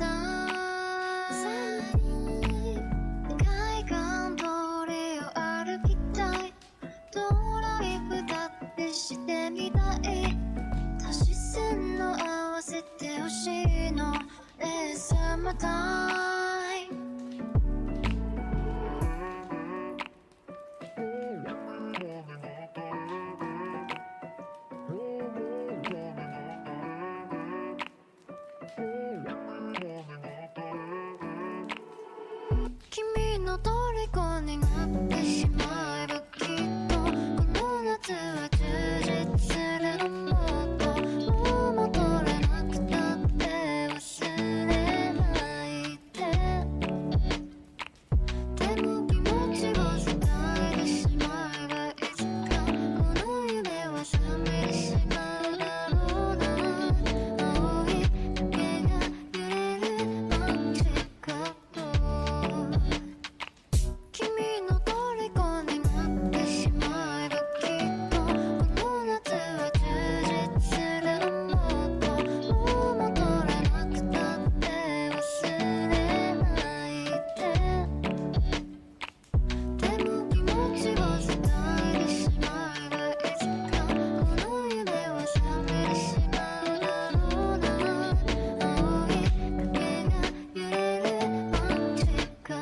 たい海岸通りを歩きたいドライブだってしてみたい足し線の合わせてほしいのレーサムタイム君の虜になってしまえばきっとこの夏は充実するもっともう戻れなくたって忘れないででも気持ちが伝えてしまえばいつかこの夢は覚めてしまうだろうな青い影が揺れる街角君の虜になってしまえばきっとこの夏は充実するもっともう戻れなくたって忘れないでも気持ちが伝えてしまえばいつかこの夢は覚めてしまうだろうな青い影が揺れる街角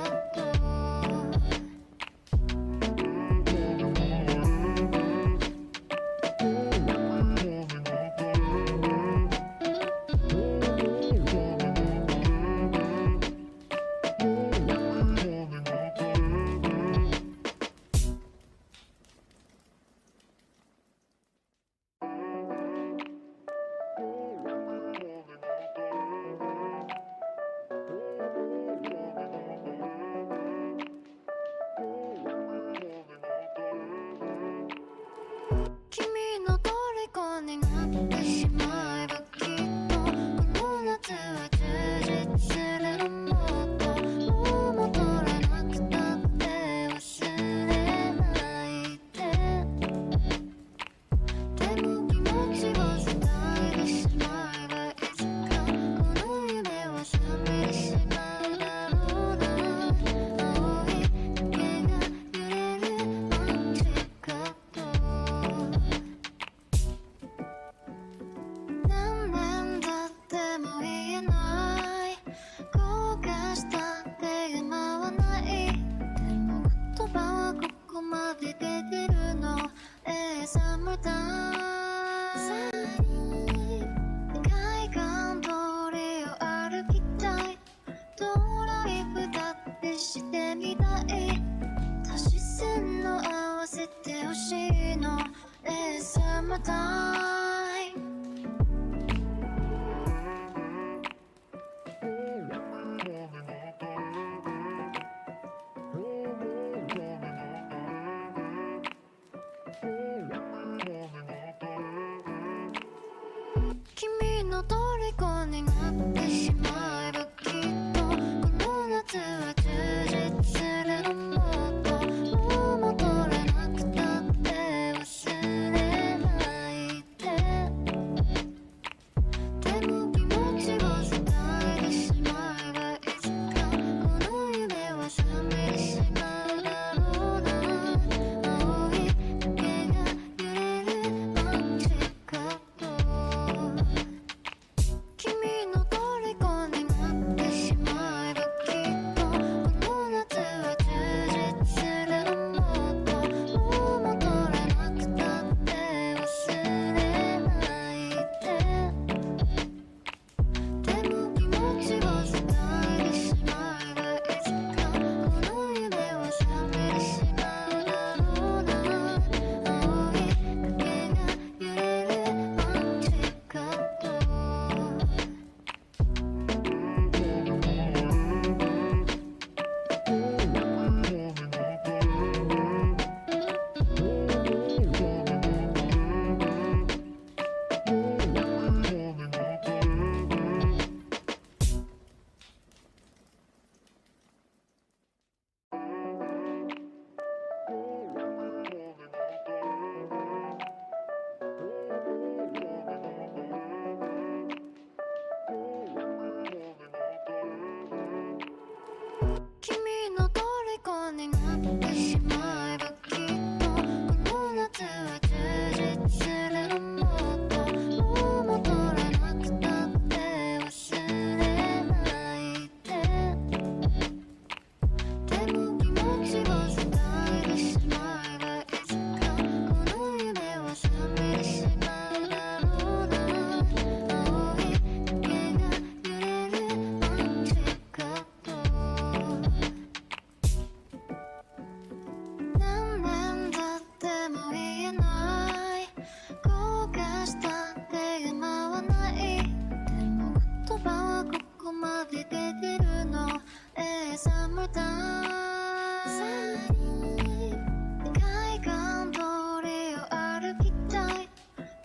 君の虜になってしまえばきっとこの夏は充実するもっともう戻れなくたって忘れないでも気持ちが伝えてしまえばいつかこの夢は覚めてしまうだろうな青い影が揺れる街角何年経っても言えない後悔したって今はないでも言葉はここまで出てるのサムタイム海岸通りを歩きたいドライブだってしてみたい足し線の合わせてほしいのサムタイム君の虜になってしまえばきっとこの夏は充実するもっともう戻れなくたって忘れないでも気持ちが伝えてしまえばいつかこの夢は覚めてしまうだろうな青い影が揺れる街角びて出るの Summertime 海岸通りを歩きたい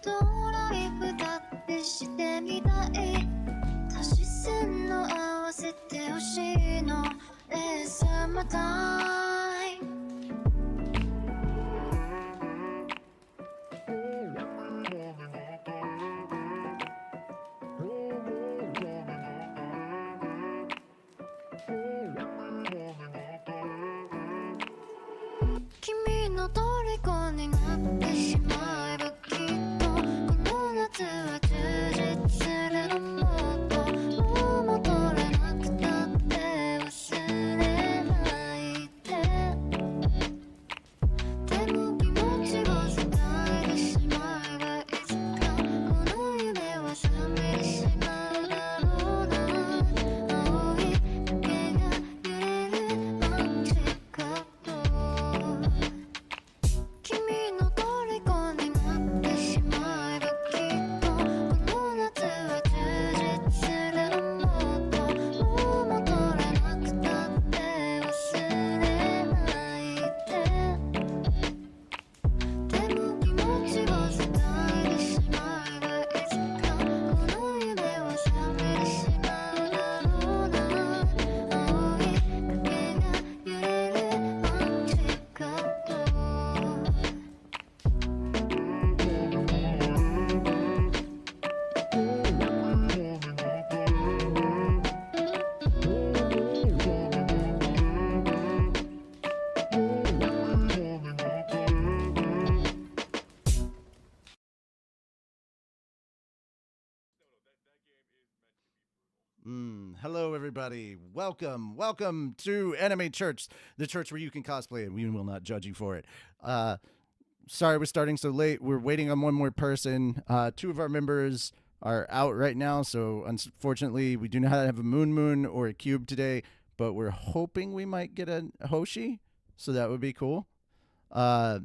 ドライブだってしてみたい足し線の合わせてほしいの Summertime君の虜になってしまえばきっとこの夏は充実するのもっともう戻れなくたって忘れないででも気持ちが伝えてしまえばいつかこの夢は覚めてしまうだろうな青い影が揺れるマジカット君の虜になってしまえばきっとこの夏は充実するのもっともう戻れなくたって忘れないでも気持ちが伝えてしまえばいつかこの夢は覚めてしまうだろうな青い影が揺れるマジカットHello, everybody. Welcome to Anime Church, the church where you can cosplay and we will not judge you for it. Sorry we're starting so late. We're waiting on one more person. Two of our members are out right now, so unfortunately we do not have a Moon or a Cube today, but we're hoping we might get a Hoshi, so that would be cool. But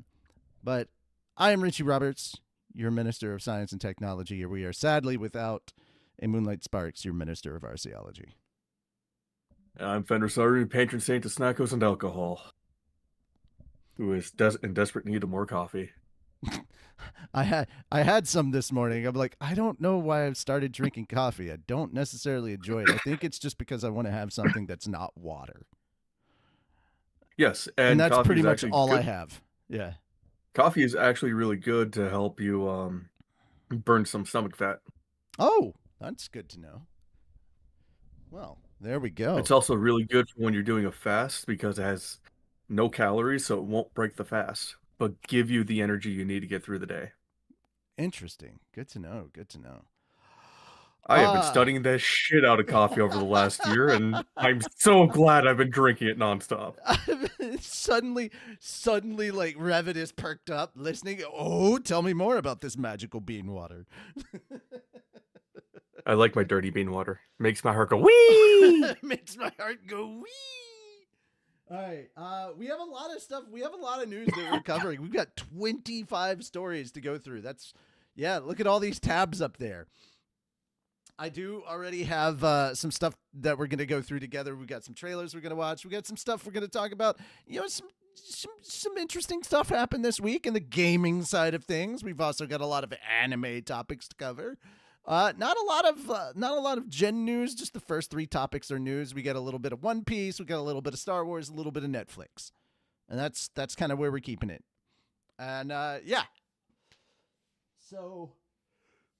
I am Richie Roberts, your Minister of Science and Technology, and we are sadly without a Moonlight Sparks, your Minister of Arceology. I'm Fenrir Saru, patron saint of snackos and alcohol, who is in desperate need of more coffee. I had some this morning. I'm like, I don't know why I've started drinking coffee. I don't necessarily enjoy it. I think it's just because I want to have something that's not water. Yes, And that's pretty much all good. I have. Yeah. Coffee is actually really good to help you burn some stomach fat. Oh, that's good to know. Well, there we go. It's also really good for when you're doing a fast because it has no calories, so it won't break the fast, but give you the energy you need to get through the day. Interesting. Good to know. Good to know. I have been studying that shit out of coffee over the last year, and I'm so glad I've been drinking it nonstop. Suddenly, like Revit is perked up, listening. Oh, tell me more about this magical bean water. I like my dirty bean water. Makes my heart go wee. Makes my heart go wee. All right. We have a lot of stuff. We have a lot of news that we're covering. We've got 25 stories to go through. Look at all these tabs up there. I do already have some stuff that we're going to go through together. We've got some trailers we're going to watch. We got some stuff we're going to talk about. You know, some interesting stuff happened this week in the gaming side of things. We've also got a lot of anime topics to cover. Not a lot of Gen news. Just the first three topics are news. We got a little bit of One Piece. We got a little bit of Star Wars. A little bit of Netflix, and that's kind of where we're keeping it. And yeah. So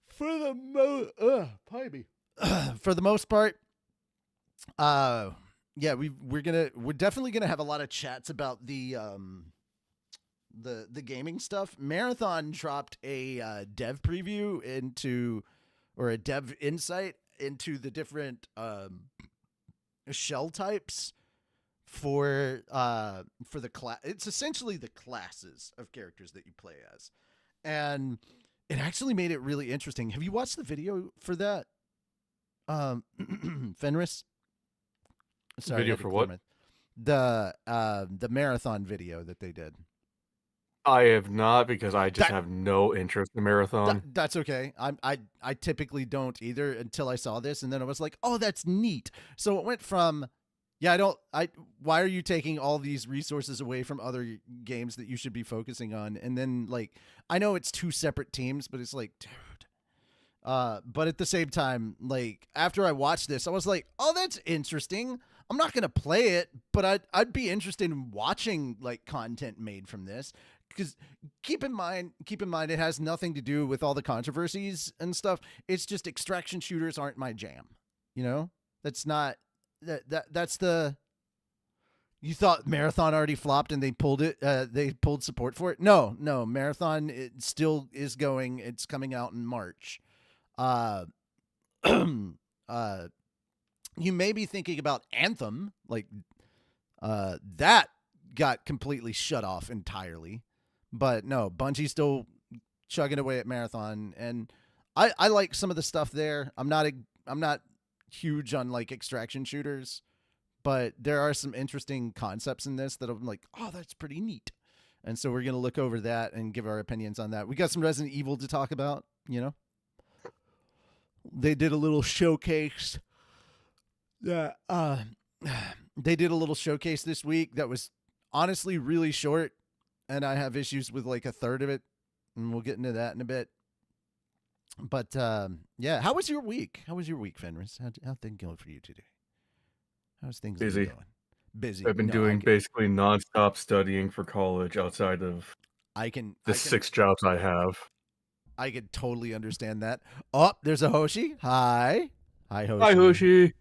for the most part, yeah, we're definitely gonna have a lot of chats about the gaming stuff. Marathon dropped a dev preview or a dev insight into the different shell types for the class. It's essentially the classes of characters that you play as, and it actually made it really interesting. Have you watched the video for that, Fenris? Sorry, video for what? The marathon video that they did. I have not because I just have no interest in marathon. That's okay. I typically don't either until I saw this, and then I was like, oh, that's neat. So it went from, yeah, why are you taking all these resources away from other games that you should be focusing on? And then like, I know it's two separate teams, but it's like, dude. But at the same time, like after I watched this, I was like, oh, that's interesting. I'm not gonna play it, but I'd be interested in watching like content made from this. Because keep in mind, it has nothing to do with all the controversies and stuff. It's just extraction shooters aren't my jam. You know, that's not that's the. You thought Marathon already flopped and they pulled it. They pulled support for it. No, Marathon it still is going. It's coming out in March. You may be thinking about Anthem, like that got completely shut off entirely. But no, Bungie's still chugging away at Marathon, and I like some of the stuff there. I'm not huge on like extraction shooters, but there are some interesting concepts in this that I'm like, oh, that's pretty neat. And so we're gonna look over that and give our opinions on that. We got some Resident Evil to talk about. You know, they did a little showcase. Yeah, they did a little showcase this week that was honestly really short. And I have issues with like a third of it, and we'll get into that in a bit. But yeah, how was your week? How was your week, Fenris? How things going for you today? How's things Busy. going? Busy. I've been doing basically nonstop studying for college outside of the 6 jobs I have. I can totally understand that. Oh, there's a Hoshi. Hi, Hoshi. Hi, Hoshi.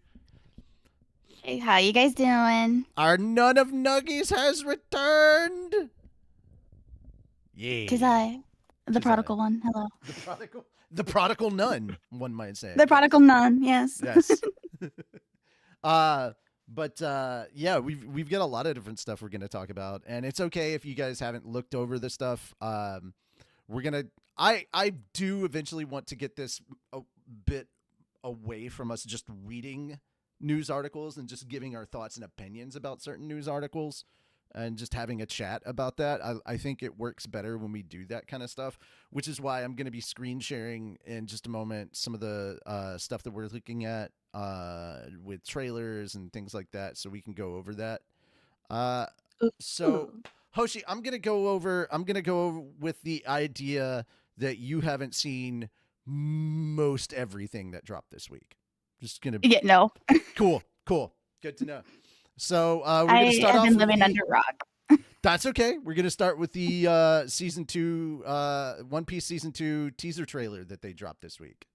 Hey, how you guys doing? Our Nun of Nuggies has returned. Yeah. Tis I, the prodigal one. Hello. The prodigal nun, one might say. The prodigal nun. Yes. Yes. But yeah, we've got a lot of different stuff we're gonna talk about, and it's okay if you guys haven't looked over the stuff. We're gonna. I do eventually want to get this a bit away from us just reading news articles and just giving our thoughts and opinions about certain news articles. And just having a chat about that. I think it works better when we do that kind of stuff, which is why I'm going to be screen sharing in just a moment some of the stuff that we're looking at with trailers and things like that, so we can go over that. So, Hoshi, I'm going to go over with the idea that you haven't seen most everything that dropped this week. Just going to Yeah, no. Cool. Good to know. So we're going to start off. I've been living under a rock. That's okay. We're going to start with the season 2, One Piece season 2 teaser trailer that they dropped this week.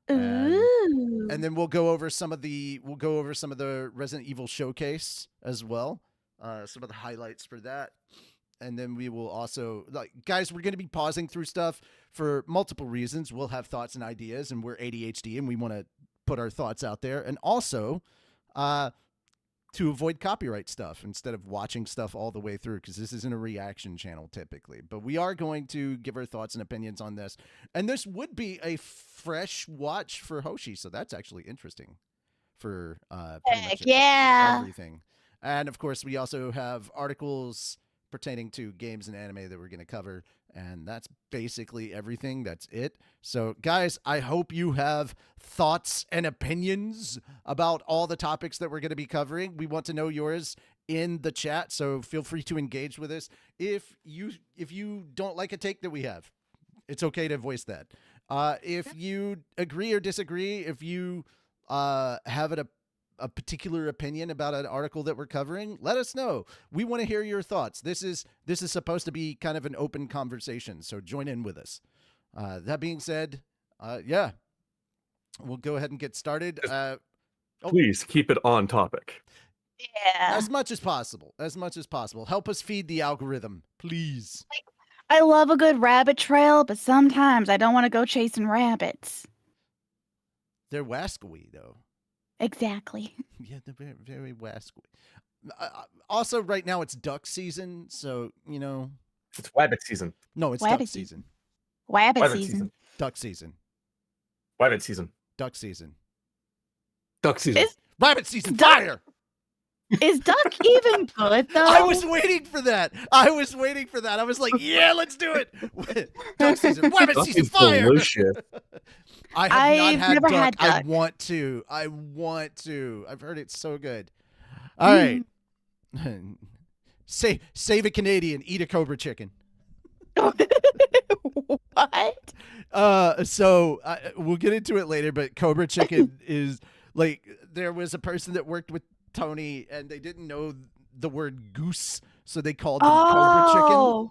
And then we'll go over some of the Resident Evil showcase as well. Some of the highlights for that. And then we will also, like, guys, we're going to be pausing through stuff for multiple reasons. We'll have thoughts and ideas, and we're ADHD, and we want to put our thoughts out there. And also, to avoid copyright stuff instead of watching stuff all the way through, because this isn't a reaction channel typically. But we are going to give our thoughts and opinions on this. And this would be a fresh watch for Hoshi, so that's actually interesting for pretty much everything. And, of course, we also have articles pertaining to games and anime that we're going to cover. And that's basically everything. That's it. So, guys, I hope you have thoughts and opinions about all the topics that we're going to be covering. We want to know yours in the chat, so feel free to engage with us. If you don't like a take that we have, it's okay to voice that. If you agree or disagree, if you have a particular opinion about an article that we're covering, let us know. We want to hear your thoughts. This is supposed to be kind of an open conversation, so join in with us. That being said, yeah, we'll go ahead and get started. Please keep it on topic. Yeah. As much as possible. Help us feed the algorithm, please. I love a good rabbit trail, but sometimes I don't want to go chasing rabbits. They're wascoey, though. Exactly. Yeah, they're very, very wascoey. Also, right now it's duck season, so, you know. It's wabbit season. No, it's Wabbit duck season. Wabbit season. Duck season. Wabbit season. Duck season. Duck season. Rabbit season. Fire! Is Duck even good though? I was waiting for that. I was like, yeah, let's do it. Duck season. Rabbit Duck season. is Fire. delicious. I have I've not had never duck. had I duck. want to. I've heard it's so good. All right. Save a Canadian. Eat a Cobra chicken. What? So we'll get into it later, but Cobra chicken is like, there was a person that worked with Tony and they didn't know the word goose, so they called them Cobra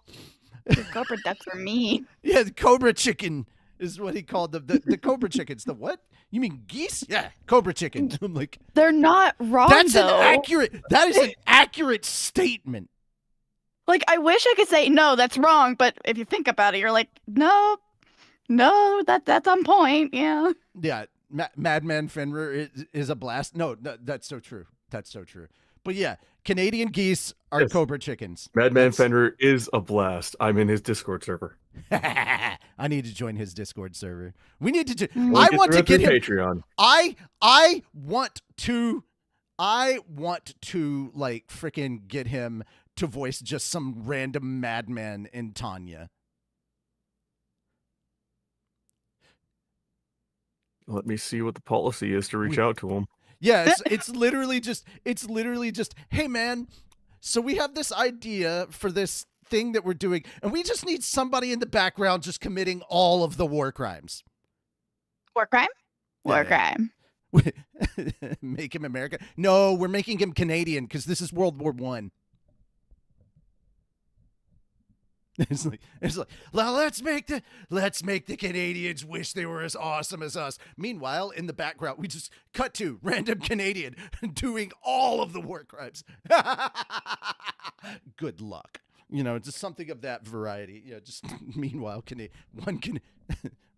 chicken. Cobra duck for me. Yeah, the Cobra chicken is what he called them. The Cobra chickens. The what? You mean geese? Yeah, Cobra chicken. I'm like, They're not wrong that is an accurate statement. Like, I wish I could say no, that's wrong, but if you think about it, you're like, no, that's on point. Yeah. Yeah, Madman Fenrir is a blast. No, that's so true. But yeah, Canadian geese are Yes. Cobra chickens. Madman Fenrir is a blast. I'm in his Discord server. I need to join his Discord server. We need to. Mm. I want to get him. Patreon. I want to like freaking get him to voice just some random madman in Tanya. Let me see what the policy is to reach out to him. Yeah, it's literally just hey man, so we have this idea for this thing that we're doing, and we just need somebody in the background just committing all of the war crimes. War crime? War Yeah. crime. Make him American? No, we're making him Canadian because this is World War I. It's like, well, let's make the Canadians wish they were as awesome as us. Meanwhile, in the background, we just cut to random Canadian doing all of the war crimes. Good luck. You know, just something of that variety. Yeah, just meanwhile,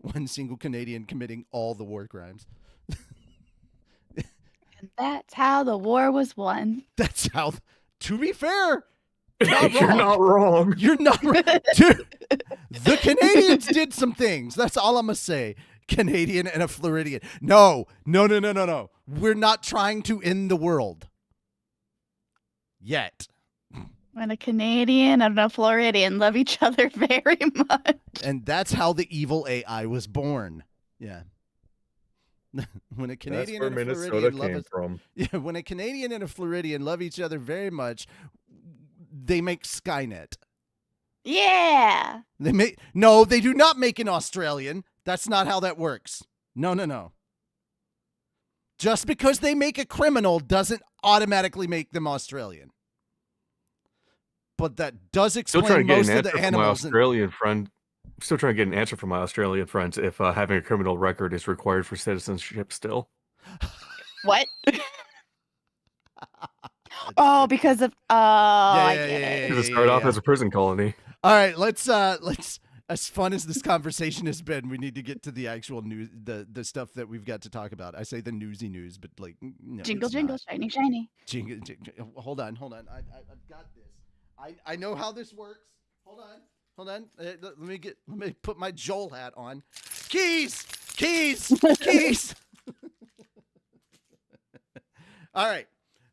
one single Canadian committing all the war crimes. And that's how the war was won. That's how. To be fair. You're not wrong. You're not right. Dude, the Canadians did some things. That's all I'm going to say. Canadian and a Floridian. No. We're not trying to end the world. Yet. When a Canadian and a Floridian love each other very much. And that's how the evil AI was born. Yeah. When a That's Canadian where and a Minnesota Floridian came love from. Yeah, when a Canadian and a Floridian love each other very much, they make Skynet. Yeah. No, they do not make an Australian. That's not how that works. No. Just because they make a criminal doesn't automatically make them Australian. But that does explain most of the animals. Still trying to get an answer from my Australian friends if having a criminal record is required for citizenship still. What? Oh, because of I get it. Because it started off as a prison colony. All right, let's as fun as this conversation has been, we need to get to the actual news, the stuff that we've got to talk about. I say the newsy news, but like no, Jingle, it's jingle, not. shiny, shiny. Jingle. Hold on. I've got this. I know how this works. Hold on. Let me put my Joel hat on. Keys. All right.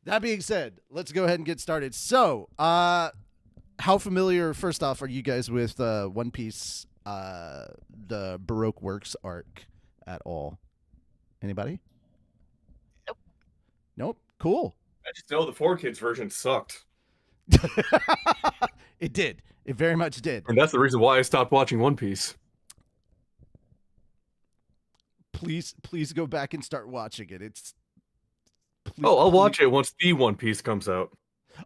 That being said, let's go ahead and get started. So, how familiar, first off, are you guys with One Piece, the Baroque Works arc at all? Anybody? Nope. Cool. I just know the 4Kids version sucked. It did. It very much did. And that's the reason why I stopped watching One Piece. Please go back and start watching it. I'll watch it once the One Piece comes out.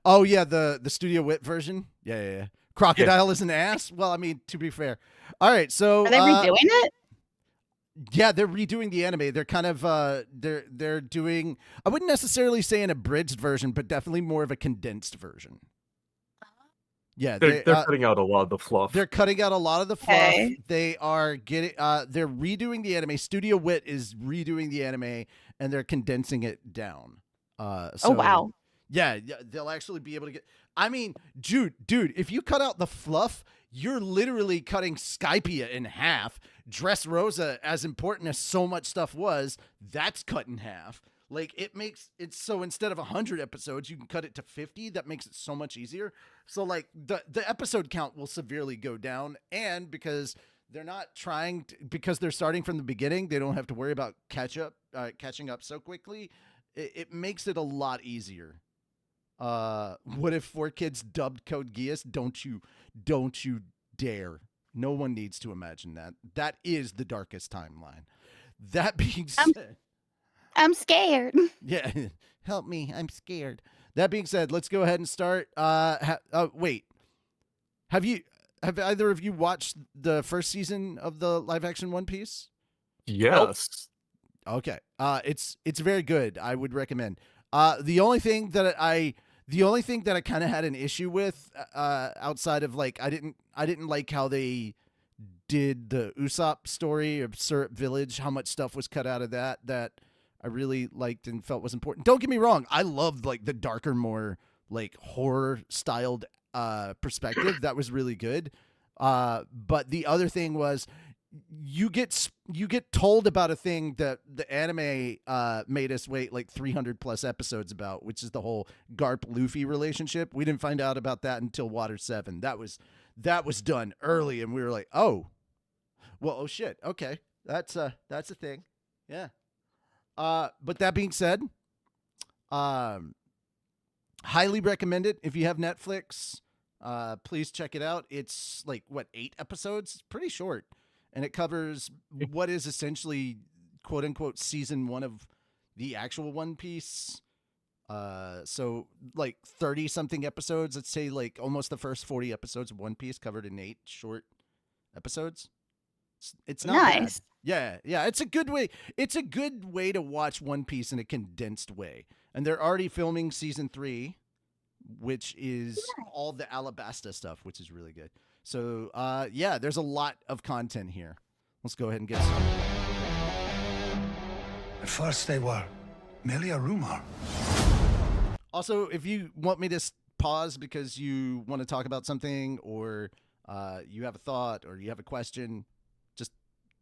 Oh yeah, the Studio Wit version. Yeah. Crocodile is an ass. Well, I mean, to be fair. All right, so Are they redoing it? Yeah, they're redoing the anime. They're kind of they're doing, I wouldn't necessarily say an abridged version, but definitely more of a condensed version. Yeah, They're cutting out a lot of the fluff. They're cutting out a lot of the fluff. Okay. They are getting they're redoing the anime. Studio Wit is redoing the anime and they're condensing it down. Oh wow. Yeah, they'll actually be able to get. I mean, dude, if you cut out the fluff, you're literally cutting Skypia in half. Dressrosa, as important as so much stuff was, that's cut in half. Like it makes it so instead of 100 episodes, you can cut it to 50. That makes it so much easier. So like the episode count will severely go down, and because they're not trying to, because they're starting from the beginning, they don't have to worry about catching up so quickly. It makes it a lot easier. What if 4Kids dubbed Code Geass? Don't you dare. No one needs to imagine that. That is the darkest timeline. That being said, I'm scared. yeah, help me. I'm scared. That being said, let's go ahead and start. Wait. Have either of you watched the first season of the live action One Piece? Yes. Okay. It's very good. I would recommend. The only thing that I kind of had an issue with, outside of like I didn't like how they did the Usopp story of Syrup Village, how much stuff was cut out of that I really liked and felt was important. Don't get me wrong, I loved like the darker, more like horror styled perspective. That was really good. But the other thing was you get told about a thing that the anime made us wait like 300 plus episodes about, which is the whole Garp Luffy relationship. We didn't find out about that until Water 7. That was done early, and we were like, oh shit, okay, that's a thing. Yeah. But that being said, highly recommend it. If you have Netflix, please check it out. It's like 8 episodes? It's pretty short. And it covers what is essentially quote unquote season 1 of the actual One Piece. So like 30 something episodes. Let's say like almost the first 40 episodes of One Piece covered in 8 short episodes. It's not Nice. bad. Yeah. It's a good way. It's a good way to watch One Piece in a condensed way. And they're already filming season 3, which is all the Alabasta stuff, which is really good. So, yeah, there's a lot of content here. Let's go ahead and get started. At first they were merely a rumor. Also, if you want me to pause because you want to talk about something, or you have a thought, or you have a question, just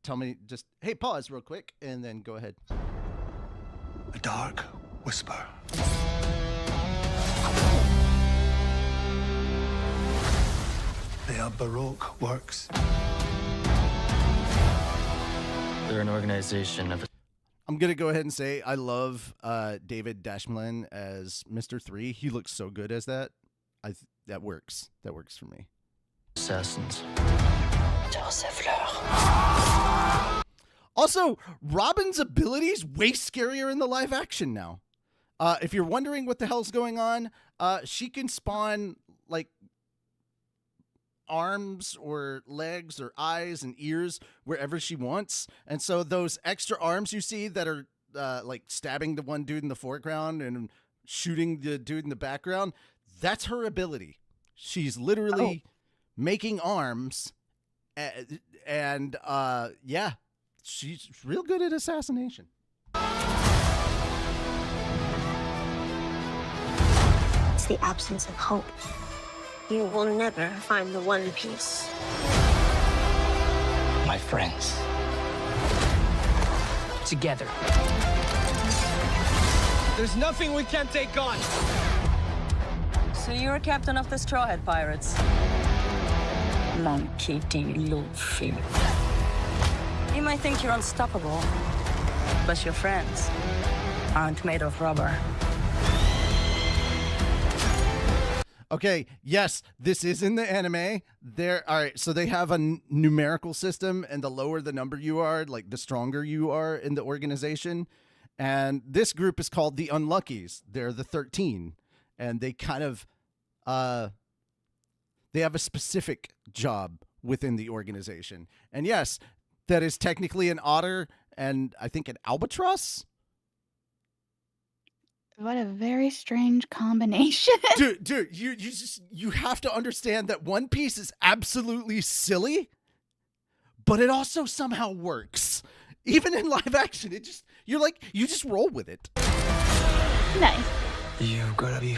tell me, hey, pause real quick, and then go ahead. A dark whisper. They are Baroque works. They're an organization of. I'm going to go ahead and say I love David Dashmalin as Mr. 3. He looks so good as that. That works. That works for me. Assassins. Also, Robin's abilities way scarier in the live action now. If you're wondering what the hell's going on, she can spawn like arms or legs or eyes and ears wherever she wants. And so those extra arms you see that are like stabbing the one dude in the foreground and shooting the dude in the background, that's her ability. She's literally making arms, and yeah, she's real good at assassination. It's the absence of hope. You will never find the One Piece. My friends. Together. There's nothing we can't take on. So you're a captain of the Straw Hat Pirates? Monkey D. Luffy. You might think you're unstoppable, but your friends aren't made of rubber. Okay, yes, this is in the anime. All right, so they have a numerical system, and the lower the number you are, like the stronger you are in the organization. And this group is called the Unluckies. They're the 13, and they kind of they have a specific job within the organization. And yes, that is technically an otter and I think an albatross. What a very strange combination. Dude, you have to understand that One Piece is absolutely silly, but it also somehow works. Even in live action, you just roll with it. Nice. You've got to be.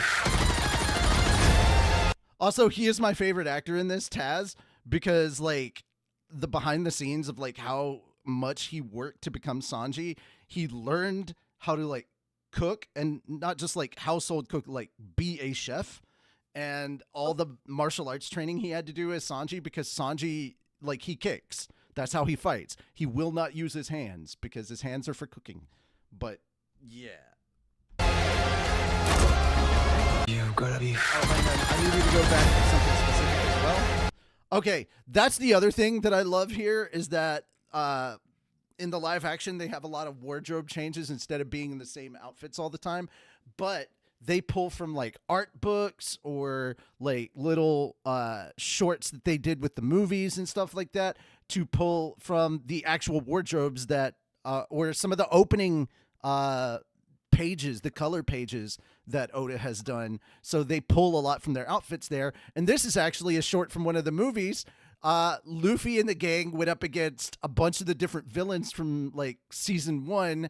Also, he is my favorite actor in this, Taz, because like the behind the scenes of like how much he worked to become Sanji, he learned how to like cook, and not just like household cook, like be a chef. And all the martial arts training he had to do as Sanji, because Sanji, like, he kicks. That's how he fights. He will not use his hands because his hands are for cooking. But yeah. You've got to be. I need you to go back to something specific as well. Okay, that's the other thing that I love here is that in the live action they have a lot of wardrobe changes instead of being in the same outfits all the time, but they pull from like art books or like little shorts that they did with the movies and stuff like that to pull from the actual wardrobes that or some of the opening pages, the color pages that Oda has done. So they pull a lot from their outfits there. And this is actually a short from one of the movies. Luffy and the gang went up against a bunch of the different villains from like season 1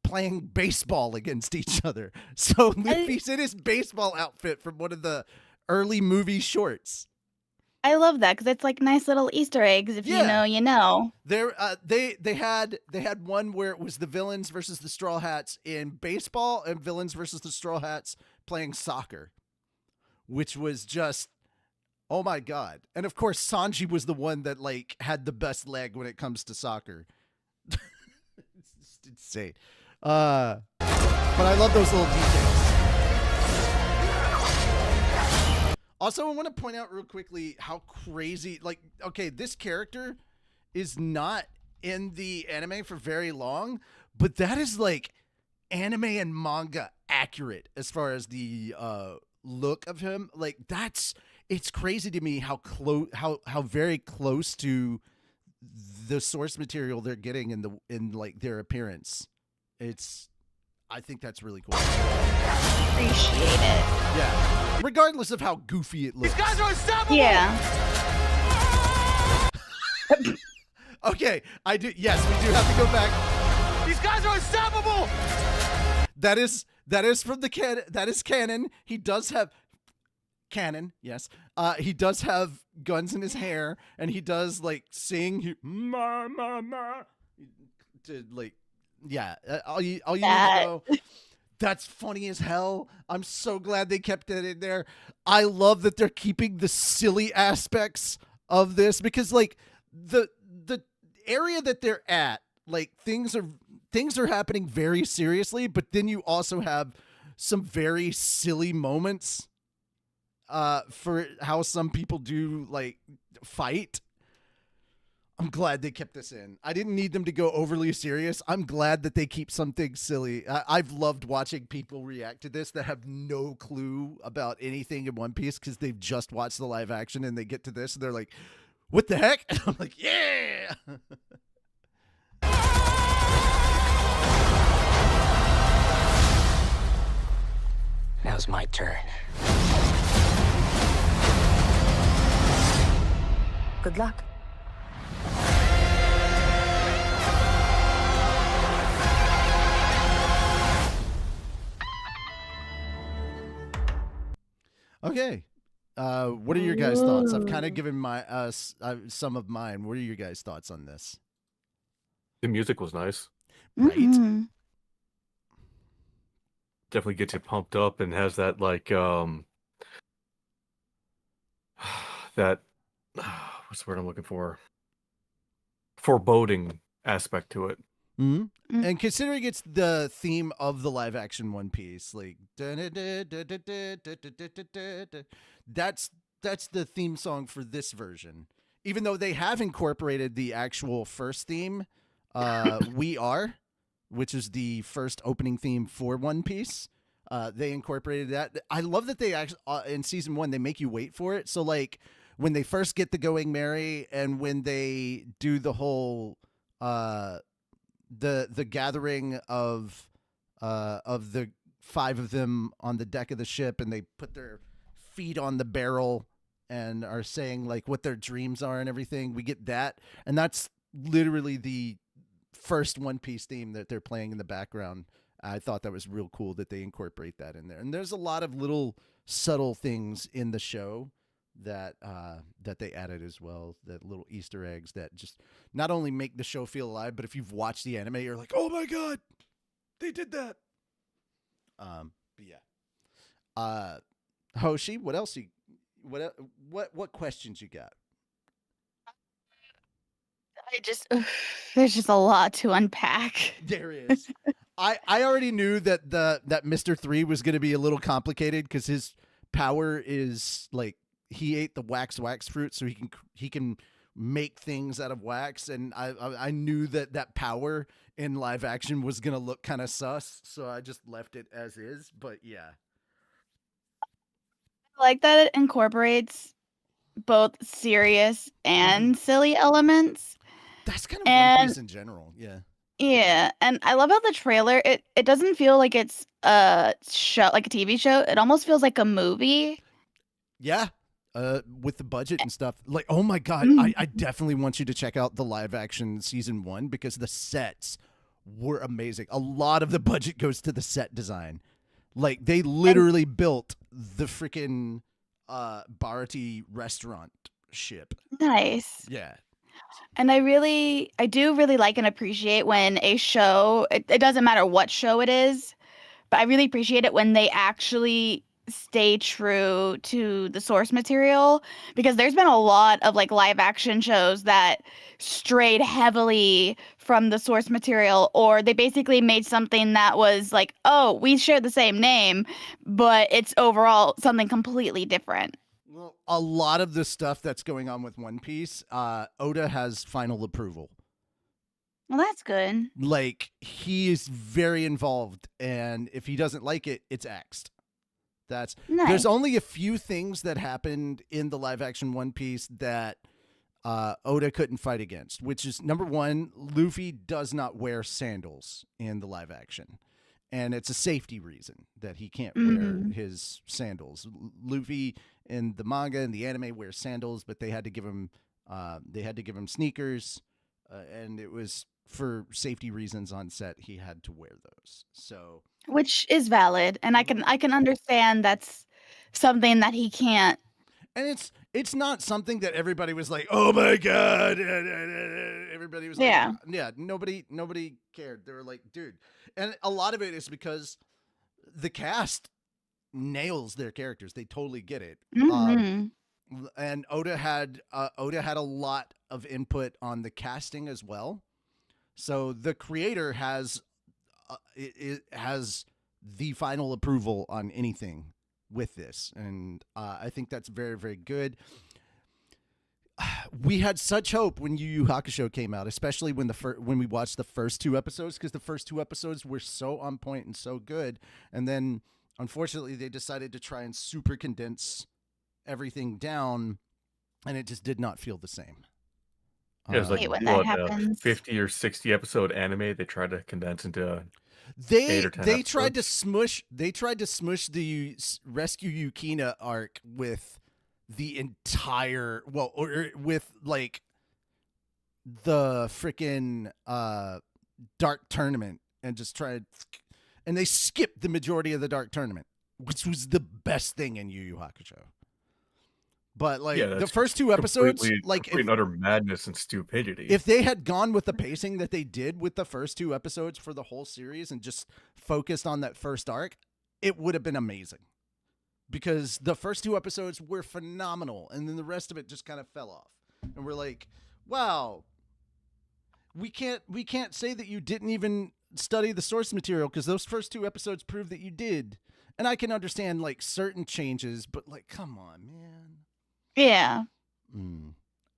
playing baseball against each other. So Luffy's in his baseball outfit from one of the early movie shorts. I love that because it's like nice little Easter eggs. If you know, you know. They had one where it was the villains versus the Straw Hats in baseball and villains versus the Straw Hats playing soccer, which was just, oh my god! And of course, Sanji was the one that like had the best leg when it comes to soccer. It's just insane. But I love those little details. Also, I want to point out real quickly how crazy, like, okay, this character is not in the anime for very long, but that is like anime and manga accurate as far as the look of him. Like, it's crazy to me how close, how very close to the source material they're getting in like their appearance. I think that's really cool. Appreciate it. Yeah. Regardless of how goofy it looks. These guys are unstoppable! Yeah. Okay, yes, we do have to go back. These guys are unstoppable! That is from the canon. That is canon. He does have canon, yes. He does have guns in his hair, and he does like sing ma ma ma to like, yeah. All you need to know. That's funny as hell. I'm so glad they kept that in there. I love that they're keeping the silly aspects of this because like the area that they're at, like things are happening very seriously, but then you also have some very silly moments for how some people do like fight. I'm glad they kept this in. I didn't need them to go overly serious. I'm glad that they keep something silly. I've loved watching people react to this that have no clue about anything in One Piece because they've just watched the live action and they get to this and they're like, what the heck? And I'm like, yeah! Now's my turn. Good luck. Okay. What are your guys' thoughts? I've kind of given my some of mine. What are your guys' thoughts on this? The music was nice. Right? Mm-hmm. Definitely gets you pumped up and has that like that what's the word I'm looking for? Foreboding aspect to it. Mm-hmm. Mm. And considering it's the theme of the live action One Piece, like that's the theme song for this version. Even though they have incorporated the actual first theme, We Are, which is the first opening theme for One Piece. They incorporated that. I love that they actually in season 1 they make you wait for it. So like when they first get the Going Merry and when they do the whole the gathering of the 5 of them on the deck of the ship and they put their feet on the barrel and are saying like what their dreams are and everything, we get that, and that's literally the first One Piece theme that they're playing in the background. I thought that was real cool that they incorporate that in there, and there's a lot of little subtle things in the show that they added as well, that little Easter eggs that just not only make the show feel alive, but if you've watched the anime, you're like, oh my god, they did that. But yeah. Hoshi, what else what questions you got? There's just a lot to unpack. There is. I already knew that that Mr. 3 was going to be a little complicated because his power is like he ate the wax fruit, so he can make things out of wax, and I knew that power in live action was going to look kind of sus, so I just left it as is. But yeah, I like that it incorporates both serious and silly elements. that's kind of One Piece in general. Yeah. Yeah, and I love how the trailer it doesn't feel like it's a show like a TV show. It almost feels like a movie. Yeah. With the budget and stuff. Like, oh my God, I definitely want you to check out the live action season 1 because the sets were amazing. A lot of the budget goes to the set design. Like, they literally built the freaking Barati restaurant ship. Nice. Yeah. And I do really like and appreciate when a show, it doesn't matter what show it is, but I really appreciate it when they actually stay true to the source material, because there's been a lot of like live action shows that strayed heavily from the source material, or they basically made something that was like, oh, we share the same name, but it's overall something completely different. Well, a lot of the stuff that's going on with One Piece, Oda has final approval. Well, that's good. Like, he is very involved, and if he doesn't like it, it's axed. Nice. There's only a few things that happened in the live action One Piece that Oda couldn't fight against, which is number one, Luffy does not wear sandals in the live action. And it's a safety reason that he can't wear his sandals. Luffy in the manga and the anime wears sandals, but they had to give him sneakers, and it was for safety reasons on set. He had to wear those. So, which is valid, and I can understand that's something that he can't. And it's not something that everybody was like, oh my God. Everybody was like, yeah, nobody cared. They were like, dude. And a lot of it is because the cast nails their characters. They totally get it. And Oda had a lot of input on the casting as well. So the creator has it has the final approval on anything with this, and I think that's very, very good. We had such hope when Yu Yu Hakusho came out, especially when when we watched the first 2 episodes, because the first 2 episodes were so on point and so good, and then unfortunately they decided to try and super condense everything down, and it just did not feel the same. It was like when that happens. 50 or 60 episode anime they tried to condense into They 8 or 10 they episodes. tried to smush the Rescue Yukina arc with the entire or with like the freaking Dark Tournament, and just and they skipped the majority of the Dark Tournament, which was the best thing in Yu Yu Hakusho. But like the first 2 episodes, like complete utter madness and stupidity. If they had gone with the pacing that they did with the first 2 episodes for the whole series and just focused on that first arc, it would have been amazing. Because the first 2 episodes were phenomenal, and then the rest of it just kind of fell off. And we're like, wow, we can't say that you didn't even study the source material, because those first 2 episodes prove that you did. And I can understand like certain changes, but like, come on, man. Yeah.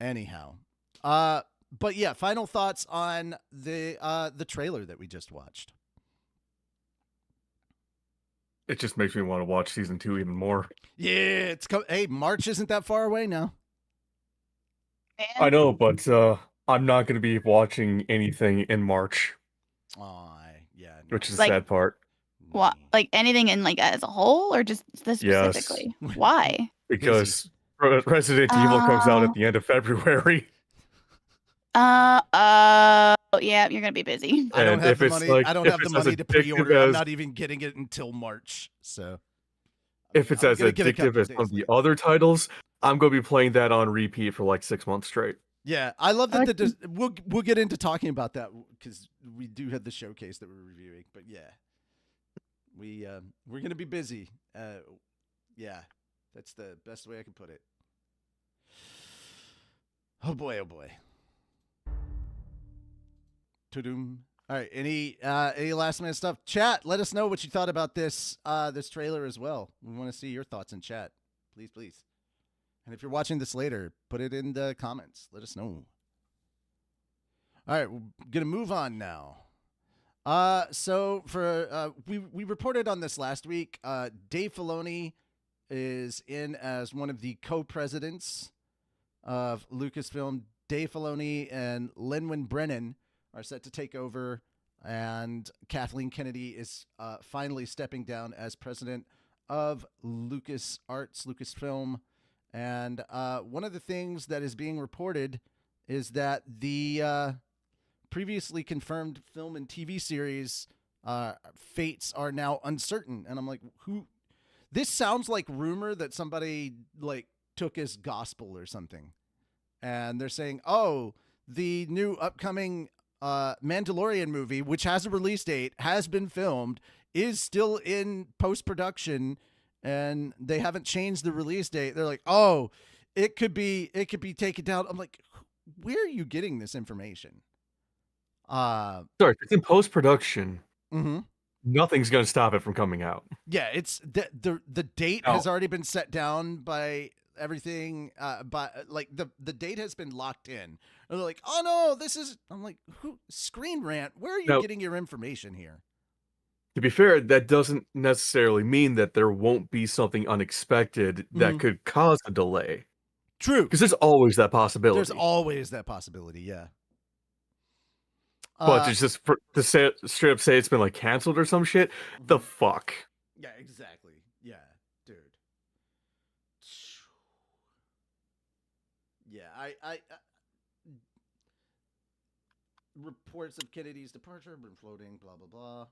Anyhow, but yeah, final thoughts on the trailer that we just watched. It just makes me want to watch season 2 even more. Yeah, hey, March isn't that far away now. I know, but I'm not going to be watching anything in March. Oh, yeah. No. Which is the sad part. What, like anything in like as a whole, or just this specifically? Yes. Why? Because Resident Evil comes out at the end of February. Yeah, you're gonna be busy. I don't have the money. Like, I don't have the money to pre-order. I'm not even getting it until March. So, if it's as addictive as some of the other titles, I'm gonna be playing that on repeat for like 6 months straight. Yeah, I love that. We'll get into talking about that because we do have the showcase that we're reviewing. But yeah, we're gonna be busy. Yeah, that's the best way I can put it. Oh boy, oh boy. Tudum. All right, any last minute stuff? Chat, let us know what you thought about this trailer as well. We want to see your thoughts in chat. Please, please. And if you're watching this later, put it in the comments. Let us know. All right, we're gonna move on now. So for we reported on this last week. Dave Filoni is in as one of the co-presidents of Lucasfilm. Dave Filoni and Lin-Wen Brennan are set to take over, and Kathleen Kennedy is finally stepping down as president of LucasArts, Lucasfilm. And one of the things that is being reported is that the previously confirmed film and TV series fates are now uncertain. And I'm like, who? This sounds like rumor that somebody like took as gospel or something. And they're saying, oh, the new upcoming Mandalorian movie, which has a release date, has been filmed, is still in post-production, and they haven't changed the release date. They're like, oh, it could be taken down. I'm like, where are you getting this information? Sorry, if it's in post-production, nothing's going to stop it from coming out. Yeah, it's the date has already been set down by everything. But like the date has been locked in. And they're like, oh no, this is. I'm like, who? Screen Rant. Where are you getting your information here? To be fair, that doesn't necessarily mean that there won't be something unexpected that could cause a delay. True, because there's always that possibility. There's always that possibility. Yeah. But it's just to straight up say it's been like canceled or some shit. The fuck. Yeah, exactly. Yeah, dude. Yeah, I reports of Kennedy's departure have been floating. Blah blah blah.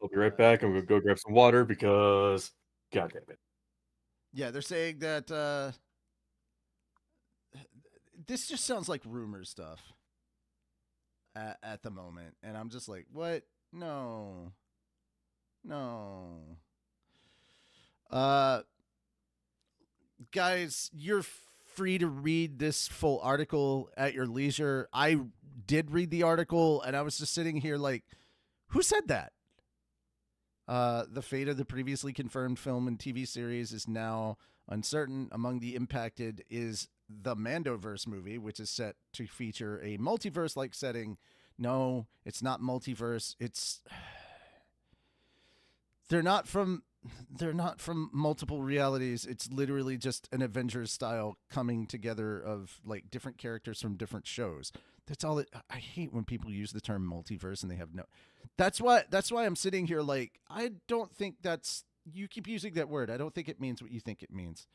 I'll be right back. I'm gonna go grab some water because, god damn it. Yeah, they're saying that this just sounds like rumor stuff. At the moment, and I'm just like, what? No. Guys, you're free to read this full article at your leisure. I did read the article, and I was just sitting here like, who said that? The fate of the previously confirmed film and TV series is now uncertain. Among the impacted is the Mandoverse movie, which is set to feature a multiverse-like setting. No, it's not multiverse. They're not from multiple realities. It's literally just an Avengers style coming together of like different characters from different shows. That's all I hate when people use the term multiverse and they have no. That's why I'm sitting here like, I don't think that's, you keep using that word. I don't think it means what you think it means.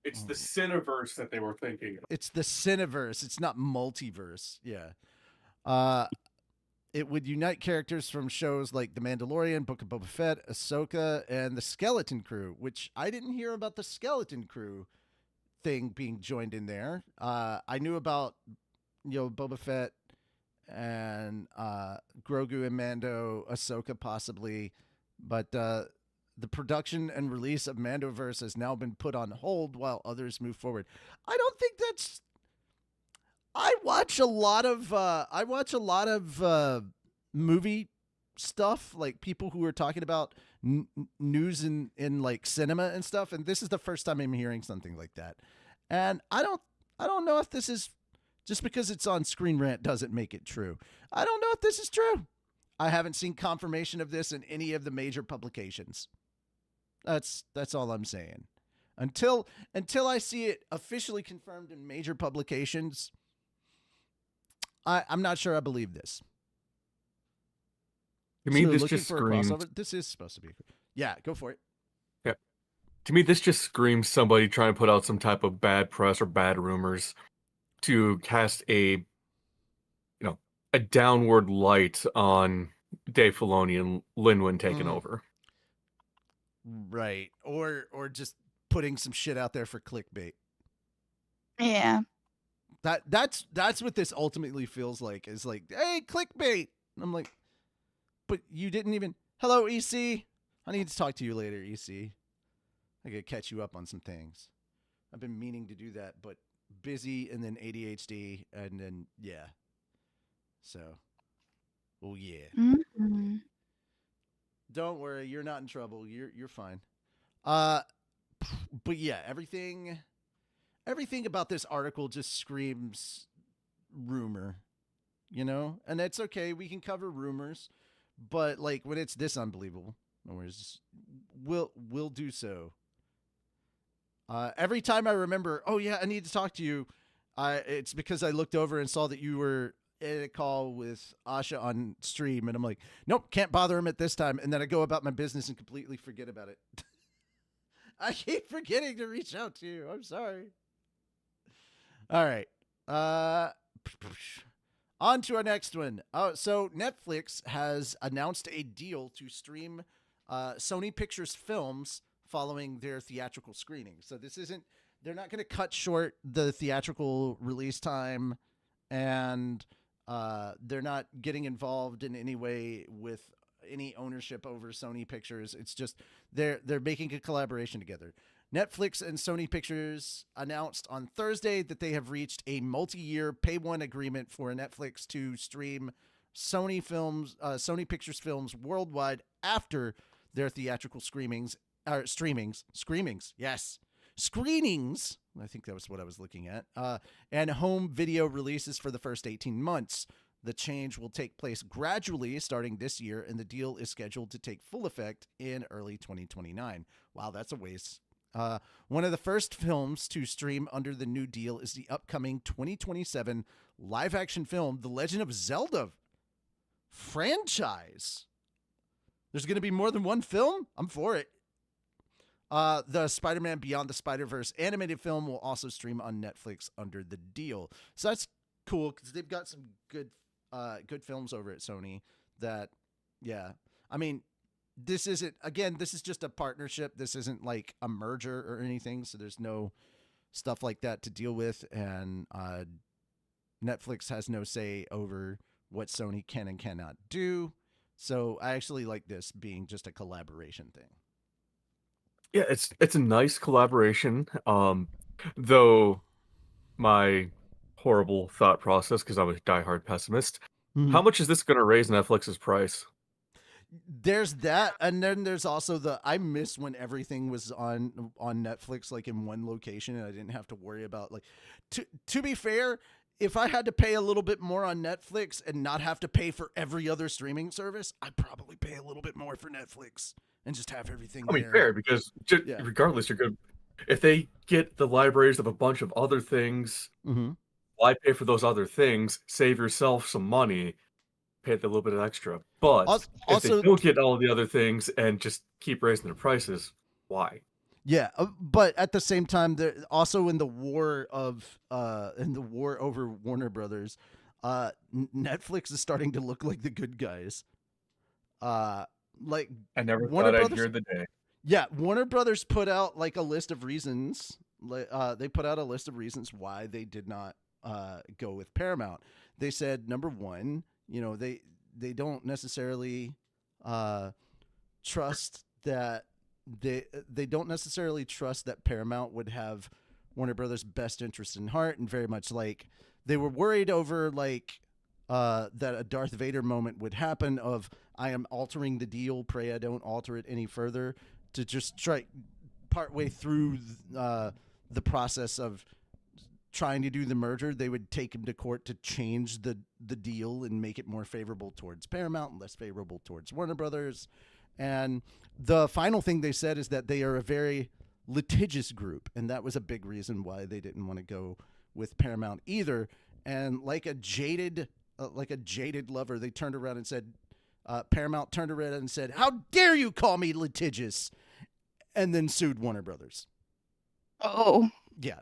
It's the Cineverse that they were thinking of. It's the Cineverse. It's not multiverse. Yeah. It would unite characters from shows like The Mandalorian, Book of Boba Fett, Ahsoka, and The Skeleton Crew, which I didn't hear about the Skeleton Crew thing being joined in there. I knew about, Boba Fett and Grogu and Mando, Ahsoka possibly, but the production and release of Mandoverse has now been put on hold while others move forward. I don't think that's. I watch a lot of movie stuff, like people who are talking about news in like cinema and stuff, and this is the first time I'm hearing something like that. And I don't know if this is just because it's on Screen Rant doesn't make it true. I don't know if this is true. I haven't seen confirmation of this in any of the major publications. That's all I'm saying. Until I see it officially confirmed in major publications, I'm not sure I believe this. To me, so this looking just for screams. a crossover. This is supposed to be. Yeah, go for it. Yeah. To me, this just screams somebody trying to put out some type of bad press or bad rumors to cast a downward light on Dave Filoni and Lin-Wen taking over. Right. Or just putting some shit out there for clickbait. Yeah. That's what this ultimately feels like, is like, hey, clickbait. And I'm like, But you didn't even. Hello, EC. I need to talk to you later, EC. I gotta catch you up on some things. I've been meaning to do that, but busy and then ADHD and then yeah. So, oh yeah. Mm-hmm. Don't worry, you're not in trouble. You're fine. But yeah, everything about this article just screams rumor, you know? And that's okay. We can cover rumors, but like when it's this unbelievable, we'll do so. Every time I remember, oh yeah, I need to talk to you, it's because I looked over and saw that you were in a call with Asha on stream, and I'm like, nope, can't bother him at this time, and then I go about my business and completely forget about it. I keep forgetting to reach out to you. I'm sorry. All right. On to our next one. So Netflix has announced a deal to stream Sony Pictures films following their theatrical screening. So they're not going to cut short the theatrical release time, and they're not getting involved in any way with any ownership over Sony Pictures. It's just they're making a collaboration together. Netflix and Sony Pictures announced on Thursday that they have reached a multi-year pay-one agreement for Netflix to stream Sony Pictures films worldwide after their theatrical screenings. Yes. Screenings. I think that was what I was looking at. And home video releases for the first 18 months. The change will take place gradually starting this year, and the deal is scheduled to take full effect in early 2029. Wow, that's a waste. One of the first films to stream under the new deal is the upcoming 2027 live-action film, The Legend of Zelda franchise. There's going to be more than one film? I'm for it. The Spider-Man Beyond the Spider-Verse animated film will also stream on Netflix under the deal. So that's cool because they've got some good films over at Sony that, yeah. I mean, this is just a partnership. This isn't like a merger or anything. So there's no stuff like that to deal with. And Netflix has no say over what Sony can and cannot do. So I actually like this being just a collaboration thing. Yeah, it's a nice collaboration. Though my horrible thought process, because I'm a diehard pessimist, how much is this going to raise Netflix's price? There's that, and then there's also I miss when everything was on Netflix, like in one location, and I didn't have to worry about like. To be fair, if I had to pay a little bit more on Netflix and not have to pay for every other streaming service, I'd probably pay a little bit more for Netflix and just have everything. I mean, fair, because regardless, you're good. If they get the libraries of a bunch of other things, why pay for those other things? Save yourself some money, pay the little bit of extra. But also, if they don't get all the other things and just keep raising their prices, why? Yeah, but at the same time, they're also in the war over Warner Brothers. Netflix is starting to look like the good guys. Like I never Warner thought Brothers, I'd hear the day. Yeah, Warner Brothers put out like a list of reasons. They put out a list of reasons why they did not go with Paramount. They said number one, they don't necessarily trust that. They don't necessarily trust that Paramount would have Warner Brothers' best interest in heart, and very much like they were worried over like that a Darth Vader moment would happen of I am altering the deal, pray I don't alter it any further, to just try partway through the process of trying to do the merger, they would take him to court to change the deal and make it more favorable towards Paramount and less favorable towards Warner Brothers. And the final thing they said is that they are a very litigious group, and that was a big reason why they didn't want to go with Paramount either. And like a jaded lover, they turned around and said, Paramount turned around and said, "How dare you call me litigious?" and then sued Warner Brothers. Oh, yeah.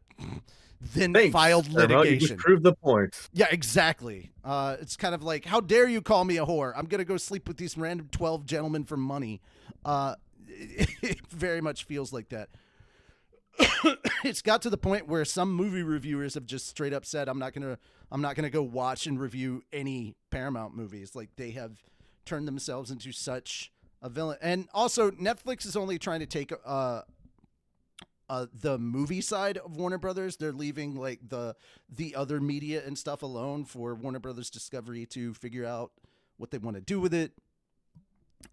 Then Thanks, filed Paramount. litigation. You just proved the point. Yeah, exactly. It's kind of like, how dare you call me a whore? I'm going to go sleep with these random 12 gentlemen for money. It very much feels like that. It's got to the point where some movie reviewers have just straight up said, I'm not going to go watch and review any Paramount movies. Like they have turn themselves into such a villain. And also, Netflix is only trying to take the movie side of Warner Brothers. They're leaving like the other media and stuff alone for Warner Brothers Discovery to figure out what they want to do with it.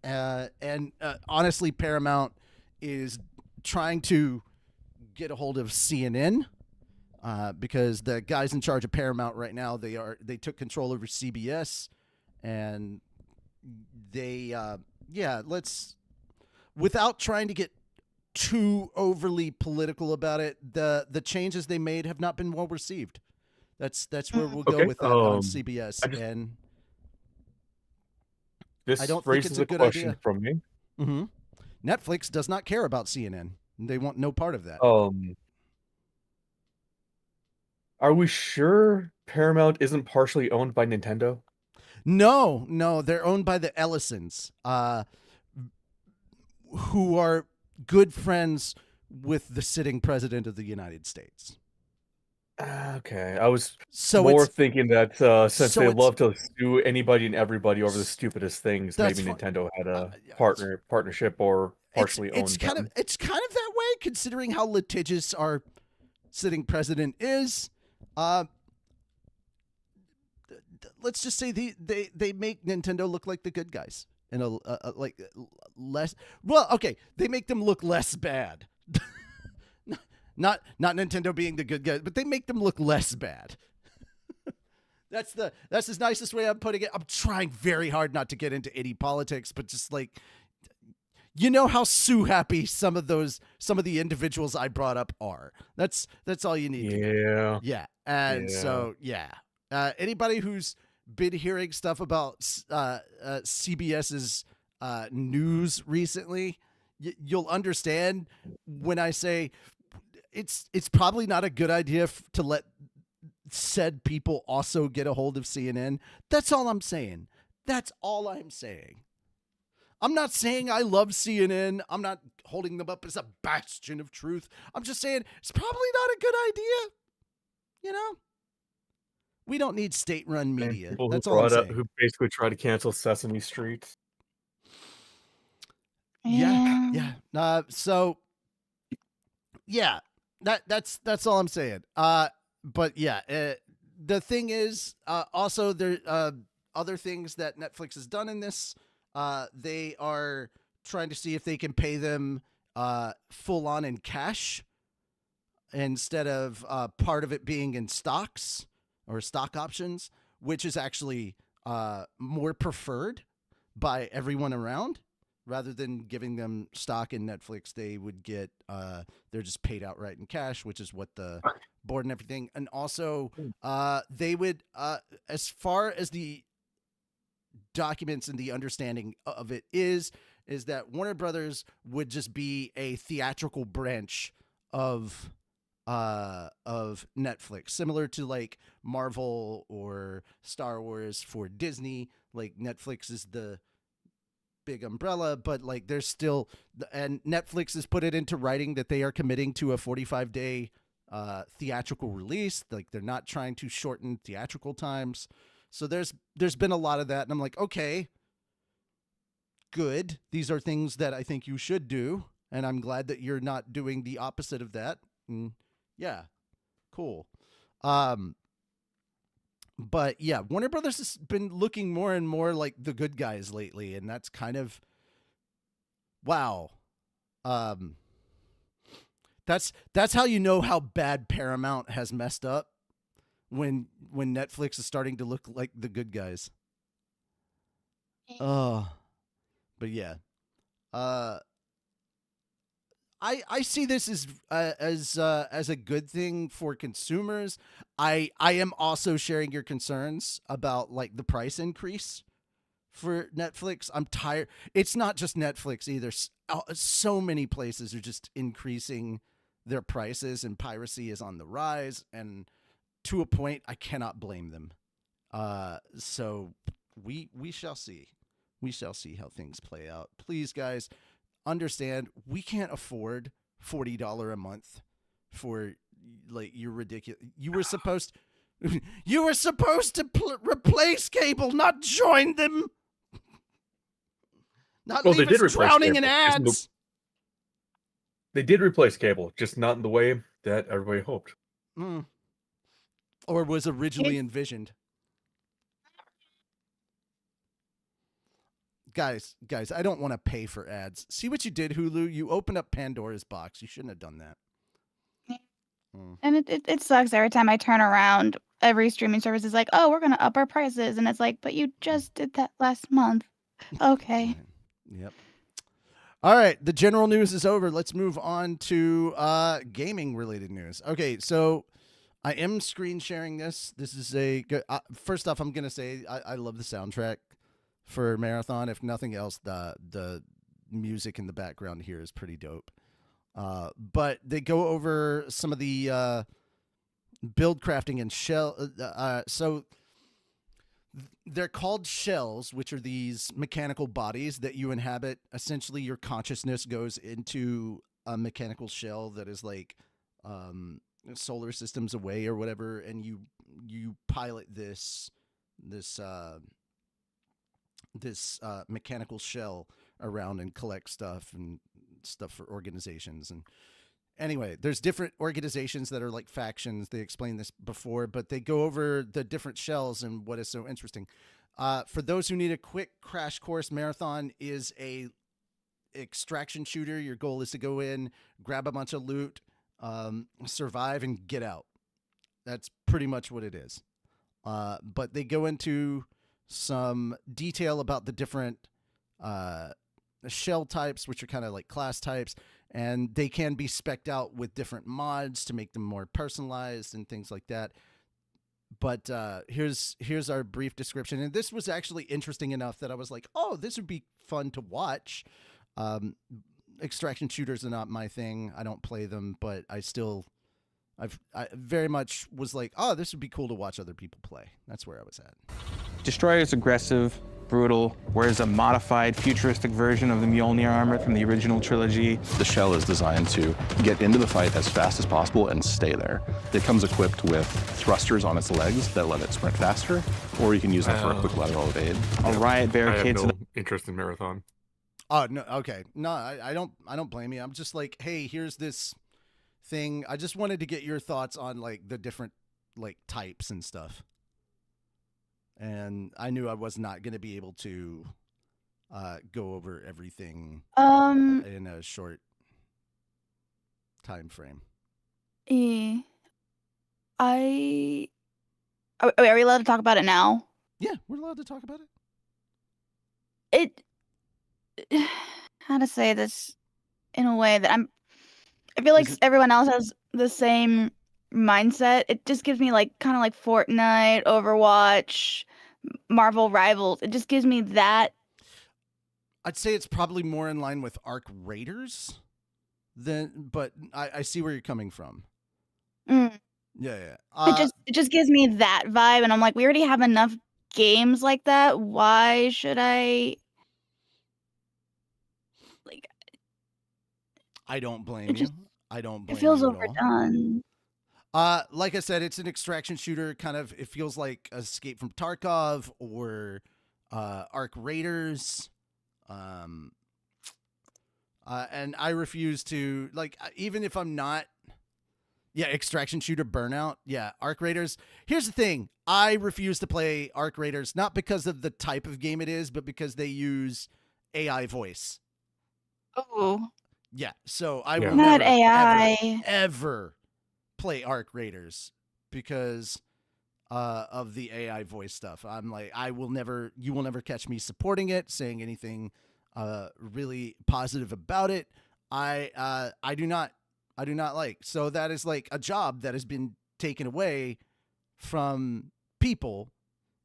And honestly, Paramount is trying to get a hold of CNN because the guys in charge of Paramount right now, they took control over CBS, and they without trying to get too overly political about it, the changes they made have not been well received. That's where we'll go with that on CBS. And this I don't raises think it's a good question idea. from me. Mm-hmm. Netflix does not care about CNN. They want no part of that. Are we sure Paramount isn't partially owned by Nintendo? No, they're owned by the Ellisons, who are good friends with the sitting president of the United States. Okay, I was So more it's thinking that since so they it's- love to sue anybody and everybody over the stupidest things, That's maybe fine. Nintendo had a Yeah, partnership or partially owned it's kind them. of that way, considering how litigious our sitting president is. Let's just say they make Nintendo look like the good guys and like less. Well, okay, they make them look less bad. Not Nintendo being the good guys, but they make them look less bad. That's the nicest way I'm putting it. I'm trying very hard not to get into any politics, but just like, you know how Sue happy some of the individuals I brought up are. That's all you need. Yeah. And so anybody who's been hearing stuff about CBS's news recently, you'll understand when I say it's probably not a good idea to let said people also get a hold of CNN. That's all I'm saying. That's all I'm saying. I'm not saying I love CNN. I'm not holding them up as a bastion of truth. I'm just saying it's probably not a good idea. You know? We don't need state-run media. People That's all I'm saying. who basically try to cancel Sesame Street. Yeah. So, yeah, that's all I'm saying. But yeah, the thing is, also there other things that Netflix has done in this. They are trying to see if they can pay them full on in cash instead of part of it being in stocks or stock options, which is actually more preferred by everyone around. Rather than giving them stock in Netflix, they would get they're just paid outright in cash, which is what the board and everything. And also, they would, as far as the documents and the understanding of it is that Warner Brothers would just be a theatrical branch of Netflix, similar to like Marvel or Star Wars for Disney. Like Netflix is the big umbrella, but like there's still, and Netflix has put it into writing that they are committing to a 45-day theatrical release. Like they're not trying to shorten theatrical times. So there's been a lot of that, and I'm like, okay, good. These are things that I think you should do, and I'm glad that you're not doing the opposite of that. And yeah, cool. But yeah, Warner Brothers has been looking more and more like the good guys lately, and that's kind of wow. That's how you know how bad Paramount has messed up when Netflix is starting to look like the good guys. But yeah. I see this as a good thing for consumers. I am also sharing your concerns about like the price increase for Netflix. I'm tired. It's not just Netflix either. So many places are just increasing their prices, and piracy is on the rise. And to a point, I cannot blame them. So we shall see. We shall see how things play out. Please, guys, understand we can't afford $40 a month for like your ridiculous. You were supposed to replace cable, not join them. Not Well, leave they did us replace drowning in cable, just in the- ads. They did replace cable, just not in the way that everybody hoped. Or was originally envisioned. Guys, I don't want to pay for ads. See what you did, Hulu? You opened up Pandora's box. You shouldn't have done that. And it sucks every time I turn around. Every streaming service is like, "Oh, we're gonna up our prices," and it's like, "But you just did that last month." Okay. Yep. All right, the general news is over. Let's move on to gaming related news. Okay, so I am screen sharing this. This is a good. First off, I'm gonna say I love the soundtrack for Marathon. If nothing else, the music in the background here is pretty dope. But they go over some of the build crafting and shell. So they're called shells, which are these mechanical bodies that you inhabit. Essentially, your consciousness goes into a mechanical shell that is like solar systems away or whatever, and you pilot this mechanical shell around and collect stuff for organizations. And anyway, there's different organizations that are like factions. They explained this before, but they go over the different shells and what is so interesting. For those who need a quick crash course, Marathon is a extraction shooter. Your goal is to go in, grab a bunch of loot, survive, and get out. That's pretty much what it is. But they go into some detail about the different shell types, which are kind of like class types, and they can be specced out with different mods to make them more personalized and things like that. But here's our brief description, and this was actually interesting enough that I was like, oh, this would be fun to watch. Extraction shooters are not my thing. I don't play them, but I very much was like, oh, this would be cool to watch other people play. That's where I was at. Destroyer is aggressive, brutal, wears a modified, futuristic version of the Mjolnir armor from the original trilogy. The shell is designed to get into the fight as fast as possible and stay there. It comes equipped with thrusters on its legs that let it sprint faster, or you can use them for a quick lateral evade. A riot barricades. I have no interest in Marathon. Oh no, okay, no, I don't blame you. I'm just like, hey, here's this thing. I just wanted to get your thoughts on like the different like types and stuff. And I knew I was not going to be able to go over everything in a short time frame. Are we allowed to talk about it now? Yeah, we're allowed to talk about it. How to say this in a way that I feel like everyone else has the same mindset. It just gives me like kind of like Fortnite, Overwatch, Marvel Rivals. It just gives me that. I'd say it's probably more in line with Arc Raiders but I see where you're coming from. Yeah. It just gives me that vibe, and I'm like, we already have enough games like that. Why should I? Like, I don't blame you. I don't blame you. It feels at overdone. All. Like I said, it's an extraction shooter. Kind of, it feels like Escape from Tarkov or Arc Raiders. And I refuse to, like, even if I'm not, extraction shooter Burnout. Yeah, Arc Raiders. Here's the thing. I refuse to play Arc Raiders, not because of the type of game it is, but because they use AI voice. Oh. Yeah, so I will Not never, AI. ever play Arc Raiders because of the AI voice stuff. I'm like, you will never catch me supporting it, saying anything really positive about it. I do not like. So that is like a job that has been taken away from people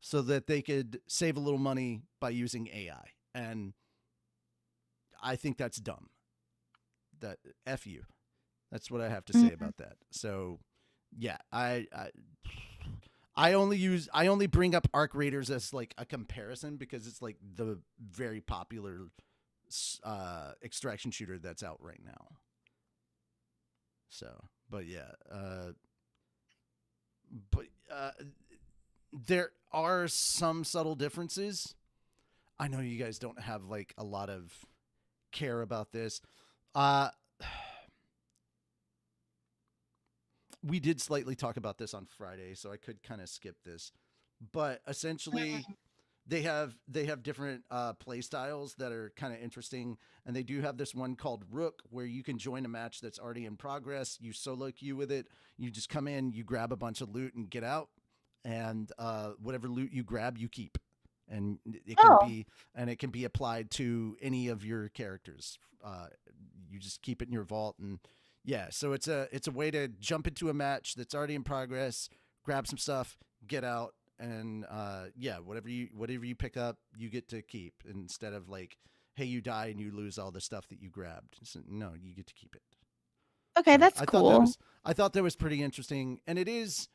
so that they could save a little money by using AI. And I think that's dumb. That F you. That's what I have to say about that. So yeah, I only bring up Arc Raiders as like a comparison because it's like the very popular extraction shooter that's out right now. So, but yeah, there are some subtle differences. I know you guys don't have like a lot of care about this. We did slightly talk about this on Friday, so I could kind of skip this. But essentially, they have different play styles that are kind of interesting, and they do have this one called Rook, where you can join a match that's already in progress. You solo queue with it. You just come in, you grab a bunch of loot, and get out. And whatever loot you grab, you keep, and it can be applied to any of your characters. You just keep it in your vault, and yeah. So it's a way to jump into a match that's already in progress, grab some stuff, get out. And whatever you pick up, you get to keep, instead of like, hey, you die and you lose all the stuff that you grabbed. So, no, you get to keep it. Okay, So that's cool. I thought that was pretty interesting, and it's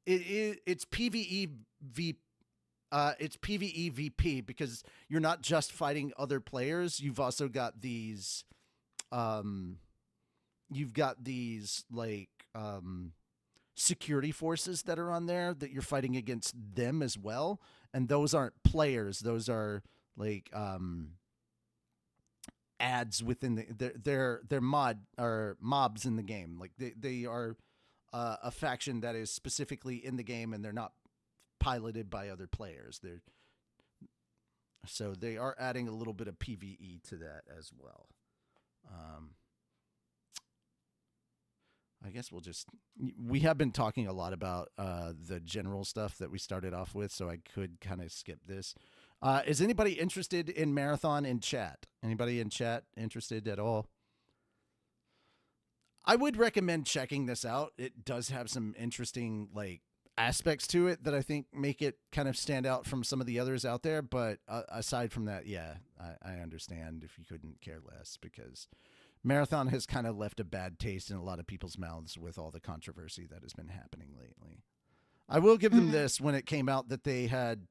PvE it's PvE VP, because you're not just fighting other players. You've also got these security forces that are on there that you're fighting against them as well, and those aren't players. Those are like ads within they're mobs in the game. Like they are a faction that is specifically in the game, and they're not piloted by other players. So they are adding a little bit of PvE to that as well. I guess we have been talking a lot about the general stuff that we started off with, so I could kind of skip this. Is anybody interested in Marathon in chat? Anybody in chat interested at all? I would recommend checking this out. It does have some interesting like aspects to it that I think make it kind of stand out from some of the others out there. But aside from that, yeah, I understand if you couldn't care less, because Marathon has kind of left a bad taste in a lot of people's mouths with all the controversy that has been happening lately. I will give them this: when it came out that they had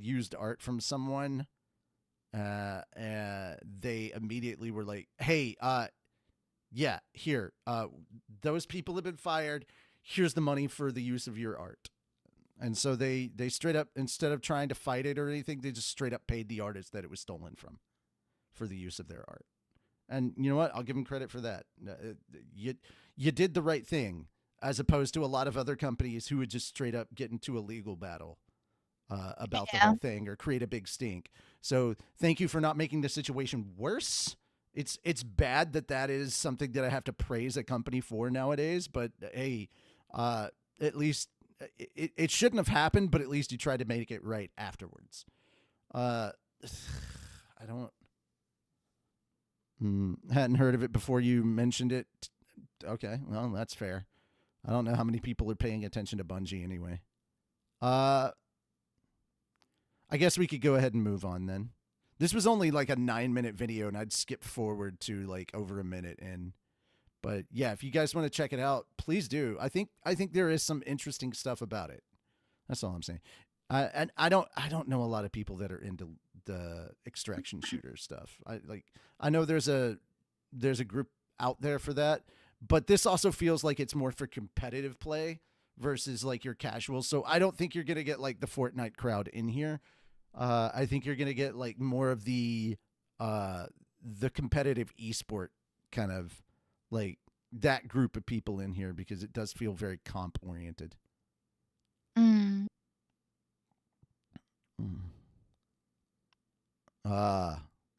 used art from someone, they immediately were like, "Hey, yeah, here, those people have been fired. Here's the money for the use of your art." And so they straight up, instead of trying to fight it or anything, they just straight up paid the artist that it was stolen from for the use of their art. And you know what? I'll give them credit for that. You did the right thing, as opposed to a lot of other companies who would just straight up get into a legal battle about the whole thing or create a big stink. So thank you for not making the situation worse. It's bad that is something that I have to praise a company for nowadays. But hey, at least it shouldn't have happened. But at least you tried to make it right afterwards. I don't. Hadn't heard of it before you mentioned it. Okay, well, that's fair. I don't know how many people are paying attention to Bungie anyway. I guess we could go ahead and move on then. This was only like a 9-minute video, and I'd skip forward to like over a minute in. But yeah, if you guys want to check it out, please do. I think there is some interesting stuff about it. That's all I'm saying. And I don't know a lot of people that are into the extraction shooter stuff. I know there's a group out there for that, but this also feels like it's more for competitive play versus like your casual. So I don't think you're gonna get like the Fortnite crowd in here. I think you're gonna get like more of the competitive esport kind of like that group of people in here, because it does feel very comp oriented.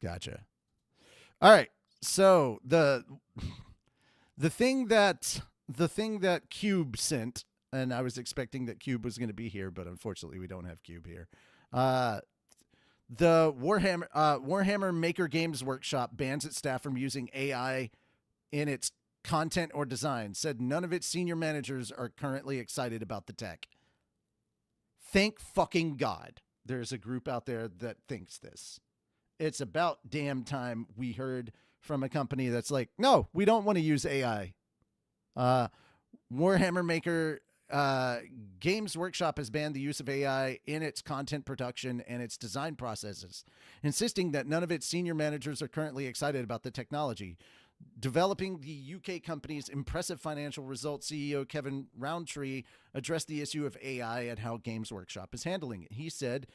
Gotcha. All right. So the thing that Cube sent, and I was expecting that Cube was going to be here, but unfortunately we don't have Cube here. The Warhammer Maker Games Workshop bans its staff from using AI in its content or design. Said none of its senior managers are currently excited about the tech. Thank fucking God there's a group out there that thinks this. It's about damn time we heard from a company that's like, no, we don't want to use AI. Warhammer Maker Games Workshop has banned the use of AI in its content production and its design processes, insisting that none of its senior managers are currently excited about the technology. Developing the UK company's impressive financial results, CEO Kevin Roundtree addressed the issue of AI and how Games Workshop is handling it. He said,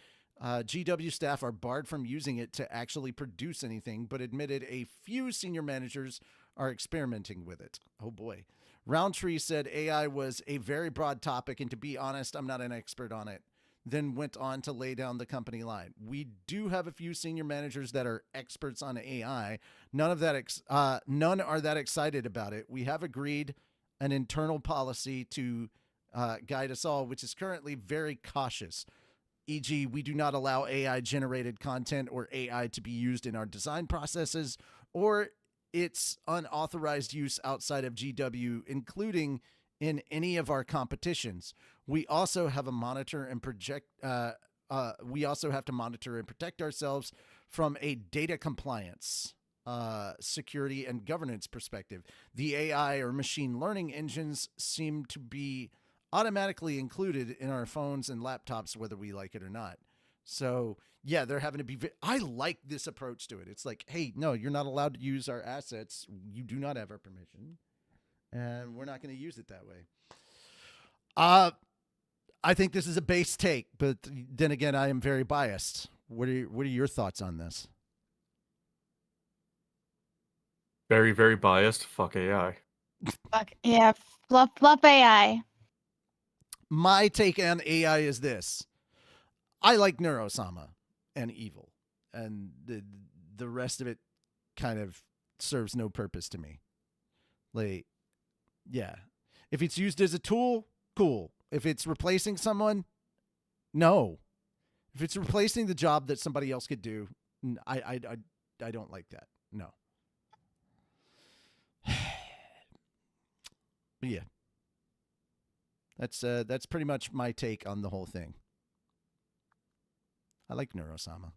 GW staff are barred from using it to actually produce anything, but admitted a few senior managers are experimenting with it. Oh boy. Roundtree said AI was a very broad topic, and to be honest, I'm not an expert on it. Then went on to lay down the company line. We do have a few senior managers that are experts on AI. None are that excited about it. We have agreed an internal policy to guide us all, which is currently very cautious. E.g., we do not allow AI-generated content or AI to be used in our design processes or its unauthorized use outside of GW, including in any of our competitions. We also have a monitor and we also have to monitor and protect ourselves from a data compliance, security, and governance perspective. The AI or machine learning engines seem to be automatically included in our phones and laptops, whether we like it or not. So yeah, they're having to be, I like this approach to it. It's like, hey, no, you're not allowed to use our assets. You do not have our permission, and we're not going to use it that way. I think this is a base take, but then again, I am very biased. What are your thoughts on this? Very, very biased. Fuck AI. Fuck yeah, fluff AI. My take on AI is this. I like Neurosama and Evil, and the rest of it kind of serves no purpose to me. Like, yeah. If it's used as a tool, cool. If it's replacing someone, no. If it's replacing the job that somebody else could do, I don't like that. No. But yeah. That's pretty much my take on the whole thing. I like Neurosama.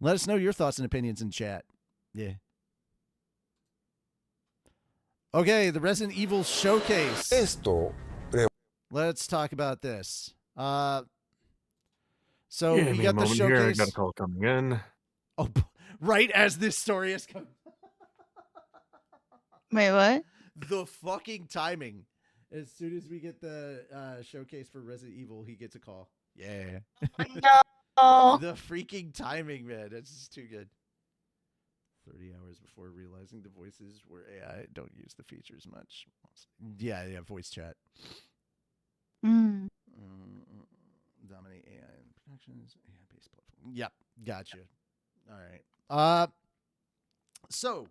Let us know your thoughts and opinions in chat. Yeah. Okay, the Resident Evil Showcase. Let's talk about this. So Yeah, we got the showcase. Here. I got a call coming in. Oh, right as this story is coming. Wait, what? The fucking timing. As soon as we get the showcase for Resident Evil, he gets a call. Yeah. No. The freaking timing, man. That's just too good. 30 hours before realizing the voices were AI. Don't use the features much. Yeah, voice chat. Dominate AI in productions. AI-based platform. Yep, gotcha. All right. So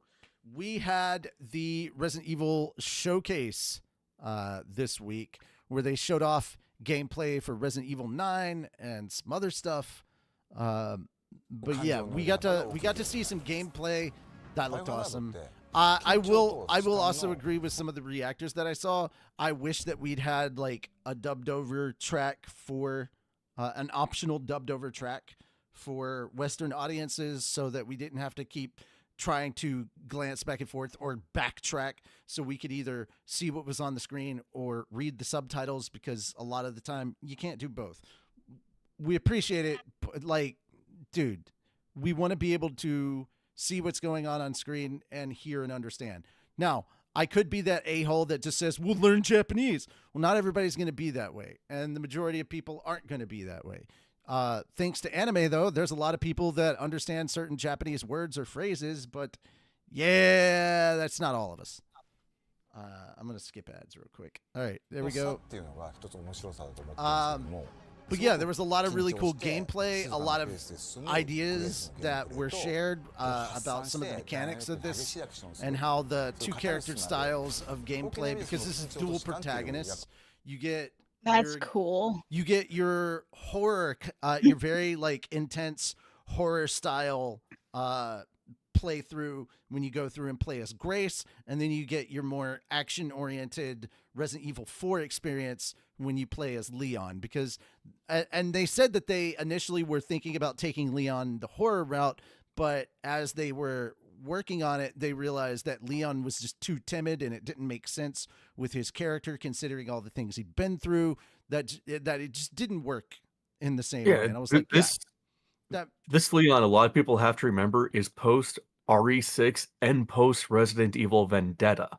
we had the Resident Evil Showcase this week, where they showed off gameplay for Resident Evil 9 and some other stuff. But yeah, we got to see some gameplay that looked awesome. I will also agree with some of the reactors that I saw. I wish that we'd had like a dubbed over track for an optional dubbed over track for Western audiences, so that we didn't have to keep trying to glance back and forth or backtrack, so we could either see what was on the screen or read the subtitles, because a lot of the time you can't do both. We appreciate it, but like, dude, we want to be able to see what's going on screen and hear and understand. Now, I could be that a-hole that just says, we'll learn Japanese. Well, not everybody's going to be that way, and the majority of people aren't going to be that way. Thanks to anime, though, there's a lot of people that understand certain Japanese words or phrases, but yeah, that's not all of us. I'm going to skip ads real quick. All right, there we go. But yeah, there was a lot of really cool gameplay, a lot of ideas that were shared about some of the mechanics of this and how the two character styles of gameplay, because this is dual protagonists, you get cool. You get your horror, your very like intense horror style playthrough when you go through and play as Grace, and then you get your more action oriented Resident Evil 4 experience when you play as Leon, because and they said that they initially were thinking about taking Leon the horror route, but as they were working on it, they realized that Leon was just too timid and it didn't make sense with his character, considering all the things he'd been through, that it just didn't work in the same way. And I was like, this Leon, a lot of people have to remember, is post RE6 and post Resident Evil Vendetta.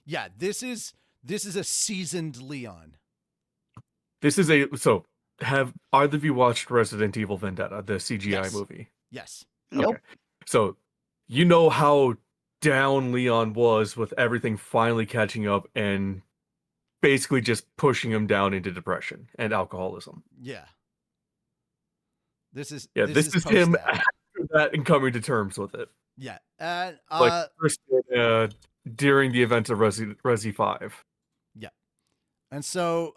Yeah, this is a seasoned Leon. This is so have either of you watched Resident Evil Vendetta, the CGI Yes. movie? Yes. Nope. Okay. So you know how down Leon was with everything finally catching up and basically just pushing him down into depression and alcoholism. Yeah. This is This is post him that. after that and coming to terms with it. Yeah. And Like first during the events of Resi 5. Yeah. And so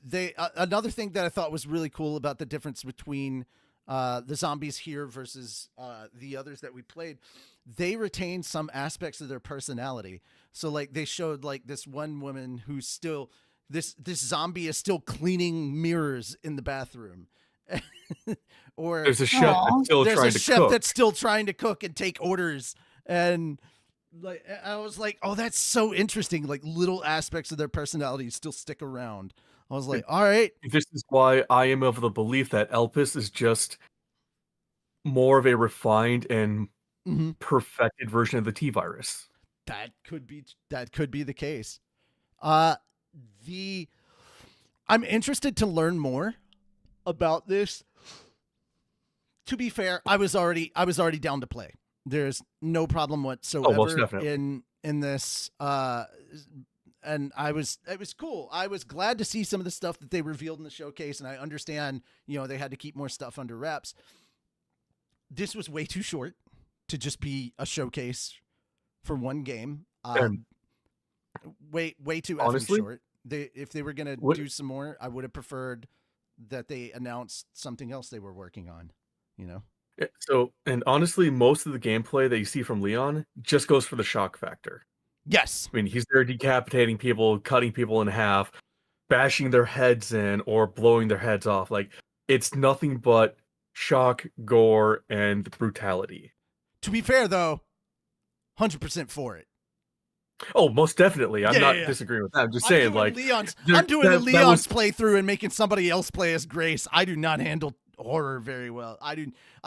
they another thing that I thought was really cool about the difference between the zombies here versus the others that we played, they retained some aspects of their personality. So like they showed like this one woman who's still this zombie is still cleaning mirrors in the bathroom. Or there's a chef that's still trying to cook. that's still trying to cook and take orders. And like I was like, oh, that's so interesting. Like little aspects of their personality still stick around. I was like, all right. This is why I am of the belief that Elpis is just more of a refined and perfected version of the T-virus. That could be the case. I'm interested to learn more about this. To be fair, I was already down to play. There's no problem whatsoever in this. And it was cool. I was glad to see some of the stuff that they revealed in the showcase, and I understand, they had to keep more stuff under wraps. This was way too short to just be a showcase for one game. Way too honestly, short. If they were gonna do some more, I would have preferred that they announced something else they were working on. So, and honestly, most of the gameplay that you see from Leon just goes for the shock factor. Yes. I mean, he's there decapitating people, cutting people in half, bashing their heads in, or blowing their heads off. Like, it's nothing but shock, gore, and brutality. To be fair, though, 100% for it. Oh, most definitely. I'm not disagreeing with that. I'm just saying, like... I'm doing the Leon's playthrough and making somebody else play as Grace. I do not handle horror very well. I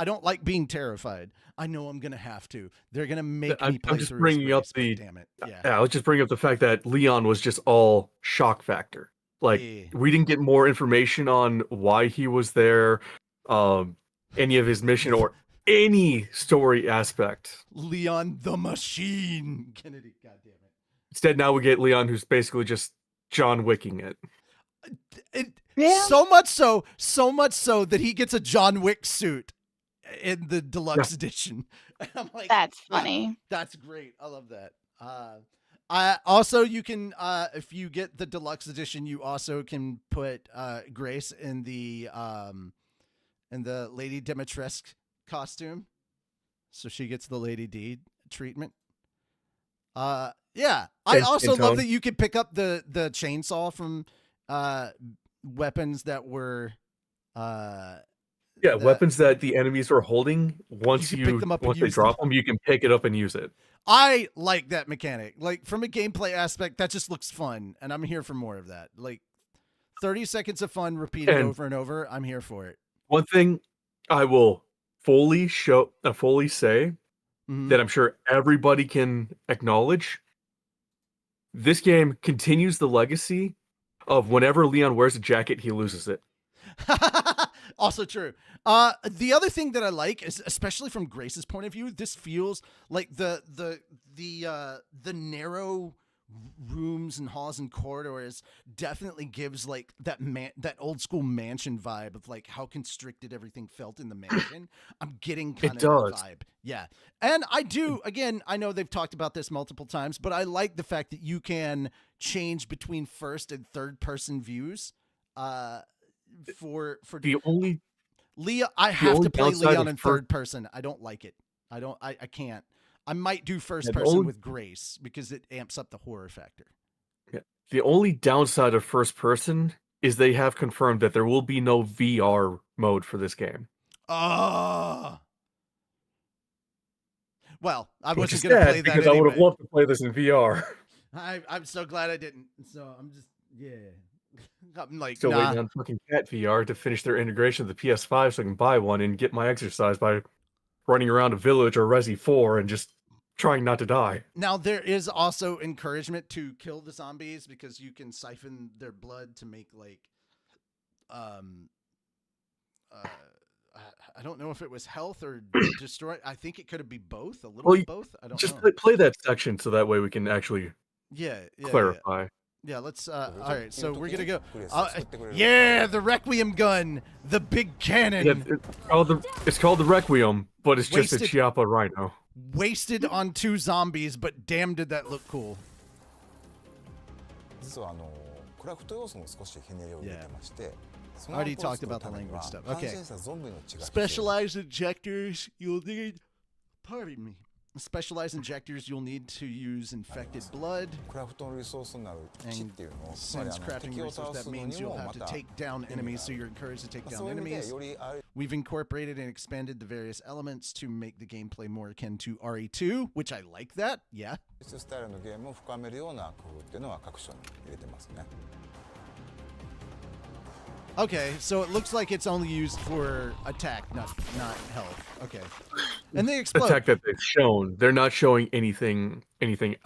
don't like being terrified. I know I'm gonna have to. They're gonna make me play just through. Bringing up the damn it. Yeah. I was just bringing up the fact that Leon was just all shock factor. Like we didn't get more information on why he was there, any of his mission or any story aspect. Leon the Machine Kennedy. God damn it. Instead, now we get Leon, who's basically just John Wicking it. So much so that he gets a John Wick suit in the deluxe edition. I'm like, that's funny. That's great. I love that. I also, you can if you get the deluxe edition, you also can put Grace in the Lady Dimitrescu costume, so she gets the Lady D treatment. Yeah. I also love that you can pick up the chainsaw from weapons that were weapons that the enemies were holding. Once they drop them, you can pick it up and use it. I like that mechanic. Like from a gameplay aspect, that just looks fun, and I'm here for more of that. Like 30 seconds of fun repeated over and over. I'm here for it. One thing I will fully say that I'm sure everybody can acknowledge: this game continues the legacy of whenever Leon wears a jacket, he loses it. Also true. The other thing that I like is, especially from Grace's point of view, this feels like the narrow rooms and halls and corridors definitely gives like that old school mansion vibe of like how constricted everything felt in the mansion. I'm getting kind of that vibe. Yeah. And I do, again, I know they've talked about this multiple times, but I like the fact that you can change between first and third person views. For the only Leon, I have to play Leon in third person. I don't like it. I can't. I might do first person with Grace because it amps up the horror factor. Yeah. The only downside of first person is they have confirmed that there will be no VR mode for this game. Well, I wasn't going to play that because anyway. I would have loved to play this in VR. I'm so glad I didn't. So I'm just I'm like still waiting on fucking Cat VR to finish their integration with the PS5 so I can buy one and get my exercise by running around a village or Resi 4 and just trying not to die. Now, there is also encouragement to kill the zombies because you can siphon their blood to make like I don't know if it was health or destroy. I think it could be both. A little Well, of both. I don't just know. play that section so that way we can actually Yeah. clarify. Yeah, let's all right, so we're gonna go yeah, the Requiem gun, the big cannon. Yeah, it's called the Requiem, but it's just a Chiappa Rhino. Wasted on 2 zombies, but damn did that look cool. Yeah. I already talked about the language stuff. Okay. Specialized injectors, you'll need, pardon me. Specialized injectors, you'll need to use infected blood. And since crafting resource, that means you'll have to take down enemies, so you're encouraged to take down enemies. We've incorporated and expanded the various elements to make the gameplay more akin to RE2, which I like that, yeah. Okay, so it looks like it's only used for attack, not health. Okay, and they explode. Attack that they've shown. They're not showing anything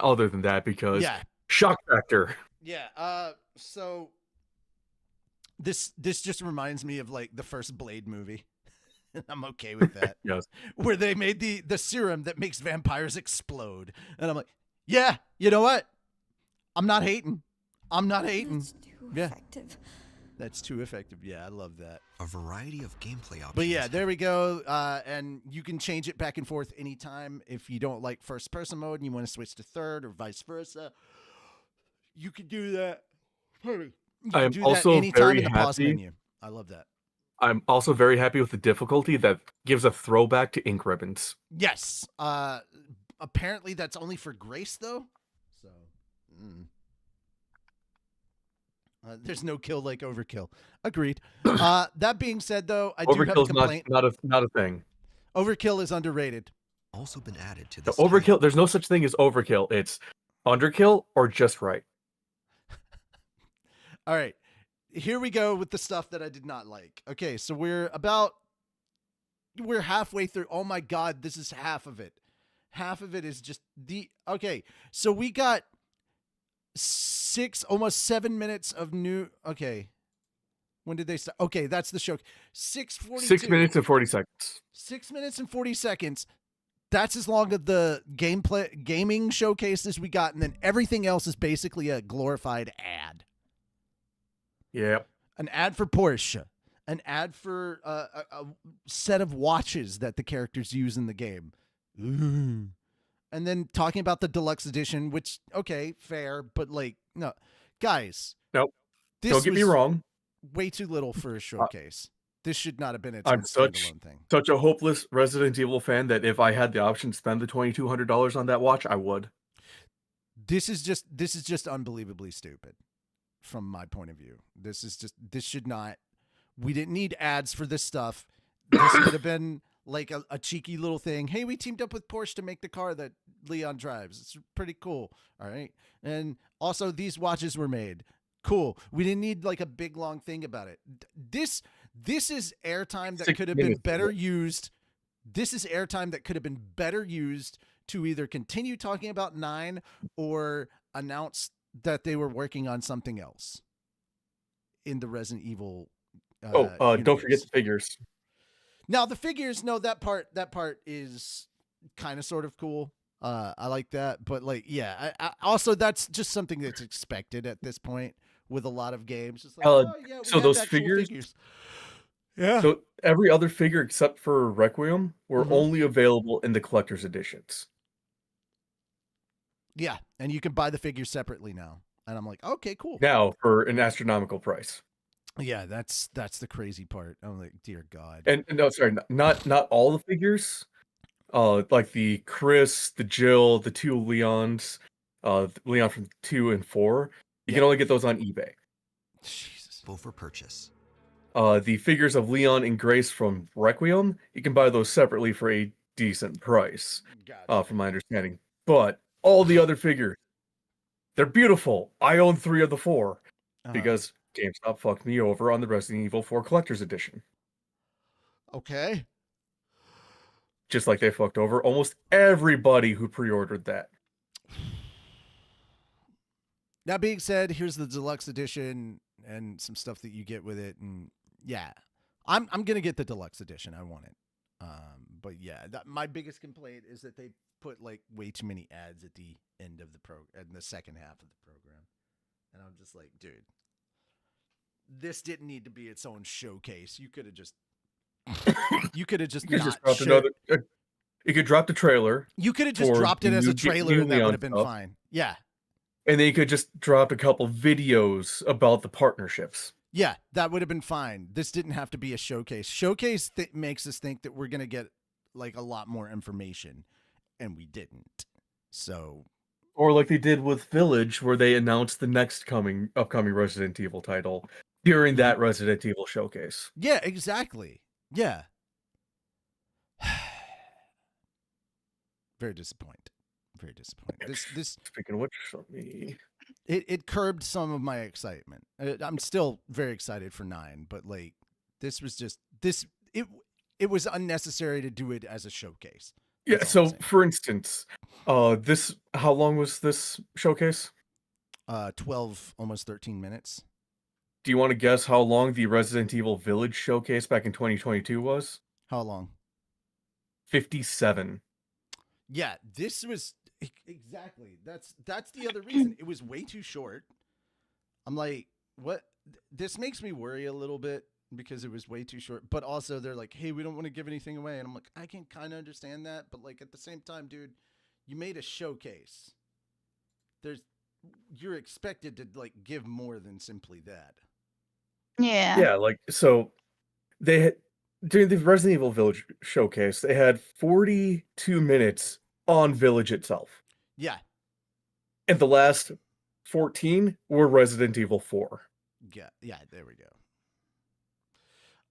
other than that because shock factor. Yeah. So this just reminds me of like the first Blade movie. I'm okay with that. Yes. Where they made the serum that makes vampires explode, and I'm like, yeah, you know what? I'm not hating. That's too effective. That's too effective. Yeah, I love that. A variety of gameplay options. But yeah, there we go. And you can change it back and forth anytime. If you don't like first person mode and you want to switch to third or vice versa, you can do that. I am also very happy. I love that. I'm also very happy with the difficulty that gives a throwback to ink ribbons. Yes. Apparently that's only for Grace though. So. There's no kill like overkill. Agreed. That being said, though, I do have a complaint. Not a thing. Overkill is underrated. Also been added to this. The overkill. There's no such thing as overkill. It's underkill or just right. All right. Here we go with the stuff that I did not like. Okay, so we're halfway through. Oh my God, this is half of it. Half of it is just okay. So we got almost 7 minutes of new. Okay, when did they start? Okay, that's the show. 6:42. 6 minutes and 40 seconds. 6 minutes and 40 seconds. That's as long as the gaming showcases we got, and then everything else is basically a glorified ad. Yep. An ad for Porsche. An ad for a set of watches that the characters use in the game. Ooh. And then talking about the deluxe edition, which, okay, fair, but like, no. Guys. Nope. Don't get me wrong. Way too little for a showcase. This should not have been its I'm standalone thing. Such a hopeless Resident Evil fan that if I had the option to spend the $2,200 on that watch, I would. This is just unbelievably stupid from my point of view. This should not. We didn't need ads for this stuff. This could have been like a cheeky little thing. Hey, we teamed up with Porsche to make the car that Leon drives. It's pretty cool. All right. And also these watches were made. Cool. We didn't need like a big long thing about it. This is airtime that could have been better used. This is airtime that could have been better used to either continue talking about 9 or announce that they were working on something else in the Resident Evil. Don't forget the figures. Now the figures, no, that part is kind of sort of cool. I like that, but like, yeah, I also that's just something that's expected at this point with a lot of games. It's like, so those figures. Yeah. So every other figure except for Requiem were only available in the collector's editions. Yeah, and you can buy the figures separately now. And I'm like, okay, cool. Now for an astronomical price. Yeah, that's the crazy part. I'm like, dear God. And no, sorry, not all the figures. Like the Chris, the Jill, the 2 Leons, Leon from 2 and 4. You can only get those on eBay. Jesus. Full for purchase. The figures of Leon and Grace from Requiem, you can buy those separately for a decent price, from my understanding. But all the other figures, they're beautiful. I own 3 of the 4 because GameStop fucked me over on the Resident Evil 4 Collector's Edition. Okay. Just like they fucked over almost everybody who pre-ordered that. That being said, here's the deluxe edition and some stuff that you get with it. And yeah, I'm gonna get the deluxe edition. I want it. But yeah, my biggest complaint is that they put like way too many ads at the end of the in the second half of the program, and I'm just like, dude, this didn't need to be its own showcase. You could have just You could not just drop another. You could drop the trailer. You could have just for dropped it as a new trailer, and that Leon would have been stuff, fine. Yeah. and then you could just drop a couple videos about the partnerships. Yeah, that would have been fine. This didn't have to be a showcase. Showcase makes us think that we're going to get like a lot more information, and we didn't. So, Or like they did with Village, where they announced the next upcoming Resident Evil title during that Resident Evil showcase. yeah, exactly. Yeah. Very disappointed. Very disappointed. This Speaking of which, let me. it curbed some of my excitement. I'm still very excited for 9, but like this was just it was unnecessary to do it as a showcase. Yeah. That's all I'm So, saying. for instance, how long was this showcase? 12, almost 13 minutes. Do you want to guess how long the Resident Evil Village showcase back in 2022 was? How long? 57. Yeah, this was exactly. That's the other reason. It was way too short. I'm like, what? This makes me worry a little bit because it was way too short. But also, they're like, hey, we don't want to give anything away, and I'm like, I can kind of understand that, but like at the same time, dude, you made a showcase. You're expected to like give more than simply that. Yeah. Yeah, like so they had during the Resident Evil Village showcase, they had 42 minutes on Village itself. Yeah, And the last 14 were Resident Evil 4. yeah. There we go.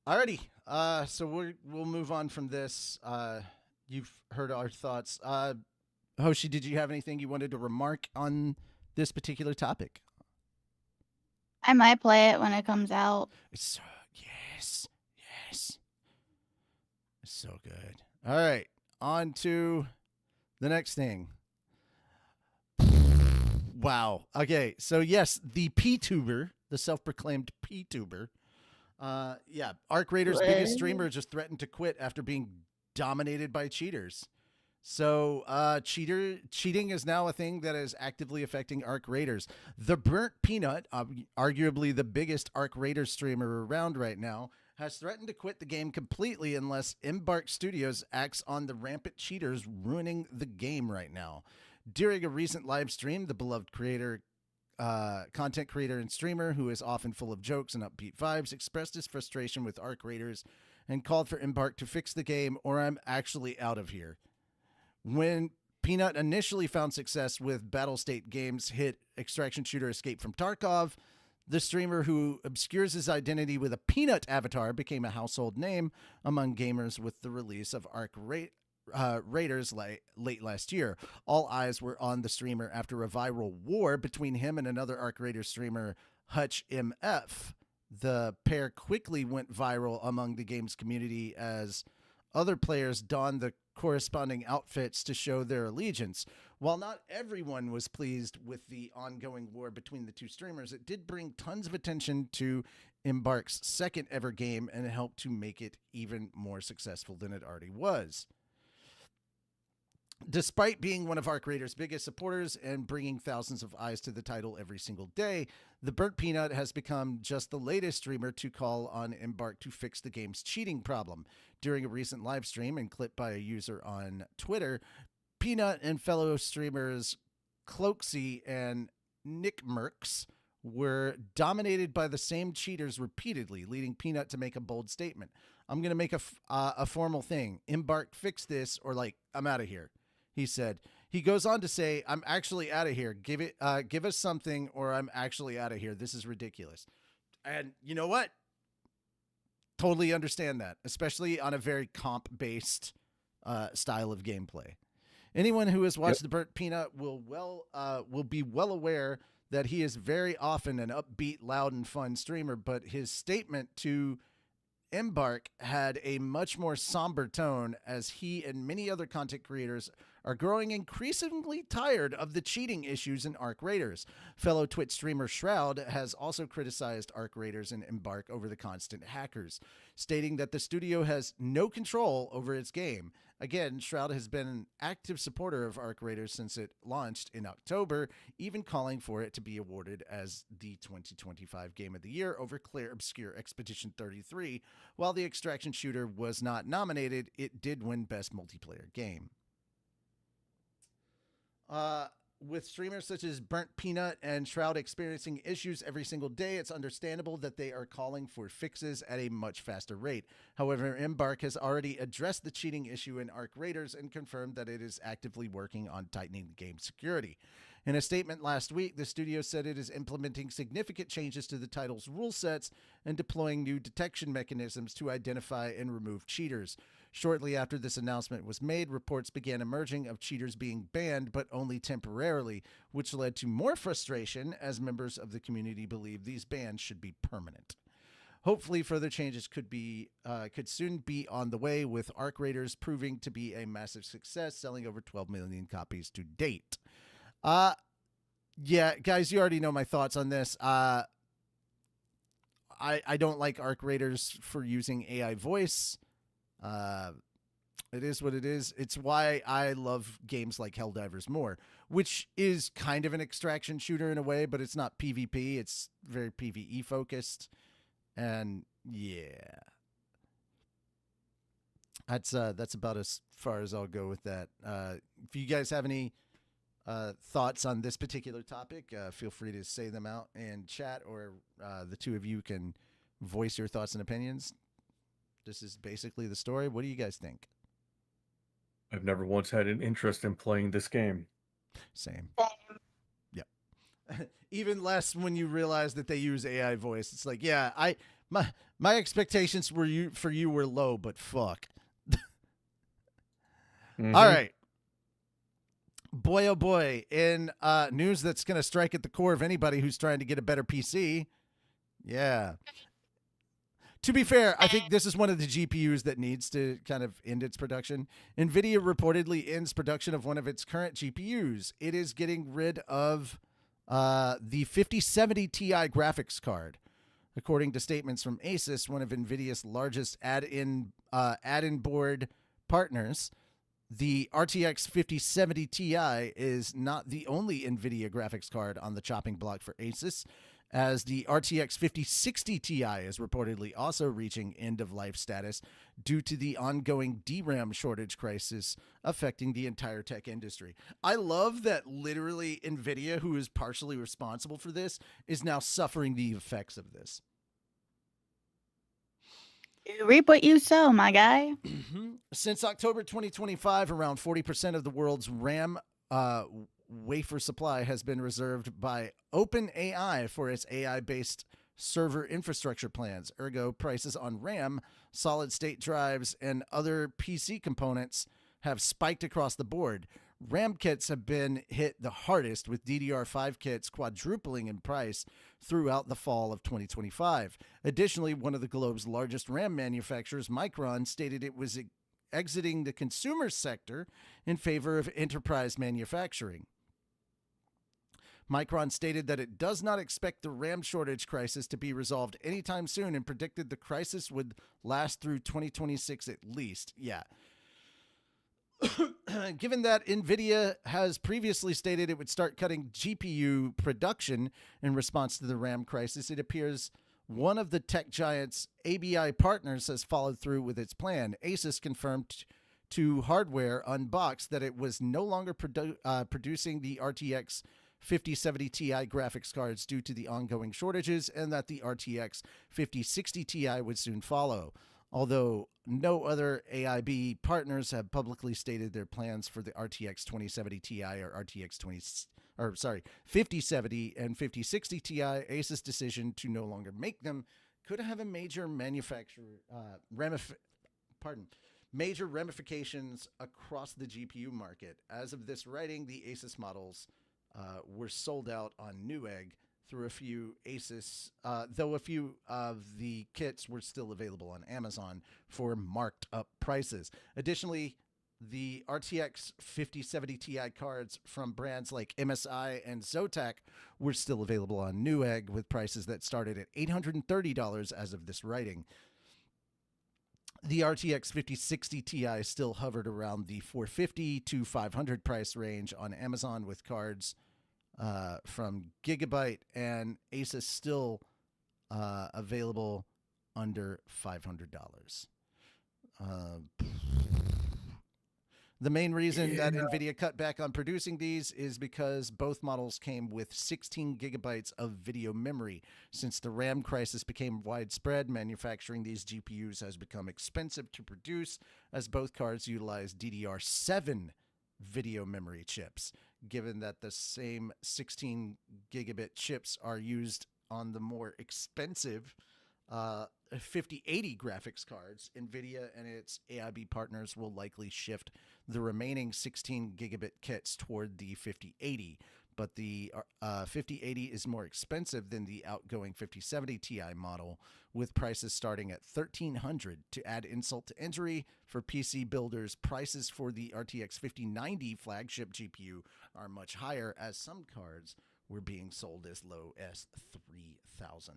Alrighty. So we'll move on from this. You've heard our thoughts. Hoshi, did you have anything you wanted to remark on this particular topic? I might play it when it comes out. Yes. It's so good. All right, on to the next thing. Wow. Okay, so yes, the P-tuber, the self-proclaimed P-tuber, Arc Raiders' biggest streamer just threatened to quit after being dominated by cheaters. So cheating is now a thing that is actively affecting Arc Raiders. The Burnt Peanut, arguably the biggest Arc Raiders streamer around right now, has threatened to quit the game completely unless Embark Studios acts on the rampant cheaters ruining the game right now. During a recent live stream, the beloved content creator and streamer, who is often full of jokes and upbeat vibes, expressed his frustration with Arc Raiders and called for Embark to fix the game or I'm actually out of here. When Peanut initially found success with Battlestate Games' hit extraction shooter Escape from Tarkov, the streamer, who obscures his identity with a peanut avatar, became a household name among gamers with the release of Arc Raiders late last year. All eyes were on the streamer after a viral war between him and another Arc Raiders streamer, Hutch MF. The pair quickly went viral among the game's community as other players donned the corresponding outfits to show their allegiance. While not everyone was pleased with the ongoing war between the two streamers, it did bring tons of attention to Embark's second ever game and helped to make it even more successful than it already was. Despite being one of Arc Raiders' biggest supporters and bringing thousands of eyes to the title every single day, the Burnt Peanut has become just the latest streamer to call on Embark to fix the game's cheating problem. During a recent live stream and clipped by a user on Twitter, Peanut and fellow streamers Cloaksy and Nick Merks were dominated by the same cheaters repeatedly, leading Peanut to make a bold statement. I'm going to make a formal thing. Embark, fix this, or like, I'm out of here. He said. He goes on to say, I'm actually out of here. Give us something or I'm actually out of here. This is ridiculous. And you know what? Totally understand that, especially on a very comp-based style of gameplay. Anyone who has watched The Burnt Peanut will be well aware that he is very often an upbeat, loud, and fun streamer, but his statement to Embark had a much more somber tone, as he and many other content creators are growing increasingly tired of the cheating issues in Arc Raiders. Fellow Twitch streamer Shroud has also criticized Arc Raiders and Embark over the constant hackers, stating that the studio has no control over its game. Again, Shroud has been an active supporter of Arc Raiders since it launched in October, even calling for it to be awarded as the 2025 Game of the Year over Claire Obscure Expedition 33. While the extraction shooter was not nominated, it did win Best Multiplayer Game. With streamers such as Burnt Peanut and Shroud experiencing issues every single day, it's understandable that they are calling for fixes at a much faster rate. However, Embark has already addressed the cheating issue in Arc Raiders and confirmed that it is actively working on tightening the game's security. In a statement last week, the studio said it is implementing significant changes to the title's rule sets and deploying new detection mechanisms to identify and remove cheaters. Shortly after this announcement was made, reports began emerging of cheaters being banned, but only temporarily, which led to more frustration as members of the community believe these bans should be permanent. Hopefully, further changes could soon be on the way, with Arc Raiders proving to be a massive success, selling over 12 million copies to date. Yeah, guys, you already know my thoughts on this. I don't like Arc Raiders for using AI voice. It is what it is. It's why I love games like Helldivers more, which is kind of an extraction shooter in a way, but it's not PvP. It's very PvE focused. And yeah, that's about as far as I'll go with that. If you guys have any thoughts on this particular topic, feel free to say them out in chat, or the two of you can voice your thoughts and opinions. This is basically the story. What do you guys think? I've never once had an interest in playing this game. Same. Yep. Even less when you realize that they use AI voice. It's like, yeah, my expectations for you were low, but fuck. Mm-hmm. All right. Boy, oh boy. In news that's going to strike at the core of anybody who's trying to get a better PC. Yeah. To be fair, I think this is one of the GPUs that needs to kind of end its production. NVIDIA reportedly ends production of one of its current GPUs. It is getting rid of the 5070 Ti graphics card. According to statements from Asus, one of NVIDIA's largest add-in board partners, the RTX 5070 Ti is not the only NVIDIA graphics card on the chopping block for Asus, as the RTX 5060 Ti is reportedly also reaching end-of-life status due to the ongoing DRAM shortage crisis affecting the entire tech industry. I love that literally NVIDIA, who is partially responsible for this, is now suffering the effects of this. You reap what you sow, my guy. Since October 2025, around 40% of the world's RAM wafer supply has been reserved by OpenAI for its AI-based server infrastructure plans. Ergo, prices on RAM, solid-state drives, and other PC components have spiked across the board. RAM kits have been hit the hardest, with DDR5 kits quadrupling in price throughout the fall of 2025. Additionally, one of the globe's largest RAM manufacturers, Micron, stated it was exiting the consumer sector in favor of enterprise manufacturing. Micron stated that it does not expect the RAM shortage crisis to be resolved anytime soon and predicted the crisis would last through 2026 at least. Yeah. Given that NVIDIA has previously stated it would start cutting GPU production in response to the RAM crisis, it appears one of the tech giant's ABI partners has followed through with its plan. Asus confirmed to Hardware Unboxed that it was no longer producing the RTX 5070 Ti graphics cards due to the ongoing shortages, and that the RTX 5060 Ti would soon follow. Although no other AIB partners have publicly stated their plans for the RTX 2070 Ti or 5070 and 5060 Ti, Asus' decision to no longer make them could have a major major ramifications across the GPU market. As of this writing, the Asus models were sold out on Newegg through a few Asus, though a few of the kits were still available on Amazon for marked up prices. Additionally, the RTX 5070 Ti cards from brands like MSI and Zotac were still available on Newegg with prices that started at $830 as of this writing. The RTX 5060 Ti still hovered around the $450 to $500 price range on Amazon with cards from Gigabyte, and Asus still available under $500. The main reason that NVIDIA cut back on producing these is because both models came with 16 gigabytes of video memory. Since the RAM crisis became widespread, manufacturing these GPUs has become expensive to produce, as both cards utilize DDR7 video memory chips. Given that the same 16 gigabit chips are used on the more expensive 5080 graphics cards, NVIDIA and its AIB partners will likely shift the remaining 16 gigabit kits toward the 5080. But the 5080 is more expensive than the outgoing 5070 Ti model, with prices starting at $1,300. To add insult to injury, for PC builders, prices for the RTX 5090 flagship GPU are much higher, as some cards were being sold as low as $3,000.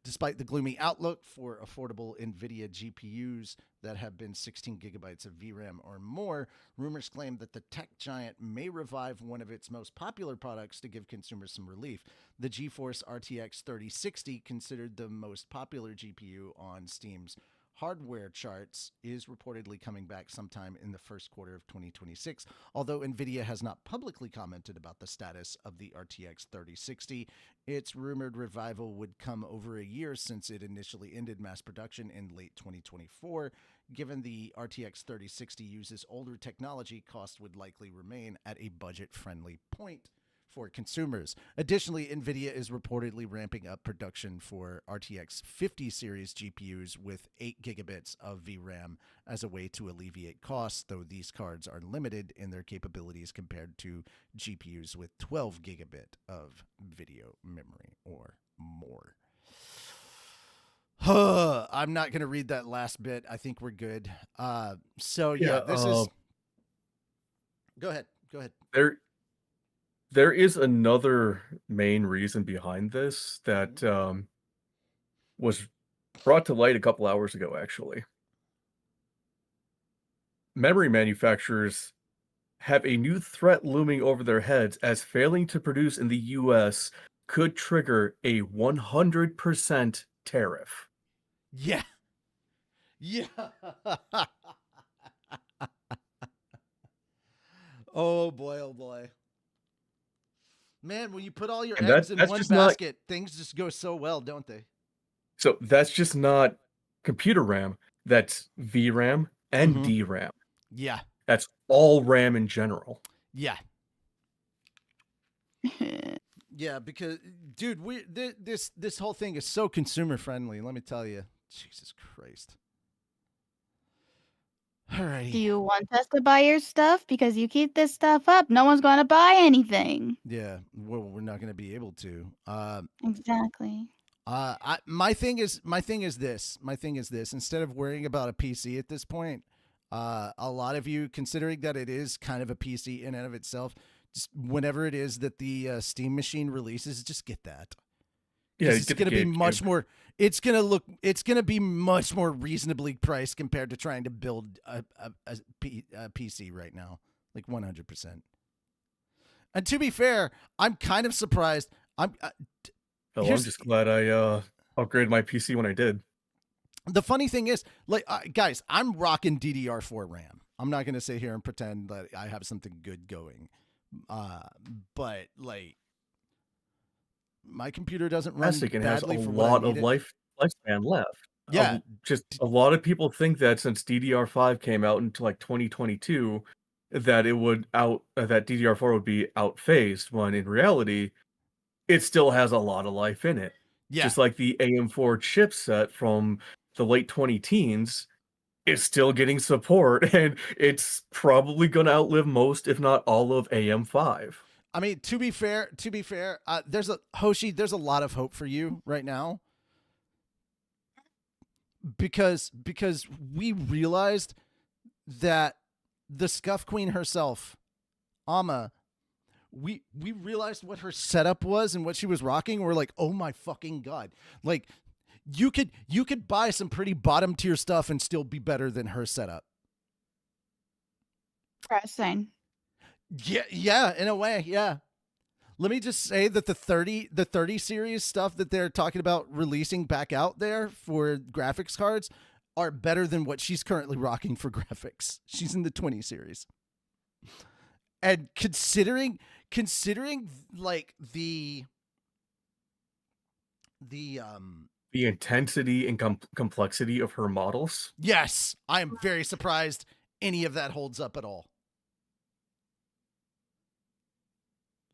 Despite the gloomy outlook for affordable NVIDIA GPUs that have been 16 gigabytes of VRAM or more, rumors claim that the tech giant may revive one of its most popular products to give consumers some relief. The GeForce RTX 3060, considered the most popular GPU on Steam's hardware charts, is reportedly coming back sometime in the first quarter of 2026, although NVIDIA has not publicly commented about the status of the RTX 3060. Its rumored revival would come over a year since it initially ended mass production in late 2024. Given the RTX 3060 uses older technology, cost would likely remain at a budget-friendly point for consumers. Additionally, NVIDIA is reportedly ramping up production for RTX 50 series GPUs with 8 gigabits of VRAM as a way to alleviate costs, though these cards are limited in their capabilities compared to GPUs with 12 gigabit of video memory or more. I'm not going to read that last bit. I think we're good. This is... Go ahead. There is another main reason behind this that was brought to light a couple hours ago, actually. Memory manufacturers have a new threat looming over their heads, as failing to produce in the US could trigger a 100% tariff. Yeah. Oh boy. Man, when you put all your eggs in one basket, things just go so well, don't they? So that's just not computer RAM. That's VRAM and DRAM. Yeah. That's all RAM in general. Yeah. Yeah, because, dude, this whole thing is so consumer friendly. Let me tell you. Jesus Christ. Alrighty. Do you want us to buy your stuff? Because you keep this stuff up, no one's going to buy anything. Yeah, well, we're not going to be able to. Exactly. My thing is this. Instead of worrying about a PC at this point, a lot of you, considering that it is kind of a PC in and of itself, just whenever it is that the Steam machine releases, just get that. Yeah, it's going to be much more. It's going to be much more reasonably priced compared to trying to build a PC right now, like 100%. And to be fair, I'm kind of surprised. I'm just glad I upgraded my PC when I did. The funny thing is, like, guys, I'm rocking DDR4 RAM. I'm not going to sit here and pretend that I have something good going, but like, my computer doesn't run badly has a for lot what I of lifespan left. Yeah, just a lot of people think that since DDR5 came out into like 2022, that that DDR4 would be outphased. When in reality, it still has a lot of life in it. Yeah, just like the AM4 chipset from the late 2010s is still getting support, and it's probably going to outlive most, if not all, of AM5. I mean, to be fair, there's a lot of hope for you right now, because we realized that the Scuff Queen herself, Amma, we realized what her setup was and what she was rocking. We're like, oh my fucking god! Like, you could buy some pretty bottom tier stuff and still be better than her setup. Pressing. Yeah, in a way, yeah. Let me just say that the 30 series stuff that they're talking about releasing back out there for graphics cards are better than what she's currently rocking for graphics. She's in the 20 series. And considering like the intensity and complexity of her models. Yes, I am very surprised any of that holds up at all.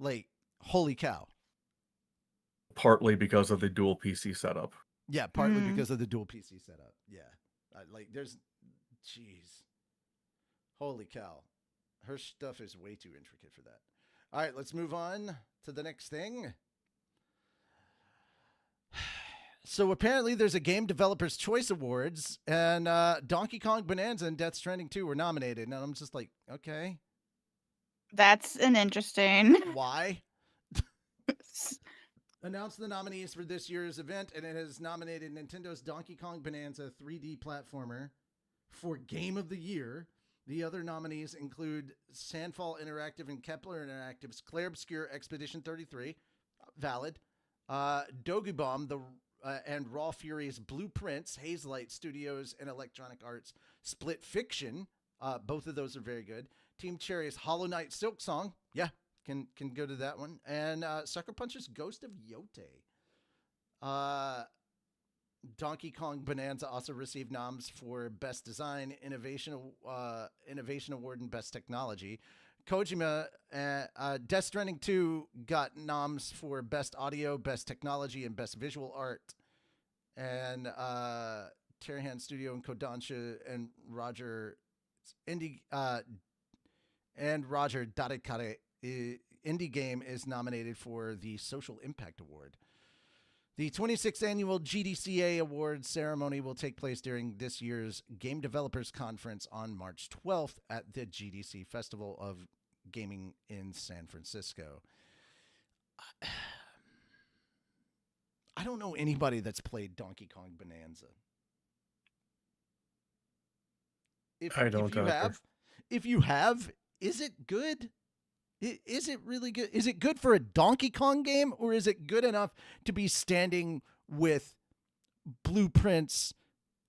Like, holy cow. Partly because of the dual PC setup. Yeah, partly because of the dual PC setup. Yeah. Jeez. Holy cow. Her stuff is way too intricate for that. All right, let's move on to the next thing. So apparently there's a Game Developers Choice Awards, and Donkey Kong Bonanza and Death Stranding 2 were nominated. And I'm just like, okay. That's an interesting. Why? Announced the nominees for this year's event, and it has nominated Nintendo's Donkey Kong Bonanza 3D platformer for Game of the Year. The other nominees include Sandfall Interactive and Kepler Interactive's Clair Obscure Expedition 33, valid. Dogubomb and Raw Fury's Blueprints, Hazelight Studios and Electronic Arts Split Fiction. Both of those are very good. Team Cherry's Hollow Knight Silk Song, yeah, can go to that one. And Sucker Punch's Ghost of Yote. Donkey Kong Bonanza also received noms for Best Design, Innovation Award, and Best Technology. Kojima, Death Stranding 2 got noms for Best Audio, Best Technology, and Best Visual Art. And Terrahan Studio and Kodansha and Roger Darekare Indie Game is nominated for the Social Impact Award. The 26th annual GDCA Awards ceremony will take place during this year's Game Developers Conference on March 12th at the GDC Festival of Gaming in San Francisco. I don't know anybody that's played Donkey Kong Bonanza. If you have, is it good? Is it really good? Is it good for a Donkey Kong game, or is it good enough to be standing with Blueprints,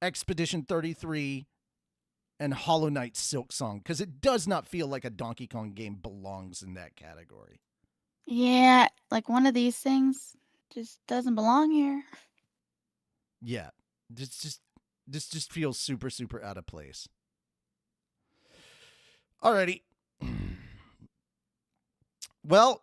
Expedition 33, and Hollow Knight Silk Song? Because it does not feel like a Donkey Kong game belongs in that category. Yeah, like one of these things just doesn't belong here. Yeah, this just feels super, super out of place. Alrighty. Well,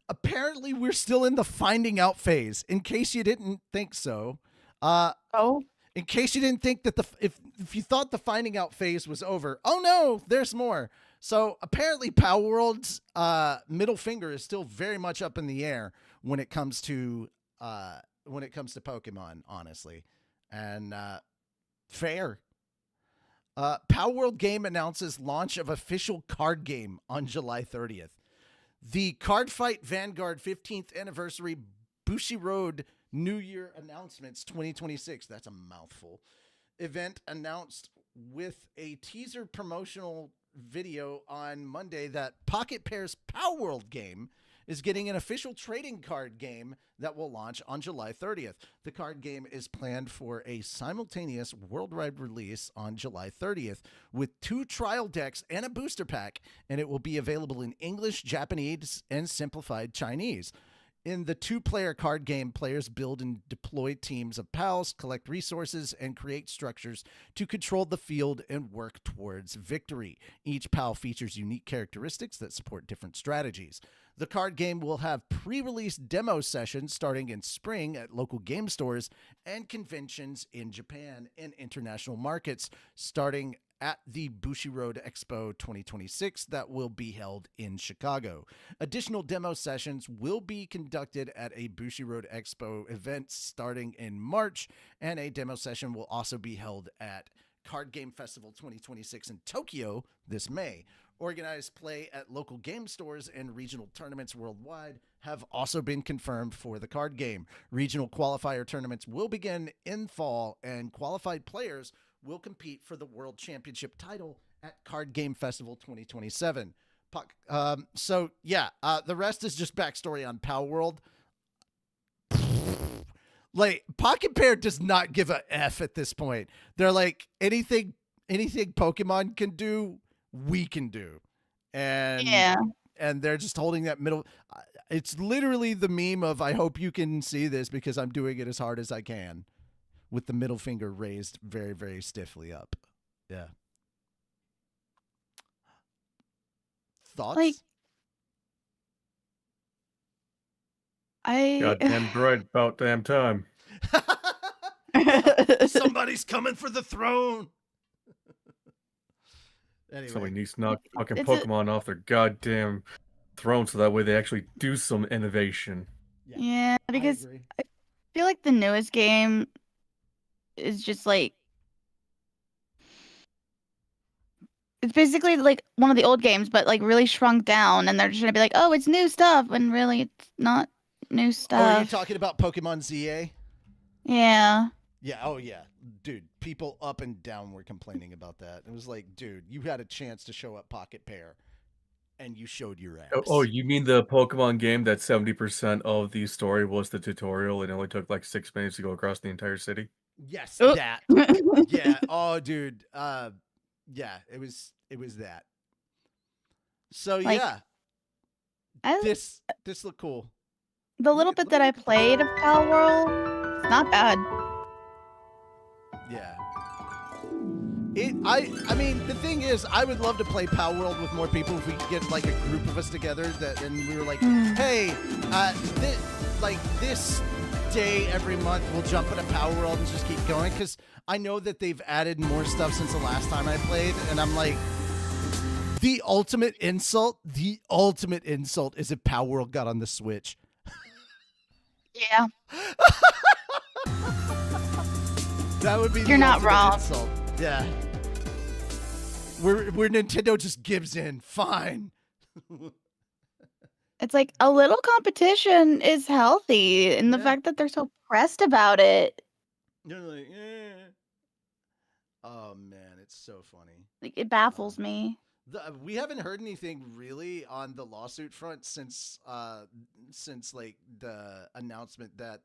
apparently we're still in the finding out phase. In case you didn't think so, in case you didn't think that if you thought the finding out phase was over, oh no, there's more. So apparently, PalWorld's middle finger is still very much up in the air when it comes to Pokemon, honestly, and fair. PalWorld Game announces launch of official card game on July 30th. The Card Fight Vanguard 15th Anniversary Bushiroad New Year Announcements 2026, that's a mouthful, event announced with a teaser promotional video on Monday that Pocket Pair's PalWorld game is getting an official trading card game that will launch on July 30th. The card game is planned for a simultaneous worldwide release on July 30th with 2 trial decks and a booster pack, and it will be available in English, Japanese, and simplified Chinese. In the 2-player card game, players build and deploy teams of pals, collect resources, and create structures to control the field and work towards victory. Each pal features unique characteristics that support different strategies. The card game will have pre-release demo sessions starting in spring at local game stores and conventions in Japan and international markets, starting at the Bushiroad Expo 2026 that will be held in Chicago. Additional demo sessions will be conducted at a Bushiroad Expo event starting in March, and a demo session will also be held at Card Game Festival 2026 in Tokyo this May. Organized play at local game stores and regional tournaments worldwide have also been confirmed for the card game. Regional qualifier tournaments will begin in fall, and qualified players will compete for the World Championship title at Card Game Festival 2027. The rest is just backstory on PalWorld. Like, Pocket Pair does not give a F at this point. They're like, anything Pokemon can do, we can do. And they're just holding that middle. It's literally the meme of, I hope you can see this because I'm doing it as hard as I can, with the middle finger raised very, very stiffly up. Yeah. Thoughts? Like, Goddamn right, about damn time. Somebody's coming for the throne. Anyway. Somebody needs to knock fucking Pokemon off their goddamn throne so that way they actually do some innovation. Yeah, because I feel like the newest game is just like, it's basically like one of the old games, but like really shrunk down, and they're just gonna be like, oh, it's new stuff, and really it's not new stuff. Oh, are you talking about Pokemon ZA? Yeah. Yeah, oh yeah. Dude, people up and down were complaining about that. It was like, dude, you had a chance to show up Pocket Pair, and you showed your ass. Oh, you mean the Pokemon game that 70% of the story was the tutorial and it only took like 6 minutes to go across the entire city? Yes, that. Yeah. Oh, dude. Yeah, it was that. So Like, yeah. This looked cool. The little bit that I played of PalWorld, it's not bad. Yeah. I mean, the thing is, I would love to play PalWorld with more people if we could get like a group of us together and we were like, hey, this day every month we'll jump into PalWorld and just keep going, because I know that they've added more stuff since the last time I played, and I'm like, the ultimate insult is if PalWorld got on the Switch. Yeah. That would be You're not ultimate wrong. insult. Yeah. Where Nintendo just gives in. Fine. It's like a little competition is healthy, and the fact that they're so pressed about it. You're like, oh man, it's so funny. Like, it baffles me. We haven't heard anything really on the lawsuit front since like the announcement that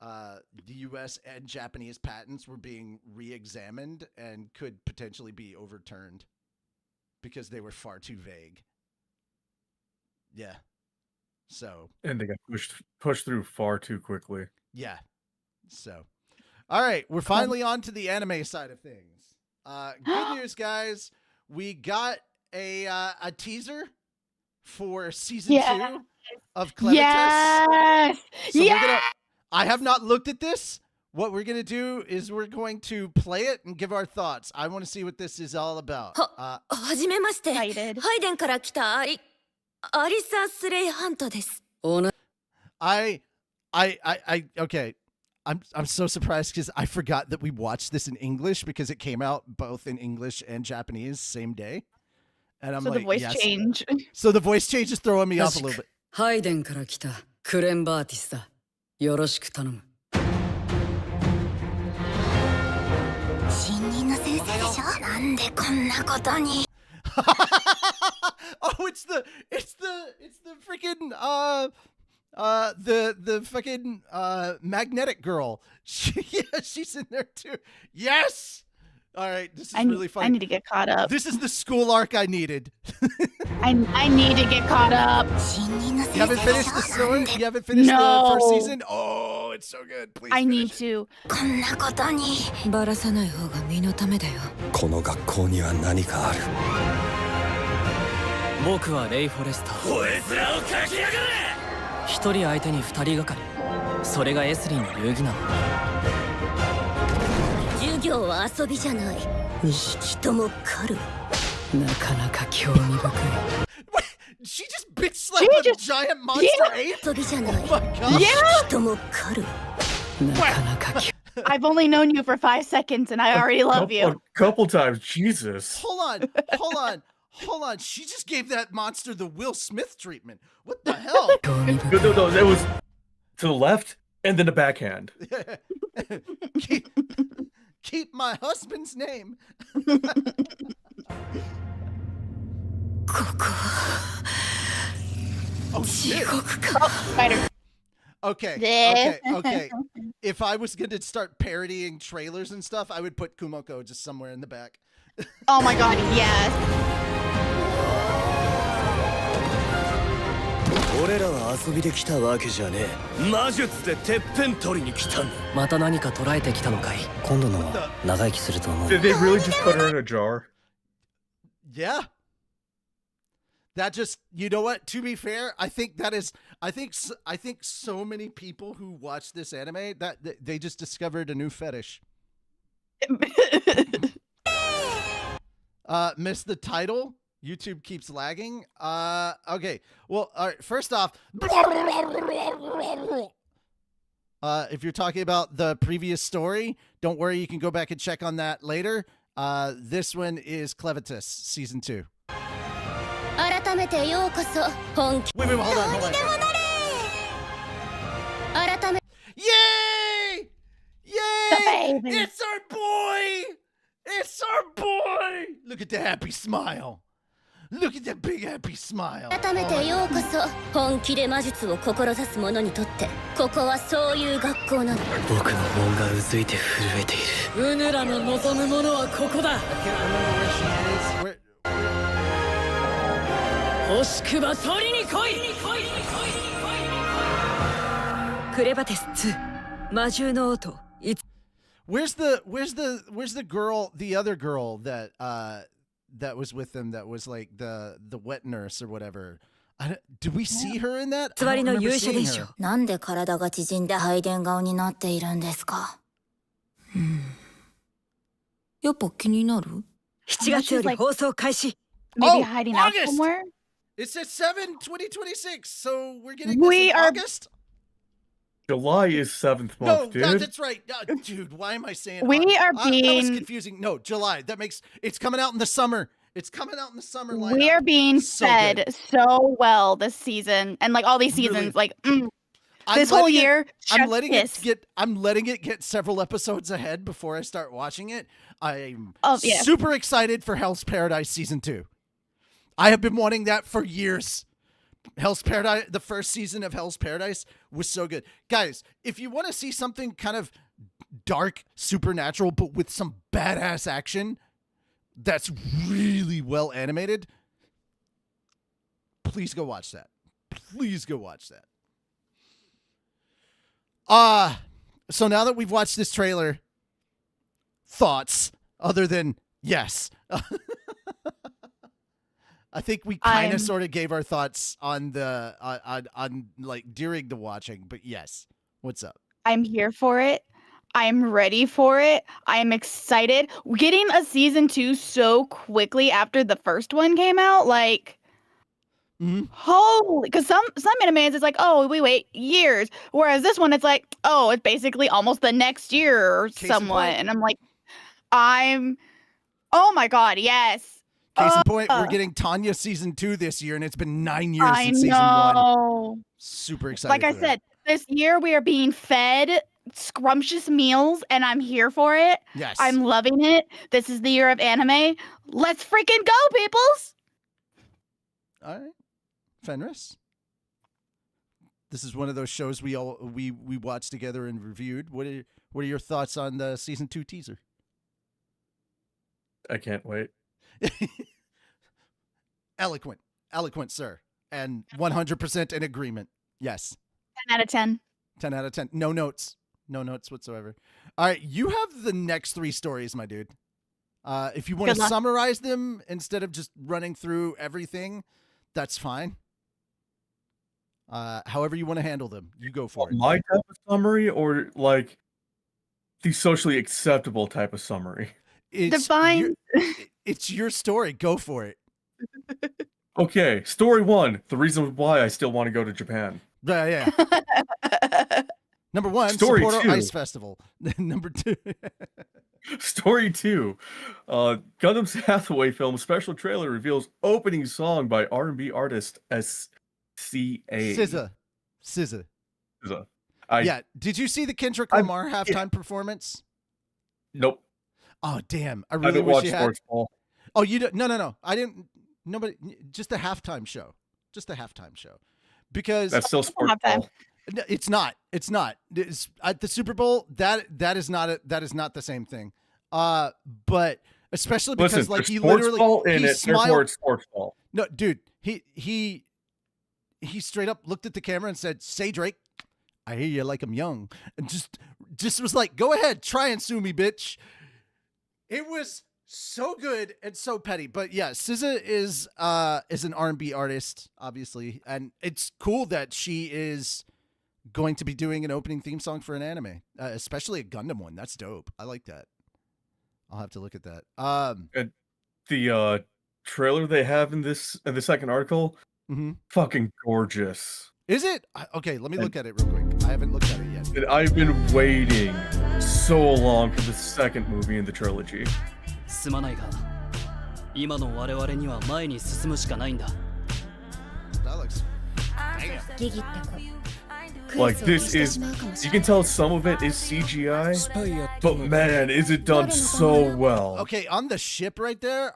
the U.S. and Japanese patents were being re-examined and could potentially be overturned because they were far too vague. Yeah. So. And they got pushed through far too quickly. Yeah. So. All right, we're finally on to the anime side of things. Good news, guys. We got a teaser for season 2 of Clevitas. Yes. So I have not looked at this. What we're going to do is we're going to play it and give our thoughts. I want to see what this is all about. はじめまして。ハイデンから来たアリサ・スレイハントです。Okay. I'm so surprised because I forgot that we watched this in English because it came out both in English and Japanese same day. And I'm so like, the voice change. So the voice change is throwing me off a little bit. ハイデンから来たクレンバーティスだ。よろしく頼む。新任の先生でしょ？なんでこんなことに。Oh, it's the freaking the fucking magnetic girl. She's in there too. Yes. All right, this is really funny. I need to get caught up. This is the school arc I needed. I need to get caught up. You haven't finished the story? You haven't finished the first season? Oh, it's so good. Please. I need to. こんなことに。バラさない方が身のためだよ。この学校には何かある。僕はレイ・フォレスター。こいつらをかきやがれ。一人相手に二人がかり。それがエスリーの流儀なの。授業は遊びじゃない。2匹とも狩る。なかなか興味深い。She just bitch slapped a giant monster ape? Oh my god. Yeah. なかなか I've only known you for 5 seconds and I already love you. A couple times, Jesus. Hold on. She just gave that monster the Will Smith treatment. What the hell? No, it was to the left and then the backhand. Keep my husband's name. Oh shit. Spider. Okay. If I was going to start parodying trailers and stuff, I would put Kumoko just somewhere in the back. Oh my god, yes. 俺らは遊びで来たわけじゃねえ。魔術でてっぺん取りに来たんだ。また何か捕らえてきたのかい。今度のは長生きすると思う。 Did they really just put her in a jar? Yeah. That just, you know what? To be fair, I think so many people who watch this anime that they just discovered a new fetish. Missed the title. YouTube keeps lagging. Okay. Well, all right. First off, if you're talking about the previous story, don't worry. You can go back and check on that later. This one is Clevitus, season 2. Wait, hold on. Yay! It's our boy! Look at the happy smile. Look at that big happy smile. 改めてようこそ本気で魔術を志す者にとってここはそういう学校なの。僕の門がうずいて震えている。うぬらの望むものはここだ。欲しくば取りに来い。クレバテス2魔獣の音。Where's the girl, the other girl that that was with them, that was like the wet nurse or whatever? Did we see her in that? つわりの勇者でしょ。なんで体が縮んで拝殿顔になっているんですか。やっぱ気になる？7月より放送開始。Maybe hiding out somewhere? It says 7/2026, so we're getting this in August? July is 7th month, dude. No, that's right. Dude, why am I saying we are being... That was confusing. No, July. It's coming out in the summer. It's coming out in the summer lineup. We are being fed so well this season, and like all these seasons, really? This whole year. I'm letting it get several episodes ahead before I start watching it. I'm super excited for Hell's Paradise season 2. I have been wanting that for years. Hell's Paradise, the first season of Hell's Paradise was so good. Guys, if you want to see something kind of dark, supernatural, but with some badass action that's really well animated, please go watch that. So now that we've watched this trailer, thoughts other than yes. I think we kind of sort of gave our thoughts on the on like during the watching, but yes. What's up? I'm here for it. I'm ready for it. I am excited. Getting a season 2 so quickly after the first one came out, like holy, because some animes it's like, oh, we wait years. Whereas this one it's like, oh, it's basically almost the next year or somewhat. And I'm like, oh my god, yes. Case in point, we're getting Tanya season 2 this year, and it's been 9 years since season 1. Super excited. Like I said, this year we are being fed scrumptious meals, and I'm here for it. Yes. I'm loving it. This is the year of anime. Let's freaking go, peoples! All right. Fenris? This is one of those shows we watched together and reviewed. What are your thoughts on the season 2 teaser? I can't wait. Eloquent, sir, and 100% in agreement. Yes. 10 out of 10. 10 out of 10. No notes whatsoever. All right, you have the next 3 stories, my dude. If you want to summarize them instead of just running through everything, that's fine. However you want to handle them, you go for it. My type of summary, or like the socially acceptable type of summary? It's your story. Go for it. Okay, story 1. The reason why I still want to go to Japan. Yeah. Number 1, Story Sapporo 2. Ice Festival. Number 2. Story 2. Gundam's Hathaway film special trailer reveals opening song by R&B artist SCA. SZA. I Yeah. Did you see the Kendrick Lamar halftime performance? Nope. Oh, damn. I I really don't wish watch you had. sports ball. Oh, you don't? No. I didn't. Nobody. Just a halftime show. Because That's still sports ball. No, it's not. It's not. It's, at the Super Bowl, that is not the same thing. But especially because Listen, like there's he sports literally ball in he it, smiled. therefore it's sports ball. No, dude, he straight up looked at the camera and said, "Say Drake, I hear you like I'm young," and just was like, "Go ahead, try and sue me, bitch." It was so good and so petty. But yeah, SZA is an R&B artist, obviously, and it's cool that she is going to be doing an opening theme song for an anime, especially a Gundam one. That's dope. I like that. I'll have to look at that. And the trailer they have in the second article, fucking gorgeous. Is it? Okay, let me look at it real quick. I haven't looked at it yet. And I've been waiting so long for the second movie in the trilogy. すまないが、今の我々には前に進むしかないんだ。 That looks. Like this is, you can tell some of it is CGI, but man, is it done so well. Okay, on the ship right there.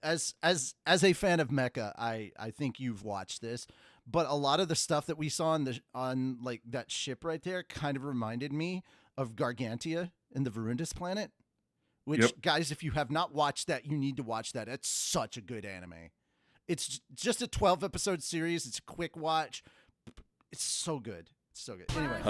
As a fan of Mecha, I think you've watched this, but a lot of the stuff that we saw on like that ship right there kind of reminded me of Gargantia in the Verundus planet. Which, guys, if you have not watched that, you need to watch that. It's such a good anime. It's just a 12-episode series. It's a quick watch. It's so good. It's so good. Anyway.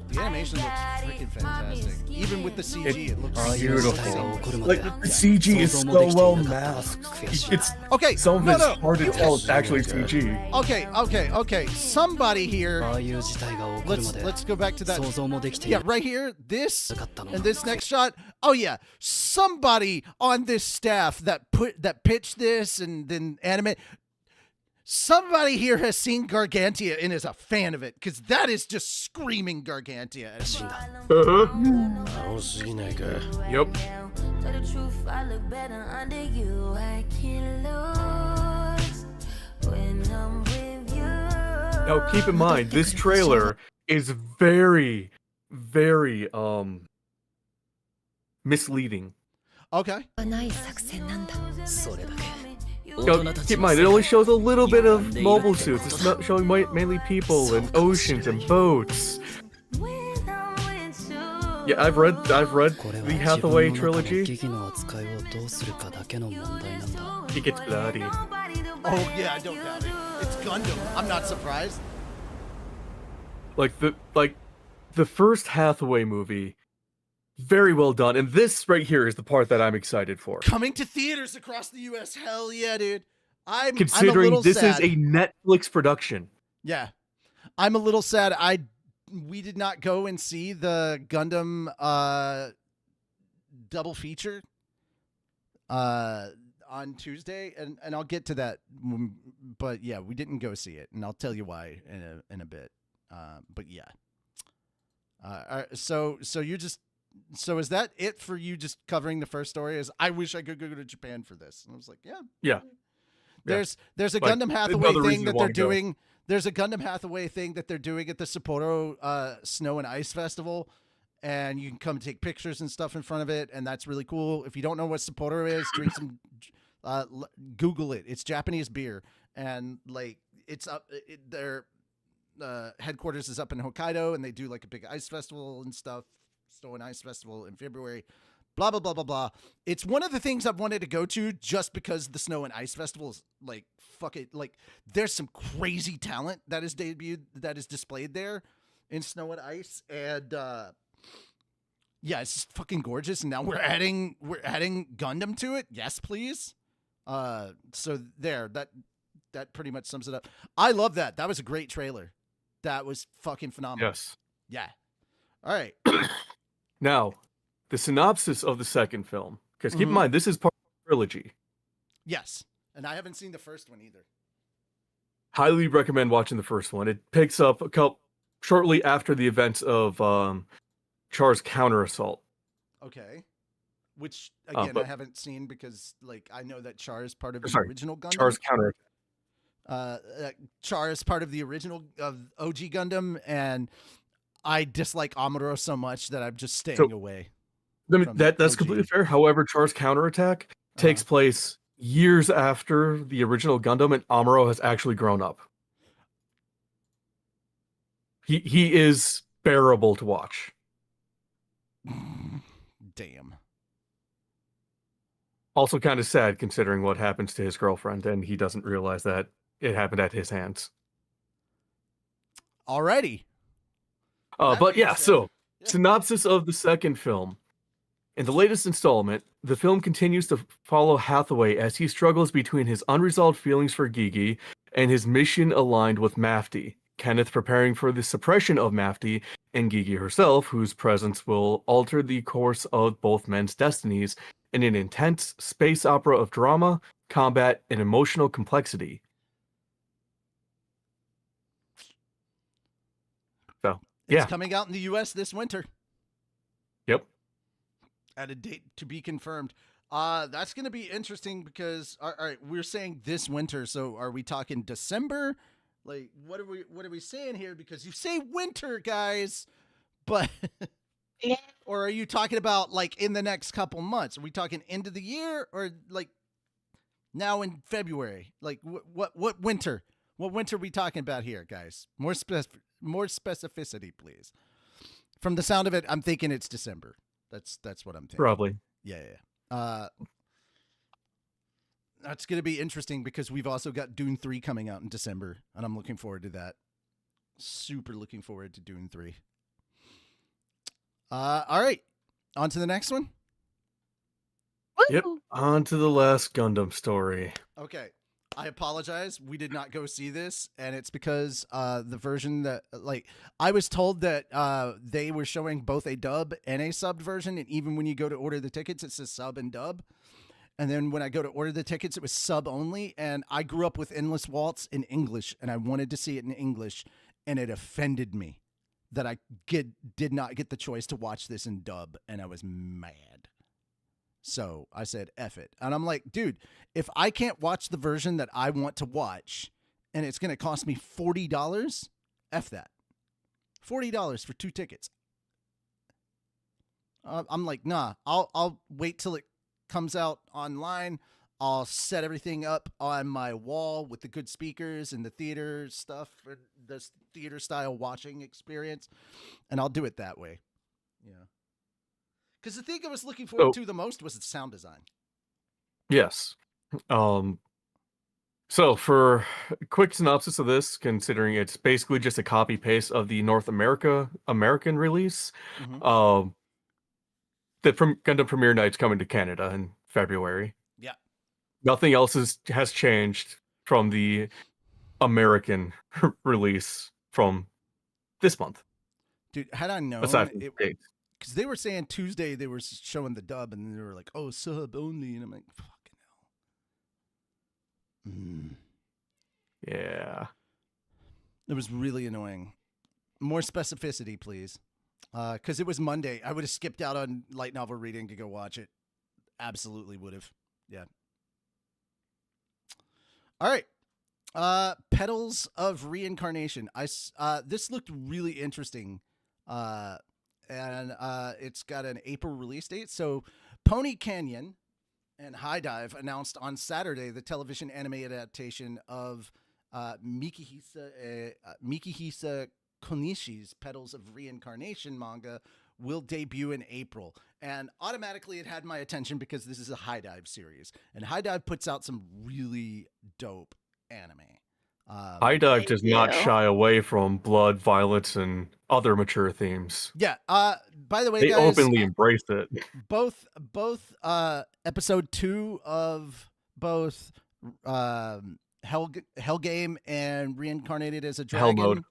The animation looks freaking fantastic. Even with the CG, it looks beautiful. Like the CG is so well masked. It's okay. Some of it's hard to tell it's actually CG. Okay. Somebody here. Let's go back to that. Yeah, right here. This and this next shot. Oh yeah, somebody on this staff that pitched this and then animate. Somebody here has seen Gargantia and is a fan of it, because that is just screaming Gargantia. Yep. Now keep in mind, this trailer is very, very misleading. Okay. Keep in mind, it only shows a little bit of mobile suits. It's not showing mainly people and oceans and boats. Yeah, I've read the Hathaway trilogy. It gets bloody. Oh yeah, I don't doubt it. It's Gundam. I'm not surprised. Like the first Hathaway movie, very well done, and this right here is the part that I'm excited for. Coming to theaters across the U.S. Hell yeah, dude. Considering I'm a this sad. is a Netflix production. Yeah, I'm a little sad. We did not go and see the Gundam double feature on Tuesday, and I'll get to that. But yeah, we didn't go see it, and I'll tell you why in a bit. But yeah. So is that it for you? Just covering the first story? I wish I could go to Japan for this. And I was like, yeah. There's a Gundam Hathaway thing that they're doing. There's a Gundam Hathaway thing that they're doing at the Sapporo Snow and Ice Festival, and you can come take pictures and stuff in front of it, and that's really cool. If you don't know what Sapporo is, drink some. Google it. It's Japanese beer, and like it's up. Their headquarters is up in Hokkaido, and they do like a big ice festival and stuff. Snow and Ice Festival in February, blah, blah, blah, blah, blah. It's one of the things I've wanted to go to just because the Snow and Ice Festival is like, fuck it. Like there's some crazy talent that is displayed there in Snow and Ice. And, yeah, it's just fucking gorgeous. And now we're adding Gundam to it. Yes, please. So there, that pretty much sums it up. I love that. That was a great trailer. That was fucking phenomenal. Yes. Yeah. All right. Now, the synopsis of the second film, because keep in mind, this is part of the trilogy. Yes, and I haven't seen the first one either. highly recommend watching the first one. It picks up shortly after the events of Char's counter assault. Okay. Which again I haven't seen because like I know that Char is part of the original Gundam. Char's counter. Char is part of the original of OG Gundam, and I dislike Amuro so much that I'm just staying away. That's completely fair. However, Char's counterattack takes place years after the original Gundam, and Amuro has actually grown up. He is bearable to watch. Damn. Also kind of sad considering what happens to his girlfriend, and he doesn't realize that it happened at his hands. Alrighty. But yeah, so synopsis of the second film. In the latest installment, the film continues to follow Hathaway as he struggles between his unresolved feelings for Gigi and his mission aligned with Mafty. Kenneth preparing for the suppression of Mafty, and Gigi herself, whose presence will alter the course of both men's destinies in an intense space opera of drama, combat, and emotional complexity. So, It's coming out in the US this winter. Yep. At a date to be confirmed. That's going to be interesting because all right, we're saying this winter, so are we talking December? Like what are we saying here, because you say winter, guys, but or are you talking about like in the next couple months? Are we talking end of the year or like now in February? Like what winter? What winter are we talking about here, guys? More specificity, please. From the sound of it, I'm thinking it's December. That's what I'm thinking. Probably. Yeah. That's going to be interesting because we've also got Dune 3 coming out in December, and I'm looking forward to that. Super looking forward to Dune 3. All right. On to the next one. Yep. On to the last Gundam story. Okay. I apologize. We did not go see this, and it's because the version that, like, I was told that they were showing both a dub and a subbed version, and even when you go to order the tickets, it says sub and dub. And then when I go to order the tickets, it was sub only, and I grew up with Endless Waltz in English, and I wanted to see it in English, and it offended me that I did not get the choice to watch this in dub, and I was mad. So I said, F it. And I'm like, dude, if I can't watch the version that I want to watch and it's going to cost me $40, F that. $40 for 2 tickets. I'm like, nah, I'll wait till it comes out online. I'll set everything up on my wall with the good speakers and the theater stuff, or the theater style watching experience. And I'll do it that way. Yeah. Because the thing I was looking forward to the most was the sound design. Yes. So for a quick synopsis of this, considering it's basically just a copy paste of the American release, the Gundam premiere night's coming to Canada in February. Yeah. Nothing else has changed from the American release from this month. Dude, had I known, aside from dates. Because they were saying Tuesday they were showing the dub, and they were like, "Oh, sub only," and I'm like, "Fucking hell." Yeah. It was really annoying. More specificity, please. Because it was Monday. I would have skipped out on light novel reading to go watch it. Absolutely would have. Yeah. All right. Petals of Reincarnation. This looked really interesting. And it's got an April release date. So Pony Canyon and High Dive announced on Saturday the television anime adaptation of Mikihisa Konishi's Petals of Reincarnation manga will debut in April. And automatically it had my attention because this is a High Dive series. And High Dive puts out some really dope anime. High Dive does not shy away from blood, violence, and other mature themes. Yeah. By the way, they guys, openly embrace it. Both episode 2 of both Hell Game and Reincarnated as a Dragon. Hell Mode.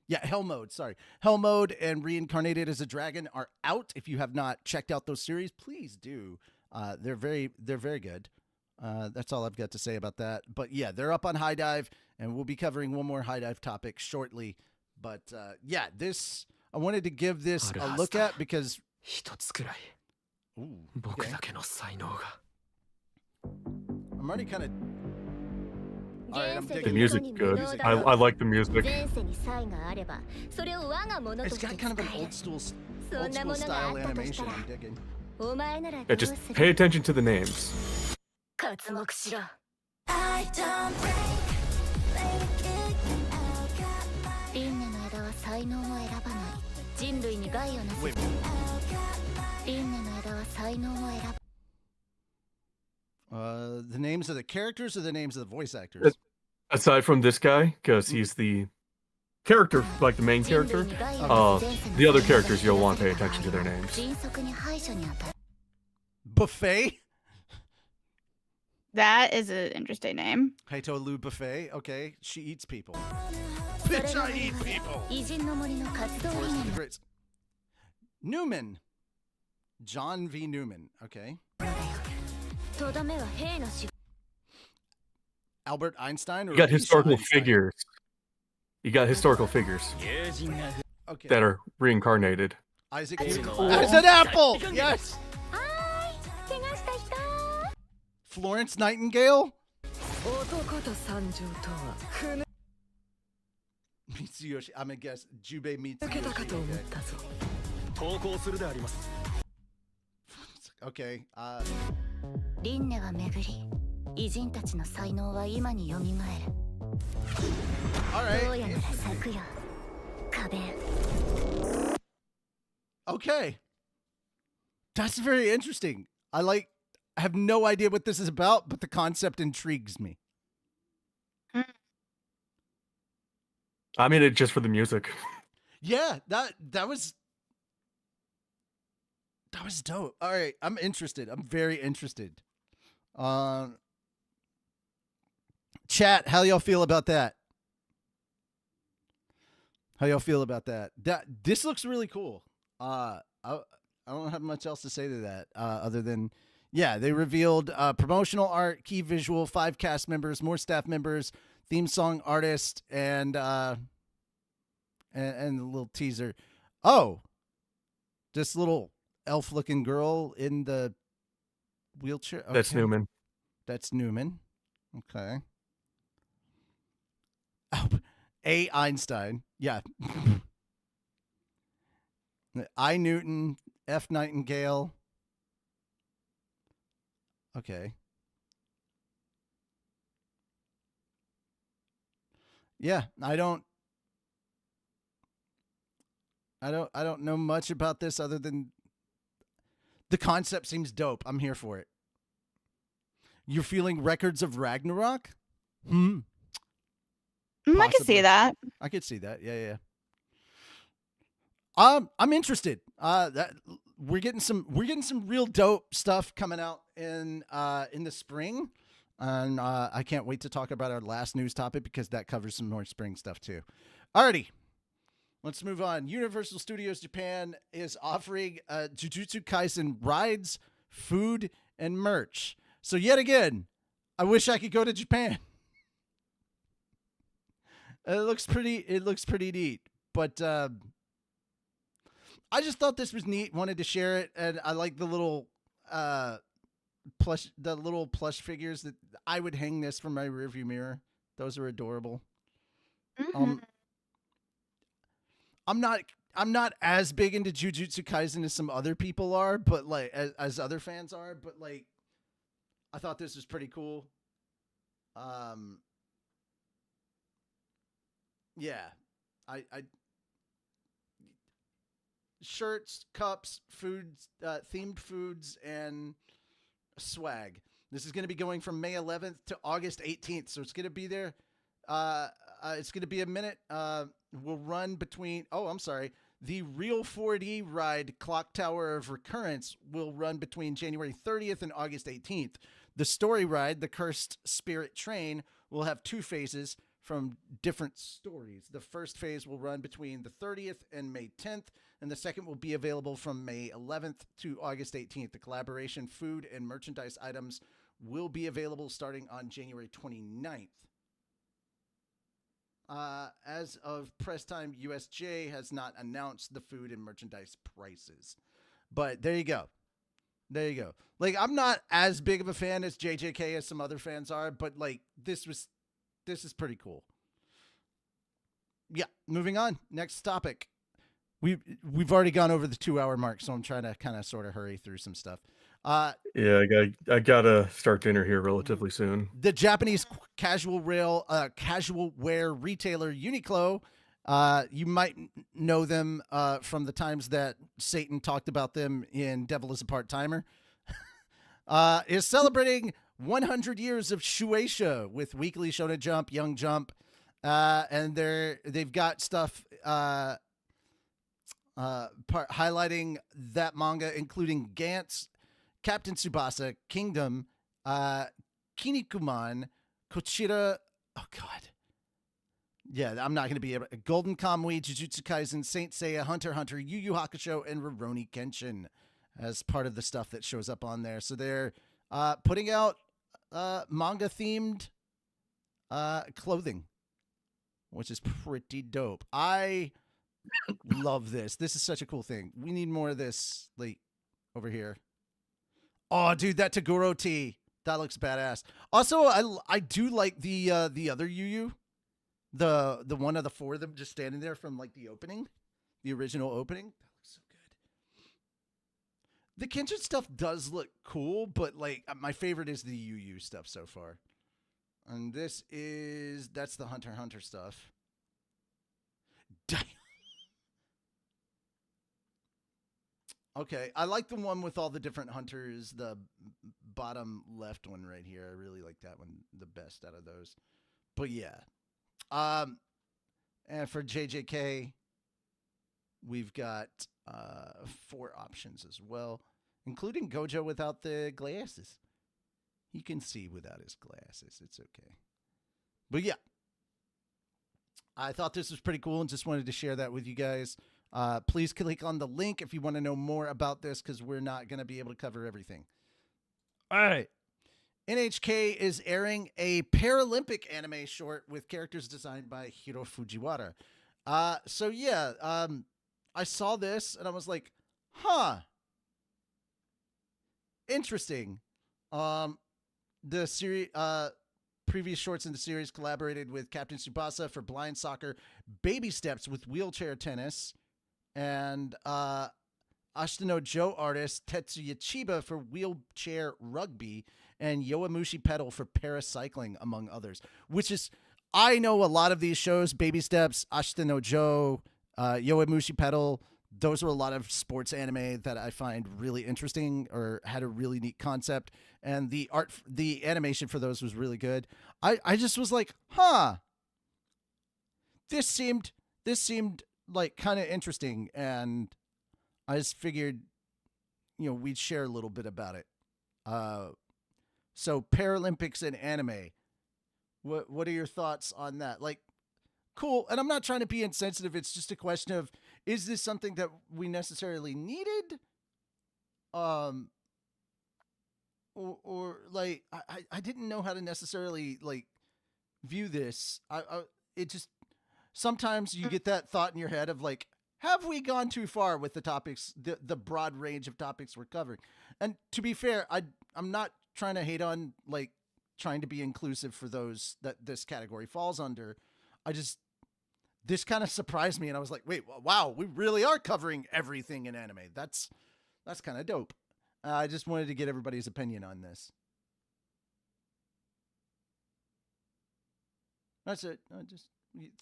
Yeah, Hell Mode. Sorry, Hell Mode and Reincarnated as a Dragon are out. If you have not checked out those series, please do. They're very good. That's all I've got to say about that. But yeah, they're up on High Dive, And we'll be covering one more high dive topic shortly. But yeah, this I wanted to give this a look at because. Ooh, okay. I'm already kind of. All right, I'm digging the music good. I like the music. It's got kind of an old school style animation. I'm digging. Yeah, just pay attention to the names. The names of the characters or the names of the voice actors? Aside from this guy, because he's the character, like the main character, the other characters you'll want to pay attention to their names. Buffet? That is an interesting name. Haito Lu Buffet. Okay, she eats people. Bitch, I eat people. Newman. John V. Newman. Okay. Albert Einstein? Or You got historical figures. You got historical figures okay. that are reincarnated. Isaac Newton. As an apple! Yes! Florence Nightingale? Mitsuyoshi. I'm gonna guess Jubei Mitsuyoshi. Okay. Alright. Okay. That's very interesting. I have no idea what this is about, but the concept intrigues me. I mean it just for the music. Yeah, that was dope. All right, I'm interested. I'm very interested. Chat, how y'all feel about that? How y'all feel about that? This looks really cool. I don't have much else to say to that other than, yeah, they revealed promotional art, key visual, 5 cast members, more staff members, theme song artist, and the little teaser. Oh, this little elf-looking girl in the wheelchair. Okay. That's Newman. That's Newman. Okay. Oh, A. Einstein. Yeah. I. Newton. F. Nightingale. Okay. Yeah, I don't know much about this other than the concept seems dope. I'm here for it. You're feeling Records of Ragnarok? I can see that. I could see that. Yeah. I'm interested. We're getting some real dope stuff coming out in the spring. And I can't wait to talk about our last news topic because that covers some more spring stuff too. Alrighty. Let's move on. Universal Studios Japan is offering Jujutsu Kaisen rides, food, and merch. So yet again, I wish I could go to Japan. It looks pretty neat. But I just thought this was neat. Wanted to share it, and I like the little plush figures that I would hang this from my rearview mirror. Those are adorable. Mm-hmm. I'm not as big into Jujutsu Kaisen as some other people are, but like as other fans are, but like I thought this was pretty cool. Yeah. I shirts, cups, foods, themed foods, and swag. This is going to be going from May 11th to August 18th, so it's going to be there. It's going to be a minute. Will run between. Oh, I'm sorry. The Real 4D ride Clock Tower of Recurrence will run between January 30th and August 18th. The story ride, The Cursed Spirit Train, will have 2 phases from different stories. The first phase will run between the 30th and May 10th, and the second will be available from May 11th to August 18th. The collaboration food and merchandise items will be available starting on January 29th. as of press time, USJ has not announced the food and merchandise prices. But there you go. There you go. Like, I'm not as big of a fan as JJK as some other fans are, but like this is pretty cool. Yeah, moving on. Next topic. We've already gone over the 2-hour mark, so I'm trying to kind of sort of hurry through some stuff. Yeah, I gotta start dinner here relatively soon. The Japanese casual wear retailer Uniqlo, you might know them from the times that Satan talked about them in Devil is a Part-Timer, is celebrating 100 years of Shueisha with Weekly Shonen Jump, Young Jump, and they've got stuff highlighting that manga, including Gantz, Captain Tsubasa, Kingdom, Kinnikuman, Kochira. Oh God. Yeah, I'm not going to be able. Golden Kamui, Jujutsu Kaisen, Saint Seiya, Hunter x Hunter, Yu Yu Hakusho, and Rurouni Kenshin as part of the stuff that shows up on there. So they're putting out manga themed clothing, which is pretty dope. I love this. This is such a cool thing. We need more of this, like, over here. Oh, dude, that Tagoro tee. That looks badass. Also, I do like the other Yu Yu. The one of the four of them just standing there from like the opening. The original opening. That looks so good. The Kenshin stuff does look cool, but like my favorite is the Yu Yu stuff so far. And that's the Hunter x Hunter stuff. Okay, I like the one with all the different hunters, the bottom left one right here. I really like that one the best out of those. But yeah. And for JJK, we've got 4 options as well, including Gojo without the glasses. He can see without his glasses. It's okay. But yeah. I thought this was pretty cool and just wanted to share that with you guys. Please click on the link if you want to know more about this, because we're not going to be able to cover everything. All right. NHK is airing a Paralympic anime short with characters designed by Hiro Fujiwara. So yeah, I saw this and I was like, huh. Interesting. The series, previous shorts in the series collaborated with Captain Tsubasa for blind soccer, Baby Steps with wheelchair tennis, and Ashitano Joe artist Tetsuya Chiba for wheelchair rugby, and Yowamushi Pedal for paracycling, among others. Which is, I know a lot of these shows, Baby Steps, Ashitano Joe, Yowamushi Pedal. Those are a lot of sports anime that I find really interesting or had a really neat concept. And the animation for those was really good. I just was like, huh. This seemed like kind of interesting. And I just figured, we'd share a little bit about it. So Paralympics and anime. What are your thoughts on that? Like, cool. And I'm not trying to be insensitive. It's just a question of, is this something that we necessarily needed? Or like, I didn't know how to necessarily like view this. It just, sometimes you get that thought in your head of like, have we gone too far with the topics, the broad range of topics we're covering? And to be fair, I'm not trying to hate on like trying to be inclusive for those that this category falls under. This kind of surprised me, and I was like, wait, wow, we really are covering everything in anime. That's kind of dope. I just wanted to get everybody's opinion on this. That's it. Just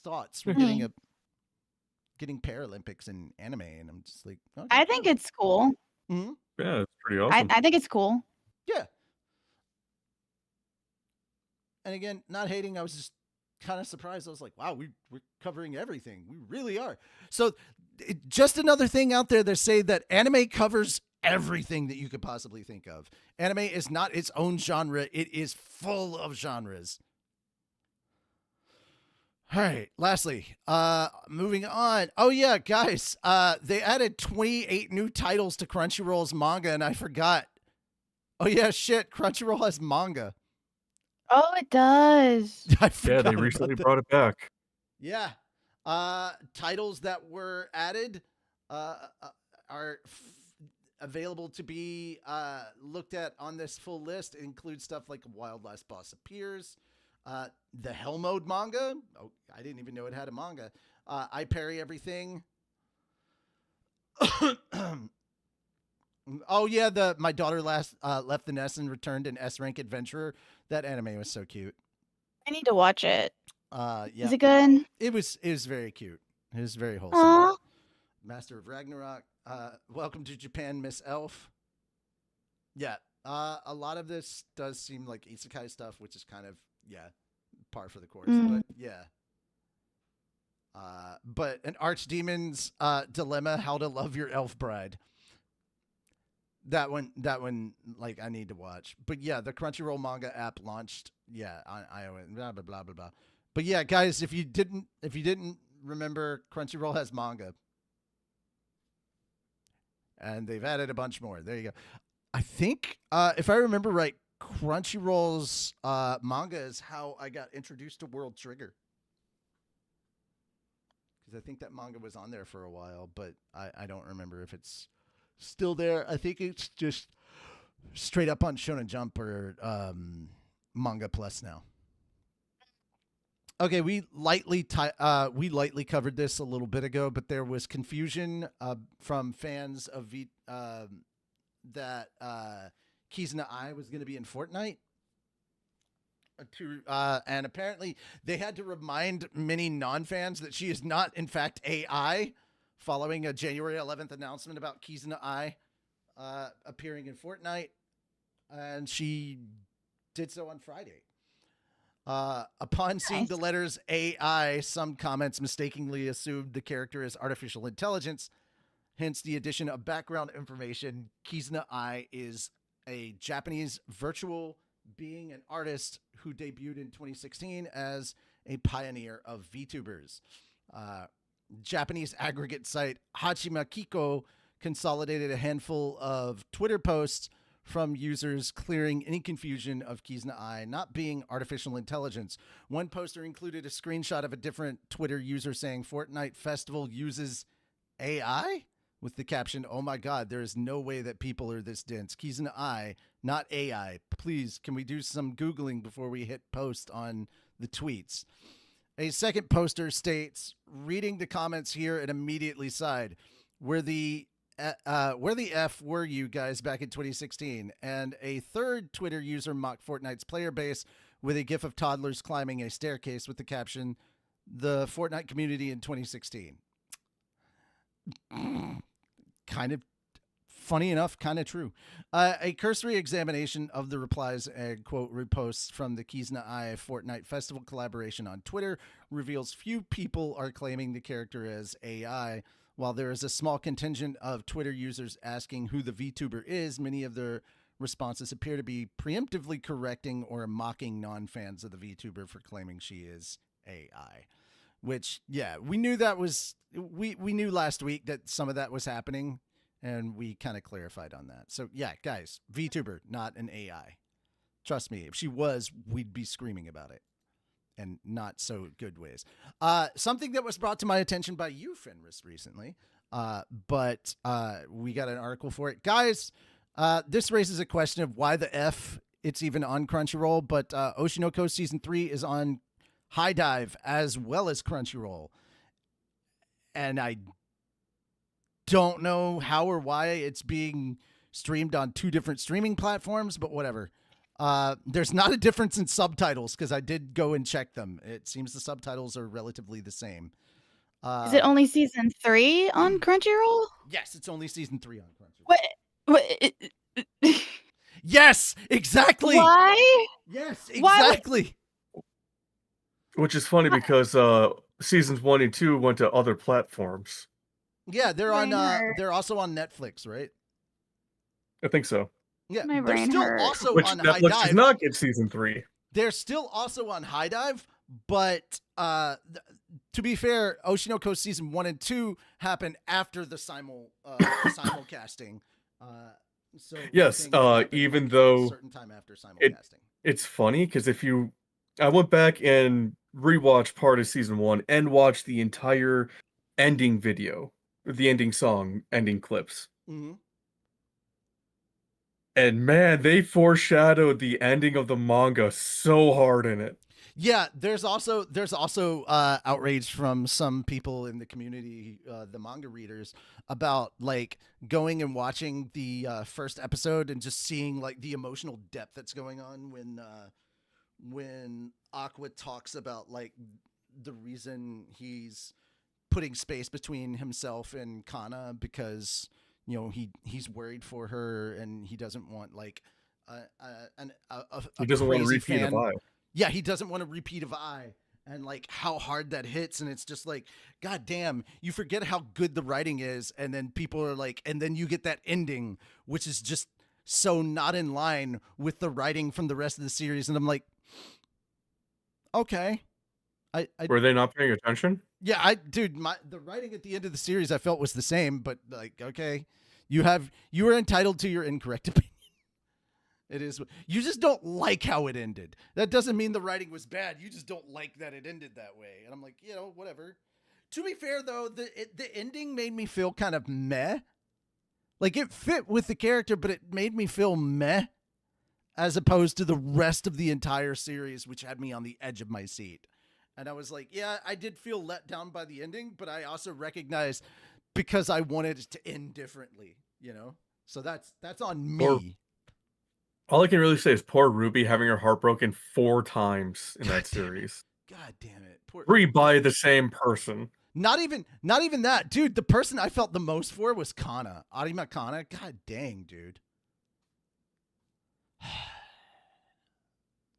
thoughts. We're getting Paralympics in anime, and I'm just like, okay. I think it's cool. Mm-hmm. Yeah, it's pretty awesome. I think it's cool. Yeah. And again, not hating, I was just kind of surprised. I was like, wow, we're covering everything. We really are. So just another thing out there that say that anime covers everything that you could possibly think of. Anime is not its own genre. It is full of genres. All right. Lastly, moving on. Oh yeah, guys, they added 28 new titles to Crunchyroll's manga, and I forgot. Oh yeah, shit. Crunchyroll has manga. Oh, it does. Yeah, they recently brought it back. Yeah. Titles that were added are available to be looked at on this full list. It includes stuff like Wild Last Boss Appears, the Hell Mode manga. Oh, I didn't even know it had a manga. I Parry Everything. Oh yeah, my daughter left the nest and returned an S rank adventurer. That anime was so cute. I need to watch it. Yeah. Is it good? It was very cute. It was very wholesome. Aww. Master of Ragnarok. Welcome to Japan, Miss Elf. Yeah. A lot of this does seem like isekai stuff, which is kind of par for the course. But yeah. But an archdemon's dilemma: how to love your elf bride. That one, like I need to watch. But yeah, the Crunchyroll manga app launched. Yeah, on iOS. Blah blah blah blah blah. But yeah, guys, if you didn't remember, Crunchyroll has manga, and they've added a bunch more. There you go. I think, if I remember right, Crunchyroll's manga is how I got introduced to World Trigger. Because I think that manga was on there for a while, but I don't remember if it's still there. I think it's just straight up on Shonen Jump or Manga Plus now. Okay, we lightly covered this a little bit ago, but there was confusion from fans of that Kizuna Ai was going to be in Fortnite. And apparently they had to remind many non-fans that she is not, in fact, AI, following a January 11th announcement about Kizuna Ai appearing in Fortnite. And she did so on Friday. Upon seeing the letters AI, some comments mistakenly assumed the character is artificial intelligence. Hence the addition of background information. Kizuna Ai is a Japanese virtual being and artist who debuted in 2016 as a pioneer of VTubers. Japanese aggregate site Hachima Kiko consolidated a handful of Twitter posts from users clearing any confusion of Kizuna Ai not being artificial intelligence. One poster included a screenshot of a different Twitter user saying Fortnite Festival uses AI with the caption, "Oh my God, there is no way that people are this dense. Kizuna Ai, not AI. Please, can we do some Googling before we hit post on the tweets?" A second poster states, reading the comments here and immediately sighed, where the F were you guys back in 2016? And a third Twitter user mocked Fortnite's player base with a gif of toddlers climbing a staircase with the caption, "The Fortnite community in 2016. Kind of funny enough, kind of true. A cursory examination of the replies and quote reposts from the Kizuna Ai Fortnite Festival collaboration on Twitter reveals few people are claiming the character as AI. While there is a small contingent of Twitter users asking who the VTuber is, many of their responses appear to be preemptively correcting or mocking non-fans of the VTuber for claiming she is AI. Which, yeah, we knew that was... We knew last week that some of that was happening, and we kind of clarified on that. So, yeah, guys, VTuber, not an AI. Trust me, if she was, we'd be screaming about it. And not so good ways. Something that was brought to my attention by you, Fenris, recently, but we got an article for it. Guys, this raises a question of why the F it's even on Crunchyroll, but Oshinoko Season 3 is on High Dive as well as Crunchyroll. And I don't know how or why it's being streamed on two different streaming platforms, but whatever. There's not a difference in subtitles because I did go and check them. It seems the subtitles are relatively the same. Is it only season 3 on Crunchyroll? Yes, it's only season 3 on Crunchyroll. What? Yes, exactly. Why? Yes, exactly. Which is funny because seasons 1 and 2 went to other platforms. Yeah, they're on. They're also on Netflix, right? I think so. Yeah, My they're brain still hurt. also Which on High Netflix Dive. does not get season 3. They're still also on High Dive, but to be fair, Oshinoko season 1 and 2 happened after the simulcasting. So yes, even though a certain time after simulcasting. It's funny because I went back and rewatch part of season 1 and watch the entire ending video, the ending song, ending clips. Mm-hmm. And man, they foreshadowed the ending of the manga so hard in it. Yeah, there's also outrage from some people in the community, the manga readers, about like going and watching the first episode and just seeing like the emotional depth that's going on when Aqua talks about like the reason he's putting space between himself and Kana because he's worried for her and he doesn't want like he doesn't want to repeat fan. of I. Yeah, he doesn't want a repeat of I, and like how hard that hits, and it's just like, God damn, you forget how good the writing is, and then people are like, and then you get that ending, which is just so not in line with the writing from the rest of the series, and I'm like, okay, I were they not paying attention? Yeah, the writing at the end of the series I felt was the same, but like, okay, you are entitled to your incorrect opinion. It is. You just don't like how it ended. That doesn't mean the writing was bad. You just don't like that it ended that way. And I'm like, whatever. To be fair, though, the ending made me feel kind of meh. Like, it fit with the character, but it made me feel meh, as opposed to the rest of the entire series, which had me on the edge of my seat. And I was like, yeah, I did feel let down by the ending, but I also recognized because I wanted it to end differently, So that's on me. All I can really say is poor Ruby having her heart broken 4 times in that series. God damn it. 3 by the same person. Not even that. Dude, the person I felt the most for was Kana. Arima Kana. God dang, dude.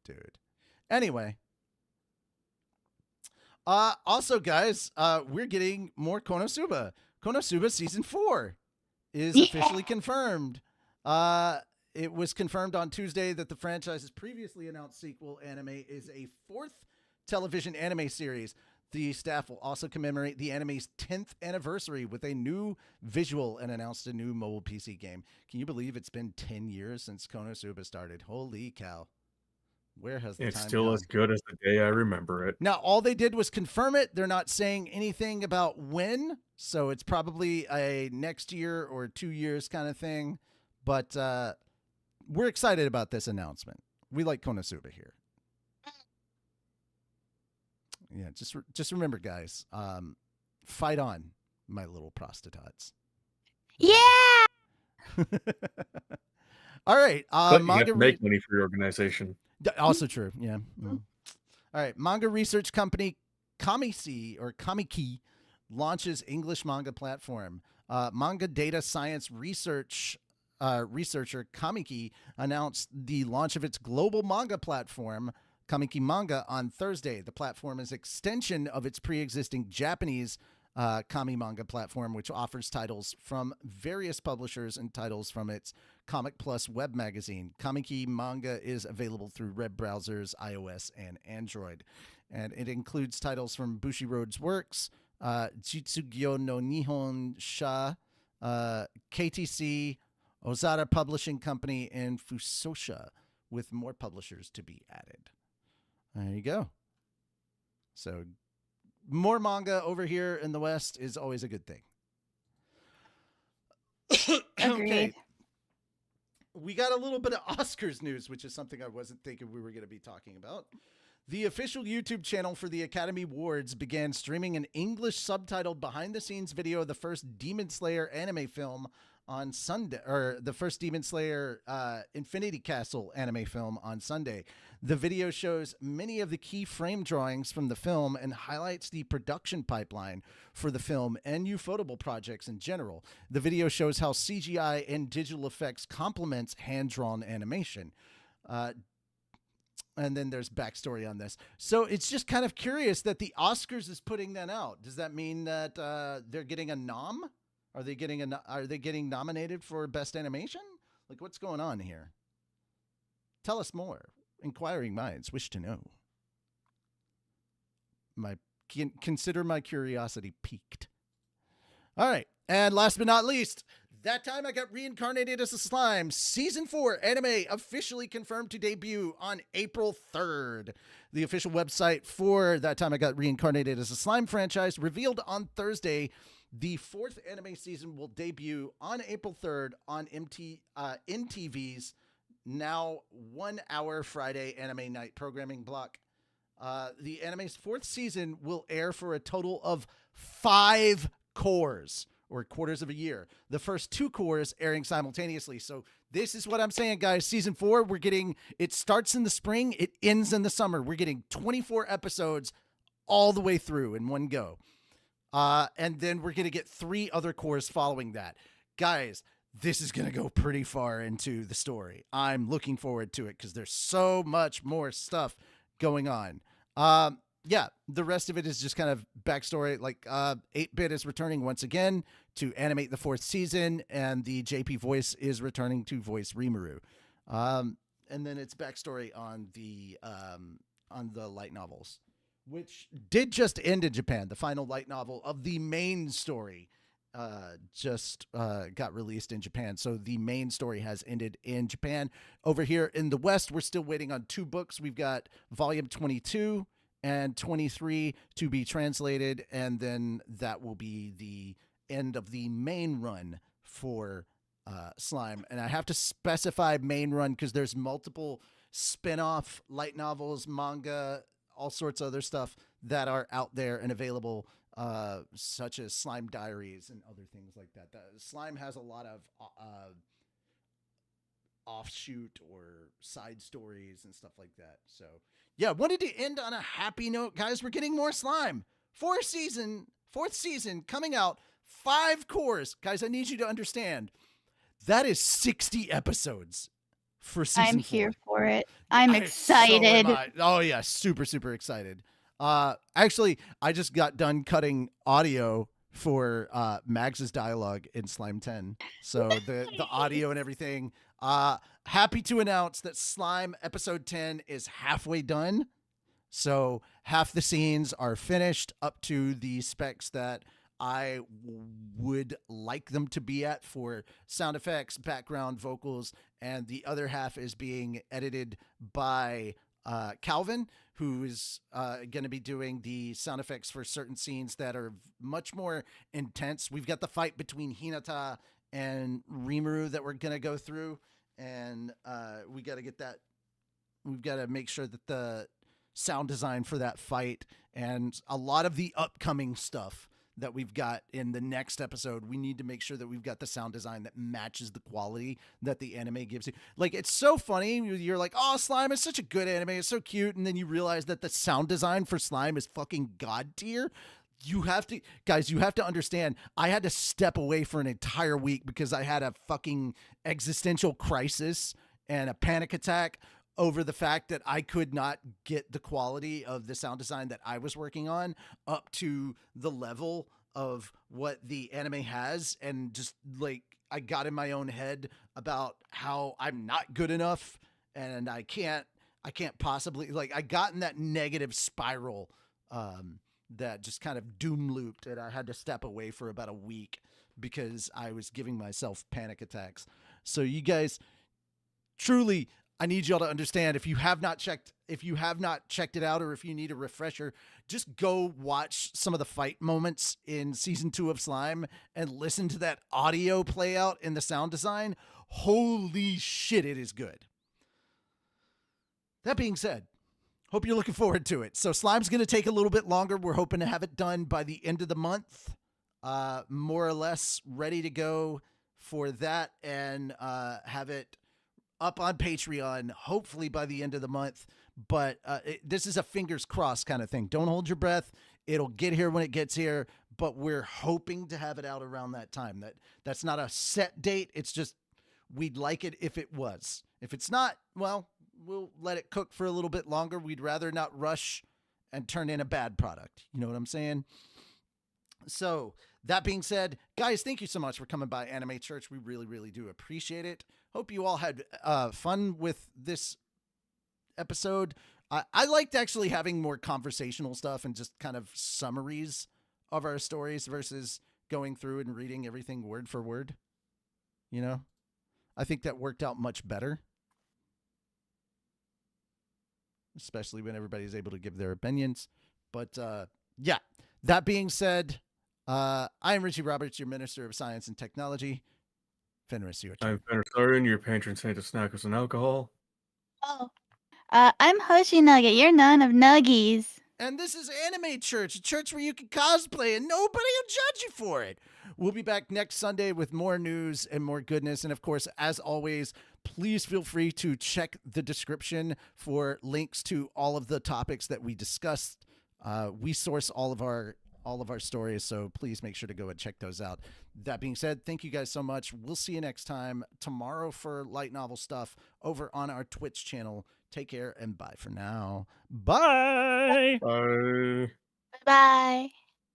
Dude. Anyway. Also, guys, we're getting more Konosuba. Konosuba Season 4 is officially confirmed. It was confirmed on Tuesday that the franchise's previously announced sequel anime is a 4th television anime series. The staff will also commemorate the anime's 10th anniversary with a new visual and announced a new mobile PC game. Can you believe it's been 10 years since Konosuba started? Holy cow. Where has the time It's still gone? as good as the day I remember it. Now, all they did was confirm it. They're not saying anything about when, so it's probably a next year or 2 years kind of thing. But we're excited about this announcement. We like Konosuba here. Yeah, just remember, guys. Fight on, my little prostitutes. Yeah. All right. But you have to make money for your organization. Also true. Yeah. Mm. All right. Manga research company Kamiki launches English manga platform. Manga data science researcher Kamiki announced the launch of its global manga platform, Kamiki Manga, on Thursday. The platform is an extension of its pre-existing Japanese Kami Manga platform, which offers titles from various publishers and titles from its Comic Plus web magazine. Kamiki Manga is available through web browsers, iOS, and Android. And it includes titles from Bushiroad's Works, Jitsugyo no Nihon Sha, KTC, Ozada Publishing Company, and Fusosha, with more publishers to be added. There you go. So more manga over here in the West is always a good thing. Okay. We got a little bit of Oscars news, which is something I wasn't thinking we were going to be talking about. The official YouTube channel for the Academy Awards began streaming an English subtitled behind-the-scenes video of the first Demon Slayer anime film on Sunday, or the first Demon Slayer Infinity Castle anime film on Sunday. The video shows many of the key frame drawings from the film and highlights the production pipeline for the film and Ufotable projects in general. The video shows how CGI and digital effects complements hand-drawn animation. And then there's backstory on this. So it's just kind of curious that the Oscars is putting that out. Does that mean that they're getting a nom? Are they getting nominated for Best Animation? Like, what's going on here? Tell us more. Inquiring minds wish to know. Consider my curiosity piqued. All right. And last but not least, That Time I Got Reincarnated as a Slime, Season 4 anime officially confirmed to debut on April 3rd. The official website for That Time I Got Reincarnated as a Slime franchise revealed on Thursday the 4th anime season will debut on April 3rd on NTV's now 1 hour Friday anime night programming block. The anime's 4th season will air for a total of 5 cours, or quarters of a year. The first 2 cours airing simultaneously. So this is what I'm saying, guys. Season 4, it starts in the spring, it ends in the summer. We're getting 24 episodes all the way through in one go. And then we're going to get 3 other cours following that. Guys, this is going to go pretty far into the story. I'm looking forward to it because there's so much more stuff going on. Yeah, the rest of it is just kind of backstory. Like 8-Bit is returning once again to animate the 4th season, and the JP voice is returning to voice Rimuru. And then it's backstory on the light novels, which did just end in Japan. The final light novel of the main story just got released in Japan. So the main story has ended in Japan. Over here in the West, we're still waiting on 2 books. We've got volume 22 and 23 to be translated, and then that will be the end of the main run for Slime. And I have to specify main run because there's multiple spin-off light novels, manga, all sorts of other stuff that are out there and available, such as Slime Diaries and other things like that. Slime has a lot of offshoot or side stories and stuff like that. So yeah, wanted to end on a happy note, guys. We're getting more Slime. 4th season coming out, 5 cours. Guys, I need you to understand that is 60 episodes for season 4. I'm here for it. I'm excited. Oh yeah, super excited. Actually, I just got done cutting audio for Mags's dialogue in Slime 10. So the audio and everything. Happy to announce that Slime episode 10 is halfway done. So half the scenes are finished up to the specs that I would like them to be at for sound effects, background vocals, and the other half is being edited by Calvin, who is going to be doing the sound effects for certain scenes that are much more intense. We've got the fight between Hinata and Rimuru that we're going to go through, and we got to get that. We've got to make sure that the sound design for that fight and a lot of the upcoming stuff that we've got in the next episode, we need to make sure that we've got the sound design that matches the quality that the anime gives you. Like, it's so funny. You're like, oh, Slime is such a good anime. It's so cute. And then you realize that the sound design for Slime is fucking god tier. You have to, guys, you have to understand, I had to step away for an entire week because I had a fucking existential crisis and a panic attack over the fact that I could not get the quality of the sound design that I was working on up to the level of what the anime has. And just like, I got in my own head about how I'm not good enough and I can't possibly, like, I got in that negative spiral that just kind of doom looped, and I had to step away for about a week because I was giving myself panic attacks. So you guys, truly, I need y'all to understand, if you have not checked it out, or if you need a refresher, just go watch some of the fight moments in season 2 of Slime and listen to that audio play out in the sound design. Holy shit, it is good. That being said, hope you're looking forward to it. So Slime's going to take a little bit longer. We're hoping to have it done by the end of the month, more or less ready to go for that, and have it up on Patreon, hopefully by the end of the month. But this is a fingers crossed kind of thing. Don't hold your breath. It'll get here when it gets here, but we're hoping to have it out around that time. That's not a set date. It's just, we'd like it if it was. If it's not, well, we'll let it cook for a little bit longer. We'd rather not rush and turn in a bad product. You know what I'm saying? So that being said, guys, thank you so much for coming by Anime Church. We really, really do appreciate it. Hope you all had fun with this episode. I liked actually having more conversational stuff and just kind of summaries of our stories versus going through and reading everything word for word. You know, I think that worked out much better, especially when everybody's able to give their opinions. But yeah, that being said, I am Richie Roberts, your Minister of Science and Technology. Fenris, your turn. I'm Fenris, your patron saint of snackers and alcohol. Oh. I'm Hoshi Nugget, your nun of nuggies. And this is Anime Church, a church where you can cosplay and nobody will judge you for it. We'll be back next Sunday with more news and more goodness. And of course, as always, please feel free to check the description for links to all of the topics that we discussed. We source all of our stories, so please make sure to go and check those out. That being said, thank you guys so much. We'll see you next time tomorrow for light novel stuff over on our Twitch channel. Take care and bye for now. Bye. Bye. Bye.